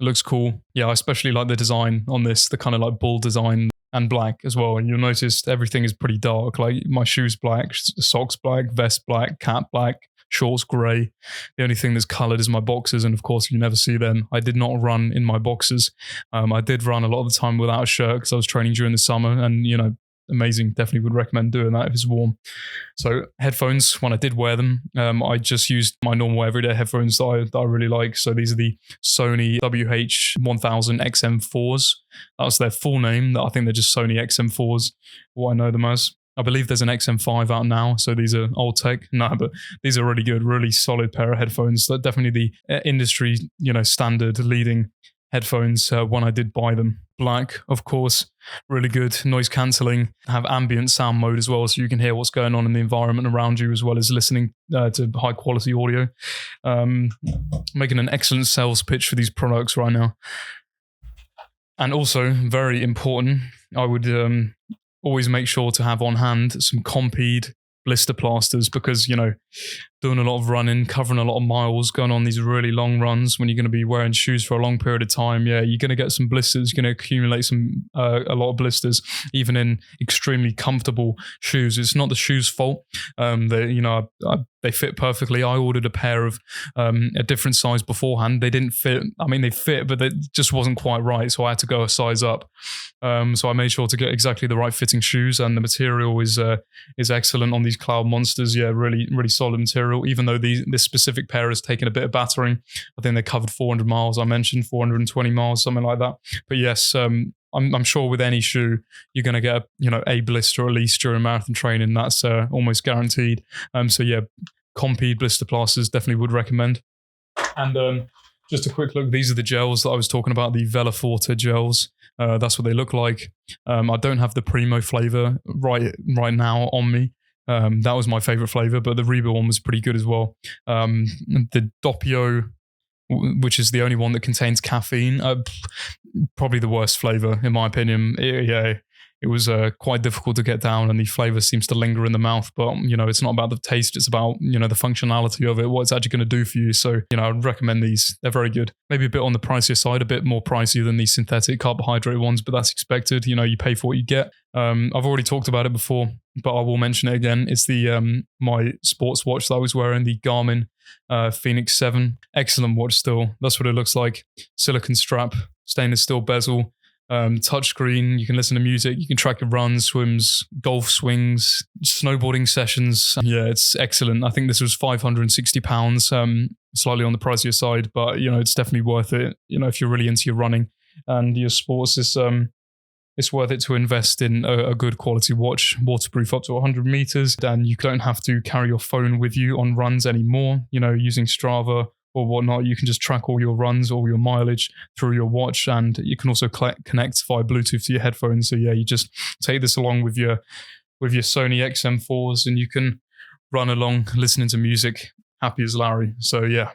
looks cool. Yeah, I especially like the design on this, the kind of like bull design and black as well. And you'll notice everything is pretty dark. Like my shoes black, socks black, vest black, cap black, shorts grey. The only thing that's coloured is my boxers, and of course you never see them. I did not run in my boxers. I did run a lot of the time without a shirt because I was training during the summer, and amazing. Definitely would recommend doing that if it's warm. So headphones, when I did wear them, I just used my normal everyday headphones that I really like. So these are the Sony WH-1000 XM4s. That's their full name. I think they're just Sony XM4s, what I know them as. I believe there's an XM5 out now, so these are old tech. No, but these are really good, really solid pair of headphones. They're definitely the industry, standard leading headphones when I did buy them. Black, of course, really good. Noise cancelling, have ambient sound mode as well, so you can hear what's going on in the environment around you as well as listening to high quality audio. Making an excellent sales pitch for these products right now. And also, very important, I would always make sure to have on hand some Compeed blister plasters because, doing a lot of running, covering a lot of miles, going on these really long runs when you're going to be wearing shoes for a long period of time, yeah, you're going to get some blisters. You're going to accumulate a lot of blisters, even in extremely comfortable shoes. It's not the shoe's fault. They fit perfectly. I ordered a pair of a different size beforehand. They didn't fit. I mean, they fit, but it just wasn't quite right. So I had to go a size up. So I made sure to get exactly the right fitting shoes, and the material is excellent on these Cloudmonsters. Yeah, really, really solid material. Even though this specific pair has taken a bit of battering, I think they covered 400 miles. I mentioned 420 miles, something like that. But yes, I'm sure with any shoe you're going to get a blister at least during marathon training. That's almost guaranteed. So yeah, Compeed blister plasters definitely would recommend. And just a quick look. These are the gels that I was talking about, the Veloforte gels. That's what they look like. I don't have the Primo flavor right now on me. That was my favorite flavor, but the Reba one was pretty good as well. The Doppio, which is the only one that contains caffeine, probably the worst flavor in my opinion. Yeah, it was quite difficult to get down, and the flavor seems to linger in the mouth. But it's not about the taste; it's about the functionality of it, what it's actually going to do for you. So I'd recommend these. They're very good. Maybe a bit on the pricier side, a bit more pricier than the synthetic carbohydrate ones, but that's expected. You pay for what you get. I've already talked about it before, but I will mention it again. It's the my sports watch that I was wearing, the Garmin Fenix 7. Excellent watch still. That's what it looks like. Silicone strap, stainless steel bezel. Touchscreen, you can listen to music, you can track your runs, swims, golf swings, snowboarding sessions. Yeah, it's excellent. I think this was £560, slightly on the pricier side, but it's definitely worth it. If you're really into your running and your sports, it's worth it to invest in a good quality watch, waterproof up to 100 meters. And you don't have to carry your phone with you on runs anymore. Using Strava or whatnot, you can just track all your runs, all your mileage through your watch, and you can also connect via Bluetooth to your headphones. So yeah, you just take this along with your Sony XM4s, and you can run along listening to music, happy as Larry. So yeah,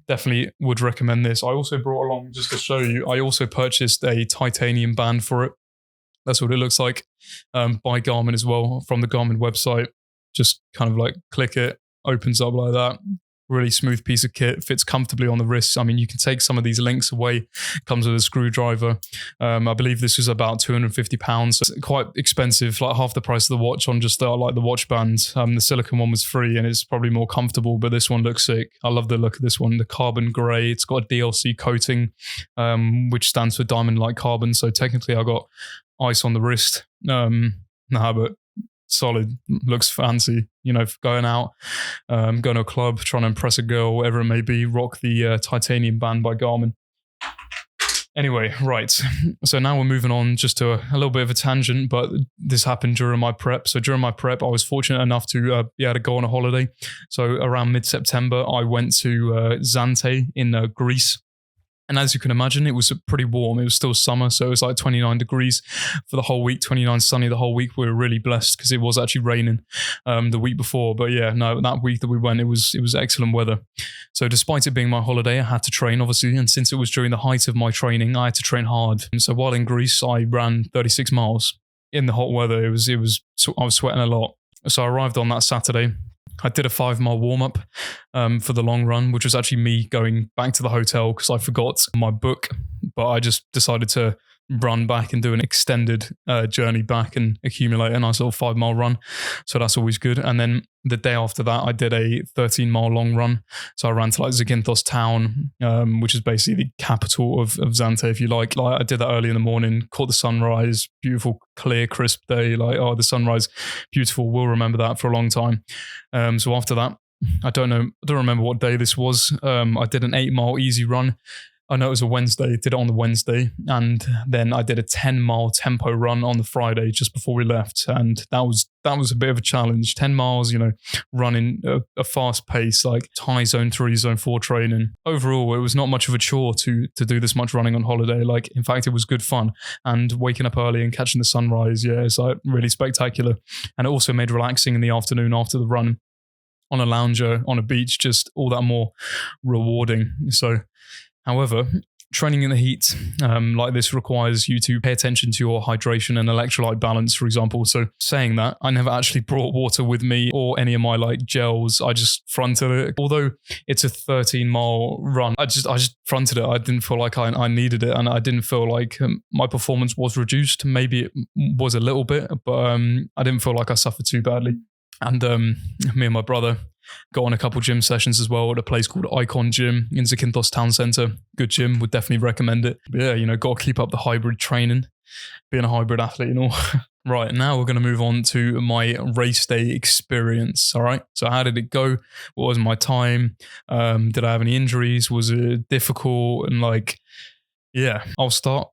definitely would recommend this. I also brought along, just to show you, I also purchased a titanium band for it. That's what it looks like, by Garmin as well, from the Garmin website. Just kind of like click it, opens up like that. Really smooth piece of kit, fits comfortably on the wrists. I mean, you can take some of these links away. Comes with a screwdriver. I believe this was about £250. So it's quite expensive, like half the price of the watch on just the watch band. The silicone one was free and it's probably more comfortable, but this one looks sick. I love the look of this one. The carbon grey. It's got a DLC coating, which stands for diamond like carbon. So technically, I got ice on the wrist. But solid, looks fancy. Going out, going to a club, trying to impress a girl, whatever it may be, rock the titanium band by Garmin. Anyway, right. So now we're moving on just to a little bit of a tangent, but this happened during my prep. So during my prep, I was fortunate enough to be able to go on a holiday. So around mid-September, I went to Zante in Greece. And as you can imagine, it was pretty warm. It was still summer, so it was like 29 degrees for the whole week, 29 sunny the whole week. We were really blessed because it was actually raining the week before. But yeah, no, that week that we went, it was excellent weather. So despite it being my holiday, I had to train, obviously. And since it was during the height of my training, I had to train hard. And so while in Greece, I ran 36 miles in the hot weather. I was sweating a lot. So I arrived on that Saturday. I did a 5-mile warm-up for the long run, which was actually me going back to the hotel because I forgot my book. But I just decided to run back and do an extended journey back and accumulate a nice little 5-mile run. So that's always good. And then the day after that, I did a 13-mile long run. So I ran to like Zakynthos town, which is basically the capital of Zante, if you like. I did that early in the morning, caught the sunrise, beautiful, clear, crisp day. The sunrise, beautiful. We'll remember that for a long time. So after that, I don't remember what day this was. I did an 8-mile easy run. I know it was a Wednesday, did it on the Wednesday, and then I did a 10-mile tempo run on the Friday just before we left, and that was a bit of a challenge. 10 miles, running a fast pace, like high zone 3, zone 4 training. Overall, it was not much of a chore to do this much running on holiday. Like, in fact, it was good fun, and waking up early and catching the sunrise, yeah, it's like really spectacular. And it also made relaxing in the afternoon after the run on a lounger, on a beach, just all that more rewarding. So, however, training in the heat like this requires you to pay attention to your hydration and electrolyte balance, for example. So saying that, I never actually brought water with me or any of my gels. I just fronted it. Although it's a 13-mile run, I just fronted it. I didn't feel like I needed it, and I didn't feel like my performance was reduced. Maybe it was a little bit, but I didn't feel like I suffered too badly. And me and my brother got on a couple gym sessions as well at a place called Icon Gym in Zakynthos Town Centre. Good gym, would definitely recommend it. But yeah, got to keep up the hybrid training, being a hybrid athlete and all. Right, now we're going to move on to my race day experience, all right? So how did it go? What was my time? Did I have any injuries? Was it difficult? And I'll start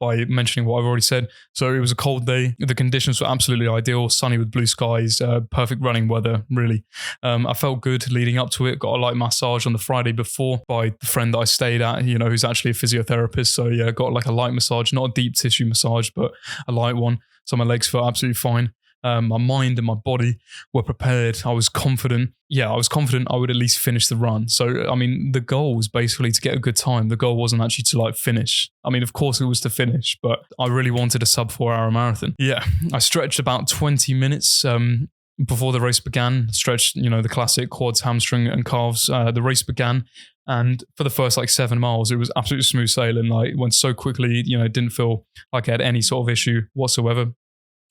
by mentioning what I've already said. So it was a cold day. The conditions were absolutely ideal, sunny with blue skies, perfect running weather, really. I felt good leading up to it. Got a light massage on the Friday before by the friend that I stayed at, who's actually a physiotherapist. So yeah, got a light massage, not a deep tissue massage, but a light one. So my legs felt absolutely fine. My mind and my body were prepared. I was confident. Yeah, I was confident I would at least finish the run. So, I mean, the goal was basically to get a good time. The goal wasn't actually to like finish. I mean, of course it was to finish, but I really wanted a sub 4 hour marathon. Yeah, I stretched about 20 minutes before the race began. Stretched, the classic quads, hamstring and calves. The race began. And for the first like 7 miles, it was absolutely smooth sailing. Like, it went so quickly, it didn't feel like I had any sort of issue whatsoever.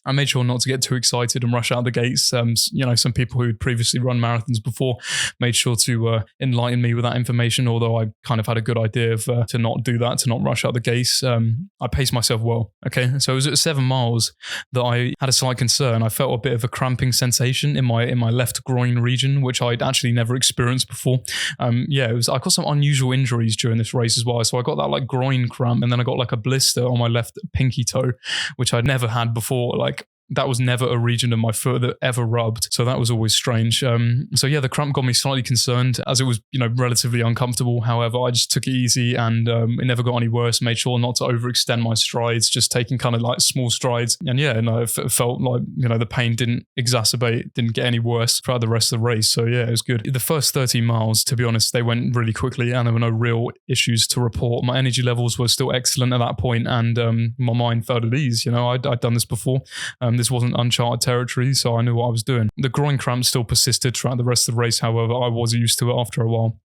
I made sure not to get too excited and rush out the gates. Some people who'd previously run marathons before made sure to enlighten me with that information, although I kind of had a good idea of to not do that, to not rush out the gates. I paced myself well. Okay, so it was at 7 miles that I had a slight concern. I felt a bit of a cramping sensation in my left groin region, which I'd actually never experienced before. I got some unusual injuries during this race as well. So I got that like groin cramp, and then I got like a blister on my left pinky toe, which I'd never had before. Like, that was never a region of my foot that ever rubbed. So that was always strange. The cramp got me slightly concerned, as it was, relatively uncomfortable. However, I just took it easy, and it never got any worse. Made sure not to overextend my strides, just taking kind of like small strides. And it felt like, the pain didn't exacerbate, didn't get any worse throughout the rest of the race. So yeah, it was good. The first 30 miles, to be honest, they went really quickly, and there were no real issues to report. My energy levels were still excellent at that point, and my mind felt at ease. I'd done this before. This wasn't uncharted territory, so I knew what I was doing. The groin cramp still persisted throughout the rest of the race. However, I was used to it after a while,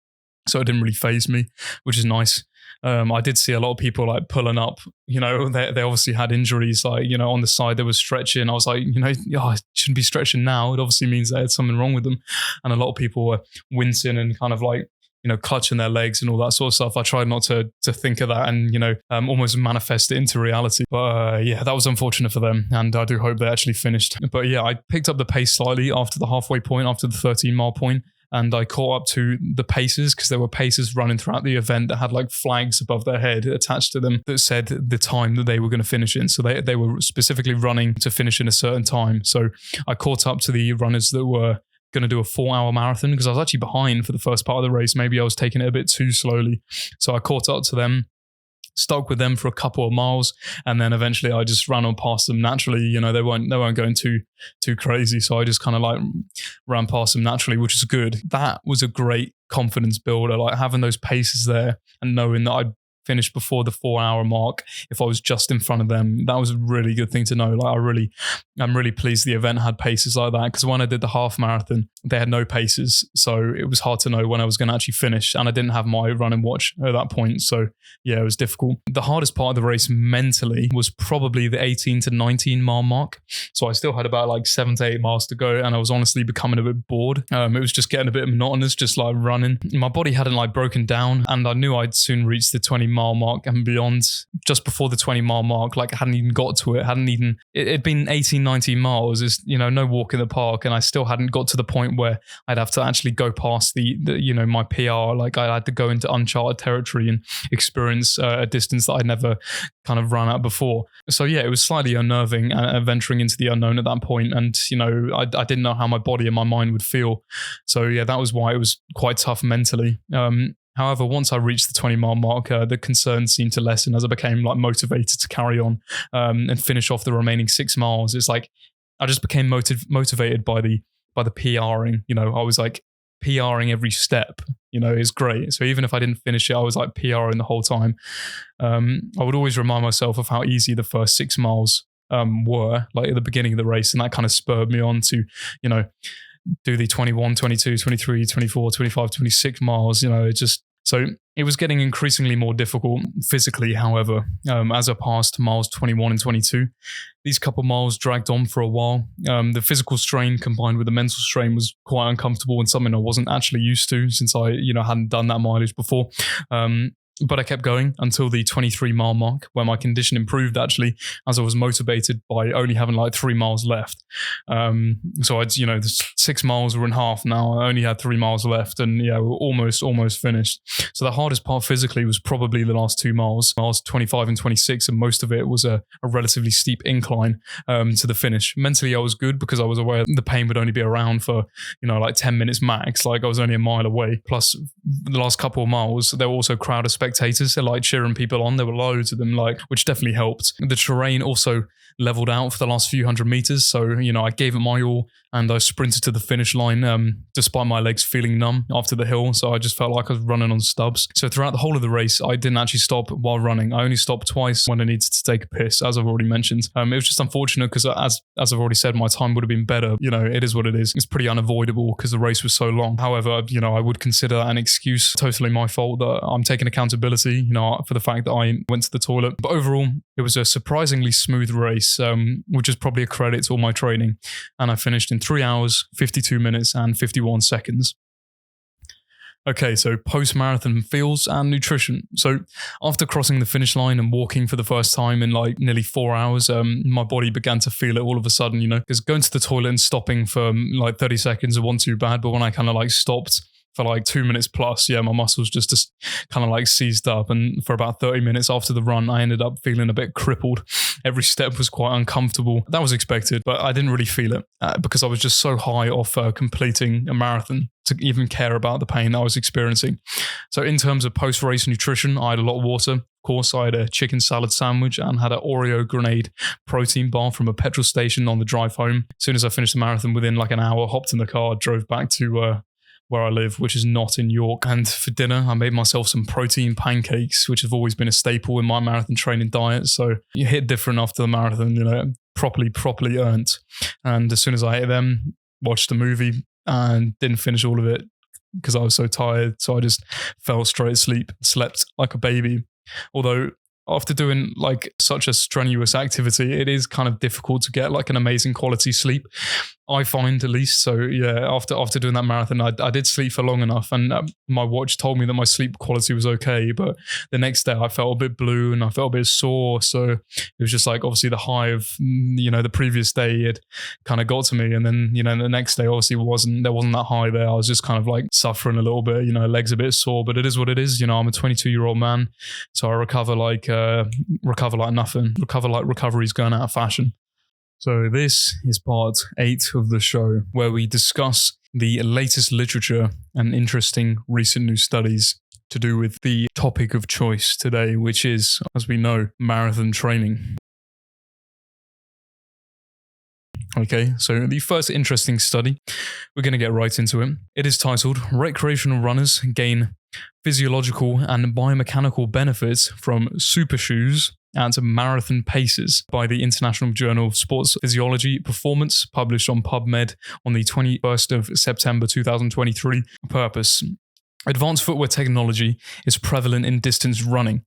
so it didn't really faze me, which is nice. I did see a lot of people like pulling up, they obviously had injuries, like, on the side they were stretching. I was like, I shouldn't be stretching now. It obviously means they had something wrong with them. And a lot of people were wincing and kind of like, clutching their legs and all that sort of stuff. I tried not to think of that and, almost manifest it into reality. But that was unfortunate for them. And I do hope they actually finished. But yeah, I picked up the pace slightly after the halfway point, after the 13-mile point. And I caught up to the pacers, because there were pacers running throughout the event that had like flags above their head attached to them that said the time that they were going to finish in. So they were specifically running to finish in a certain time. So I caught up to the runners that were going to do a 4-hour marathon, because I was actually behind for the first part of the race. Maybe I was taking it a bit too slowly. So I caught up to them, stuck with them for a couple of miles, and then eventually I just ran on past them naturally. They weren't going too crazy. So I just kind of like ran past them naturally, which is good. That was a great confidence builder, like having those paces there and knowing that I'd finished before the 4-hour mark if I was just in front of them. That was a really good thing to know. Like, I'm really pleased the event had paces like that, because when I did the half marathon, they had no paces. So it was hard to know when I was going to actually finish, and I didn't have my running watch at that point. So yeah, it was difficult. The hardest part of the race mentally was probably the 18 to 19 mile mark. So I still had about like 7 to 8 miles to go, and I was honestly becoming a bit bored. It was just getting a bit monotonous, just like running. My body hadn't like broken down, and I knew I'd soon reach the 20-mile mark and beyond. Just before the 20-mile mark, like I hadn't even got to it. It'd been 18, 19 miles. It's, no walk in the park, and I still hadn't got to the point where I'd have to actually go past the my PR. Like, I had to go into uncharted territory and experience a distance that I'd never kind of run at before. So yeah, it was slightly unnerving venturing into the unknown at that point. And, I didn't know how my body and my mind would feel. So yeah, that was why it was quite tough mentally. However, once I reached the 20-mile mark, the concerns seemed to lessen as I became like motivated to carry on and finish off the remaining 6 miles. It's like I just became motivated by the PRing. I was like PRing every step. Is great. So even if I didn't finish it, I was like PRing the whole time. I would always remind myself of how easy the first 6 miles were, like at the beginning of the race, and that kind of spurred me on to, do the 21, 22, 23, 24, 25, 26 miles. So it was getting increasingly more difficult physically. However, as I passed miles 21 and 22, these couple miles dragged on for a while. The physical strain combined with the mental strain was quite uncomfortable, and something I wasn't actually used to since I, hadn't done that mileage before. But I kept going until the 23-mile mark, where my condition improved actually, as I was motivated by only having like 3 miles left. So I'd, the 6 miles were in half now. I only had 3 miles left, and yeah, we were almost finished. So the hardest part physically was probably the last 2 miles, miles 25 and 26, and most of it was a relatively steep incline to the finish. Mentally, I was good because I was aware the pain would only be around for, like 10 minutes max. Like, I was only a mile away. Plus, the last couple of miles, there were also crowd of spectators spectators. They're like cheering people on. There were loads of them, like, which definitely helped. The terrain also leveled out for the last few hundred meters. So, I gave it my all and I sprinted to the finish line despite my legs feeling numb after the hill. So I just felt like I was running on stubs. So throughout the whole of the race, I didn't actually stop while running. I only stopped twice when I needed to take a piss, as I've already mentioned. It was just unfortunate because as I've already said, my time would have been better. It is what it is. It's pretty unavoidable because the race was so long. However, I would consider an excuse totally my fault that I'm taking accountability, for the fact that I went to the toilet. But overall, it was a surprisingly smooth race, which is probably a credit to all my training. And I finished in 3 hours, 52 minutes and 51 seconds. Okay, so post-marathon feels and nutrition. So after crossing the finish line and walking for the first time in like nearly 4 hours, my body began to feel it all of a sudden, because going to the toilet and stopping for like 30 seconds it wasn't too bad, but when I kind of like stopped for like 2 minutes plus, my muscles just kind of like seized up. And for about 30 minutes after the run, I ended up feeling a bit crippled. Every step was quite uncomfortable. That was expected, but I didn't really feel it because I was just so high off completing a marathon to even care about the pain I was experiencing. So in terms of post-race nutrition, I had a lot of water. Of course, I had a chicken salad sandwich and had an Oreo grenade protein bar from a petrol station on the drive home. As soon as I finished the marathon, within like an hour, hopped in the car, drove back to where I live, which is not in York. And for dinner, I made myself some protein pancakes, which have always been a staple in my marathon training diet. So you hit different after the marathon, properly earned. And as soon as I ate them, watched a movie and didn't finish all of it because I was so tired. So I just fell straight asleep, slept like a baby. Although after doing like such a strenuous activity, it is kind of difficult to get like an amazing quality sleep, I find, at least. So yeah, after doing that marathon, I did sleep for long enough, and my watch told me that my sleep quality was okay. But the next day I felt a bit blue and I felt a bit sore. So it was just like, obviously the high of, the previous day had kind of got to me. And then, the next day obviously there wasn't that high there. I was just kind of like suffering a little bit, legs a bit sore, but it is what it is. I'm a 22-year-old man. So I recover like nothing, recover like recovery's going out of fashion. So this is part 8 of the show, where we discuss the latest literature and interesting recent new studies to do with the topic of choice today, which is, as we know, marathon training. Okay, so the first interesting study, we're going to get right into it. It is titled, Recreational Runners Gain Physiological and Biomechanical Benefits from Super Shoes at Marathon Paces, by the International Journal of Sports Physiology Performance, published on PubMed on the 21st of September 2023. Purpose. Advanced footwear technology is prevalent in distance running,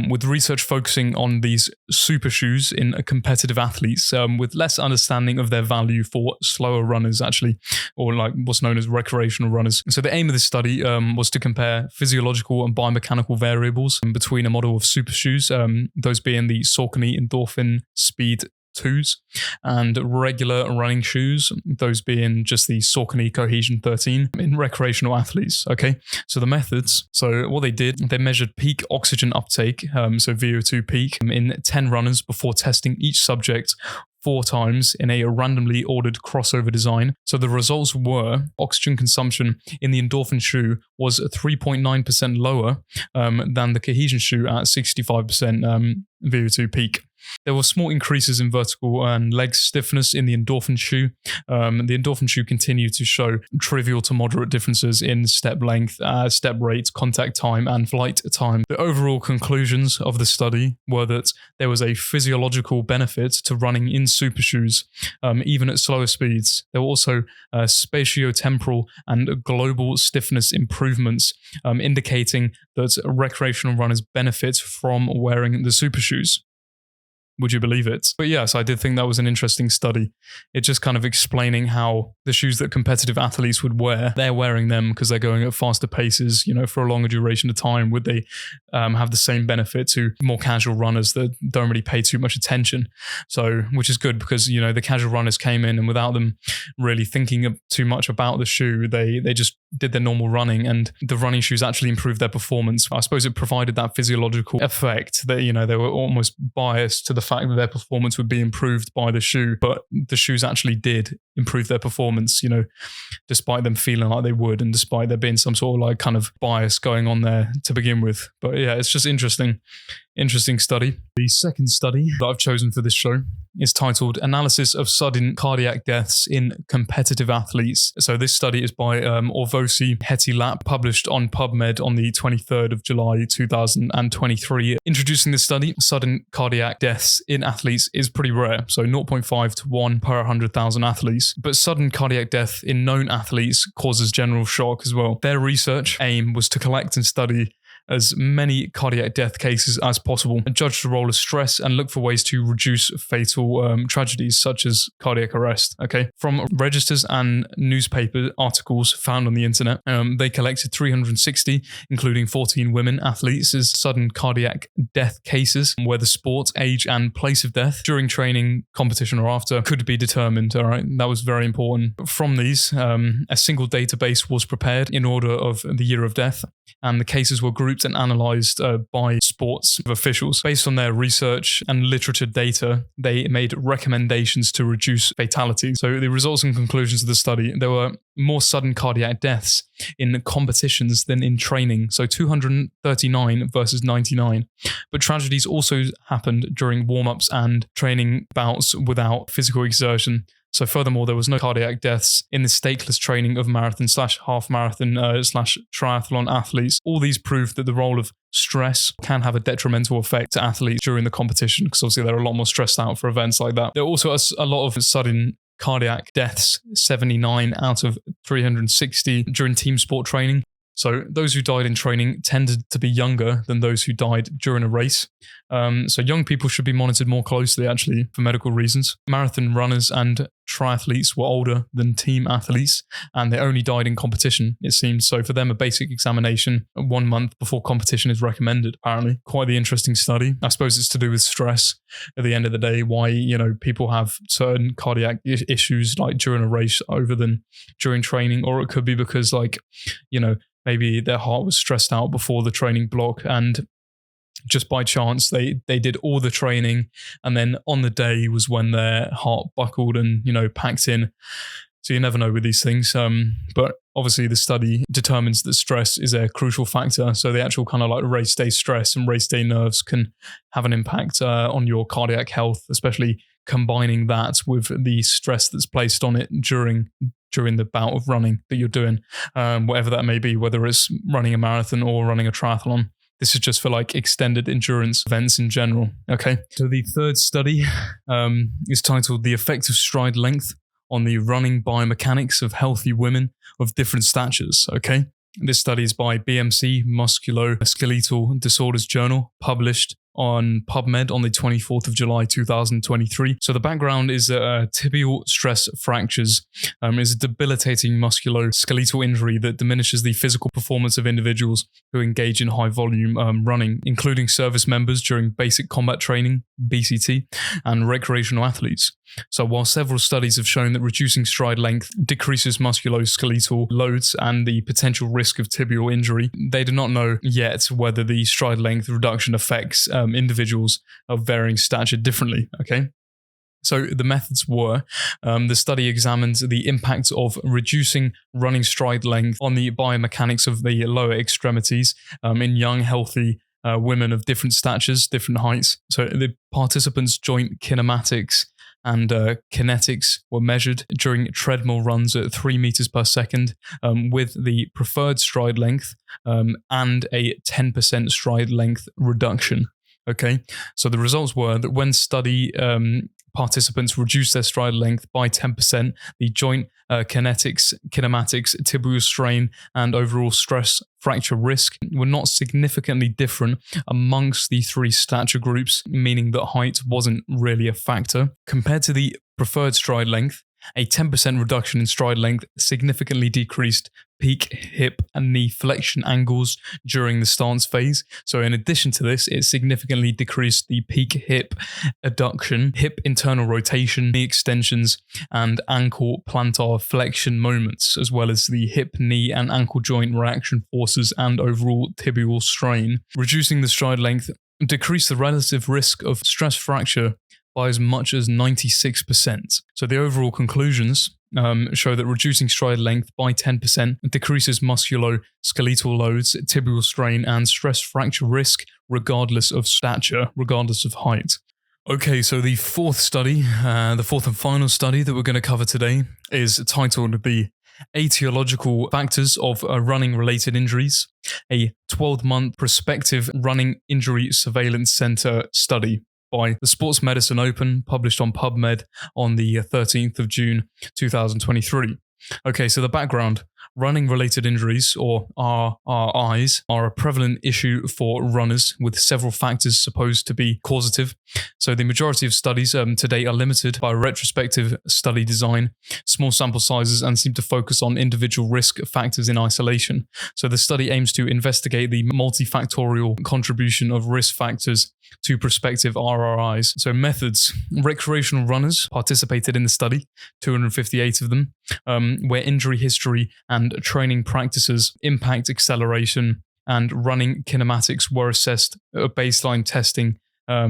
with research focusing on these super shoes in competitive athletes with less understanding of their value for slower runners, actually, or like what's known as recreational runners. So the aim of this study was to compare physiological and biomechanical variables between a model of super shoes, those being the Saucony Endorphin Speed 2s, and regular running shoes, those being just the Saucony Cohesion 13, in recreational athletes. Okay, so the methods. So what they did, they measured peak oxygen uptake, so VO2 peak, in 10 runners before testing each subject 4 times in a randomly ordered crossover design. So the results were oxygen consumption in the Endorphin shoe was 3.9% lower than the Cohesion shoe at 65% VO2 peak. There were small increases in vertical and leg stiffness in the Endorphin shoe. The Endorphin shoe continued to show trivial to moderate differences in step length, step rate, contact time, and flight time. The overall conclusions of the study were that there was a physiological benefit to running in super shoes, even at slower speeds. There were also spatiotemporal and global stiffness improvements, indicating that recreational runners benefit from wearing the super shoes. Would you believe it? But yes, I did think that was an interesting study. It's just kind of explaining how the shoes that competitive athletes would wear, they're wearing them because they're going at faster paces, for a longer duration of time. Would they have the same benefit to more casual runners that don't really pay too much attention? So, which is good because, the casual runners came in and without them really thinking too much about the shoe, they just did their normal running, and the running shoes actually improved their performance. I suppose it provided that physiological effect that, they were almost biased to the fact that their performance would be improved by the shoe, but the shoes actually did improve their performance, despite them feeling like they would, and despite there being some sort of like kind of bias going on there to begin with. But yeah, it's just interesting study. The second study that I've chosen for this show is titled Analysis of Sudden Cardiac Deaths in Competitive Athletes. So this study is by Orvosi Hetilap, published on PubMed on the 23rd of July 2023. Introducing this study, sudden cardiac deaths in athletes is pretty rare, so 0.5 to 1 per 100,000 athletes. But sudden cardiac death in known athletes causes general shock as well. Their research aim was to collect and study as many cardiac death cases as possible, judge the role of stress, and look for ways to reduce fatal tragedies such as cardiac arrest. Okay, from registers and newspaper articles found on the internet, they collected 360, including 14 women athletes, as sudden cardiac death cases, where the sport, age, and place of death during training, competition, or after could be determined. All right, that was very important. From these, a single database was prepared in order of the year of death, and the cases were grouped and analysed by sports officials. Based on their research and literature data, they made recommendations to reduce fatality. So the results and conclusions of the study, there were more sudden cardiac deaths in competitions than in training, so 239 versus 99. But tragedies also happened during warm-ups and training bouts without physical exertion. So furthermore, there was no cardiac deaths in the stateless training of marathon/half marathon/triathlon athletes. All these prove that the role of stress can have a detrimental effect to athletes during the competition, because obviously they're a lot more stressed out for events like that. There are also a lot of sudden cardiac deaths, 79 out of 360 during team sport training. So those who died in training tended to be younger than those who died during a race. So young people should be monitored more closely, actually, for medical reasons. Marathon runners and triathletes were older than team athletes, and they only died in competition, it seems. So for them, a basic examination 1 month before competition is recommended, apparently. Quite the interesting study. I suppose it's to do with stress at the end of the day, why, people have certain cardiac issues like during a race over than during training. Or it could be because maybe their heart was stressed out before the training block, and just by chance they did all the training, and then on the day was when their heart buckled and packed in. So you never know with these things. But obviously the study determines that stress is a crucial factor. So the actual kind of like race day stress and race day nerves can have an impact on your cardiac health, especially combining that with the stress that's placed on it during the bout of running that you're doing, whatever that may be, whether it's running a marathon or running a triathlon. This is just for like extended endurance events in general. Okay. So the third study is titled The Effect of Stride Length on the Running Biomechanics of Healthy Women of Different Statures. Okay. This study is by BMC Musculoskeletal Disorders Journal, published on PubMed on the 24th of July 2023. So the background is tibial stress fractures is a debilitating musculoskeletal injury that diminishes the physical performance of individuals who engage in high volume running, including service members during basic combat training, BCT, and recreational athletes. So while several studies have shown that reducing stride length decreases musculoskeletal loads and the potential risk of tibial injury, they do not know yet whether the stride length reduction affects individuals of varying stature differently. Okay. So the methods were, the study examined the impact of reducing running stride length on the biomechanics of the lower extremities in young, healthy women of different statures, different heights. So the participants' joint kinematics and kinetics were measured during treadmill runs at 3 meters per second with the preferred stride length and a 10% stride length reduction. Okay, so the results were that when study participants reduced their stride length by 10%, the joint kinematics, tibial strain, and overall stress fracture risk were not significantly different amongst the three stature groups, meaning that height wasn't really a factor. Compared to the preferred stride length, A 10% reduction in stride length significantly decreased peak hip and knee flexion angles during the stance phase. So in addition to this, it significantly decreased the peak hip adduction, hip internal rotation, knee extensions, and ankle plantar flexion moments, as well as the hip, knee, and ankle joint reaction forces and overall tibial strain. Reducing the stride length decreased the relative risk of stress fracture by as much as 96%. So the overall conclusions show that reducing stride length by 10% decreases musculoskeletal loads, tibial strain, and stress fracture risk regardless of stature, regardless of height. Okay, so the fourth and final study that we're going to cover today is titled The Etiological Factors of Running-Related Injuries, a 12-month prospective running injury surveillance center study by the Sports Medicine Open, published on PubMed on the 13th of June 2023. Okay, so the background. Running-related injuries, or RRIs, are a prevalent issue for runners with several factors supposed to be causative. So the majority of studies to date are limited by retrospective study design, small sample sizes, and seem to focus on individual risk factors in isolation. So the study aims to investigate the multifactorial contribution of risk factors to prospective RRIs. So methods. Recreational runners participated in the study, 258 of them, where injury history and training practices, impact acceleration, and running kinematics were assessed at a baseline testing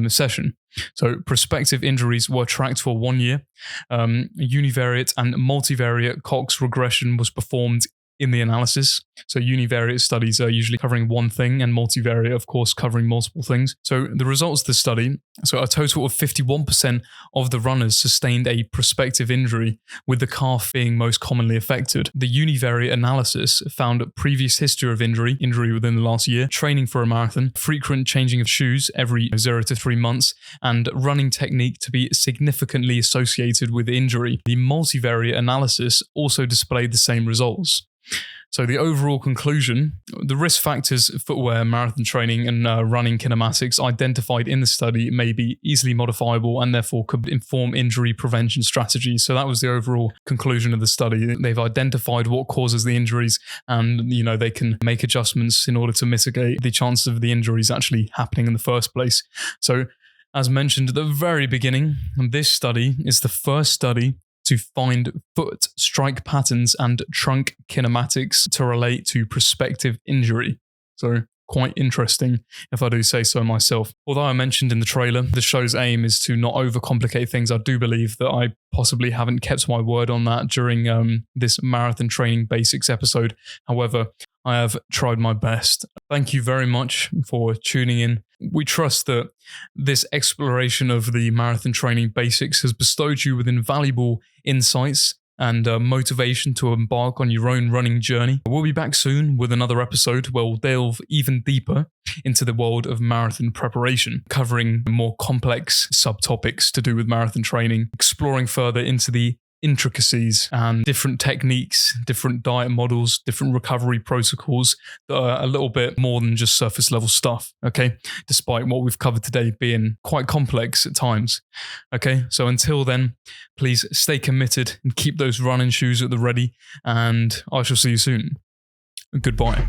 session. So prospective injuries were tracked for 1 year. Univariate and multivariate Cox regression was performed in the analysis. So univariate studies are usually covering one thing, and multivariate, of course, covering multiple things. So the results of the study, so a total of 51% of the runners sustained a prospective injury, with the calf being most commonly affected. The univariate analysis found previous history of injury within the last year, training for a marathon, frequent changing of shoes every 0 to 3 months, and running technique to be significantly associated with injury. The multivariate analysis also displayed the same results. So the overall conclusion, the risk factors, footwear, marathon training, and running kinematics identified in the study may be easily modifiable and therefore could inform injury prevention strategies. So that was the overall conclusion of the study. They've identified what causes the injuries, and they can make adjustments in order to mitigate the chances of the injuries actually happening in the first place. So as mentioned at the very beginning, this study is the first study to find foot strike patterns and trunk kinematics to relate to prospective injury. So quite interesting, if I do say so myself. Although I mentioned in the trailer, the show's aim is to not overcomplicate things, I do believe that I possibly haven't kept my word on that during this marathon training basics episode. However, I have tried my best. Thank you very much for tuning in. We trust that this exploration of the marathon training basics has bestowed you with invaluable insights and motivation to embark on your own running journey. We'll be back soon with another episode where we'll delve even deeper into the world of marathon preparation, covering more complex subtopics to do with marathon training, exploring further into the intricacies and different techniques, different diet models, different recovery protocols that are a little bit more than just surface level stuff, okay? Despite what we've covered today being quite complex at times, okay? So until then, please stay committed and keep those running shoes at the ready, and I shall see you soon. Goodbye.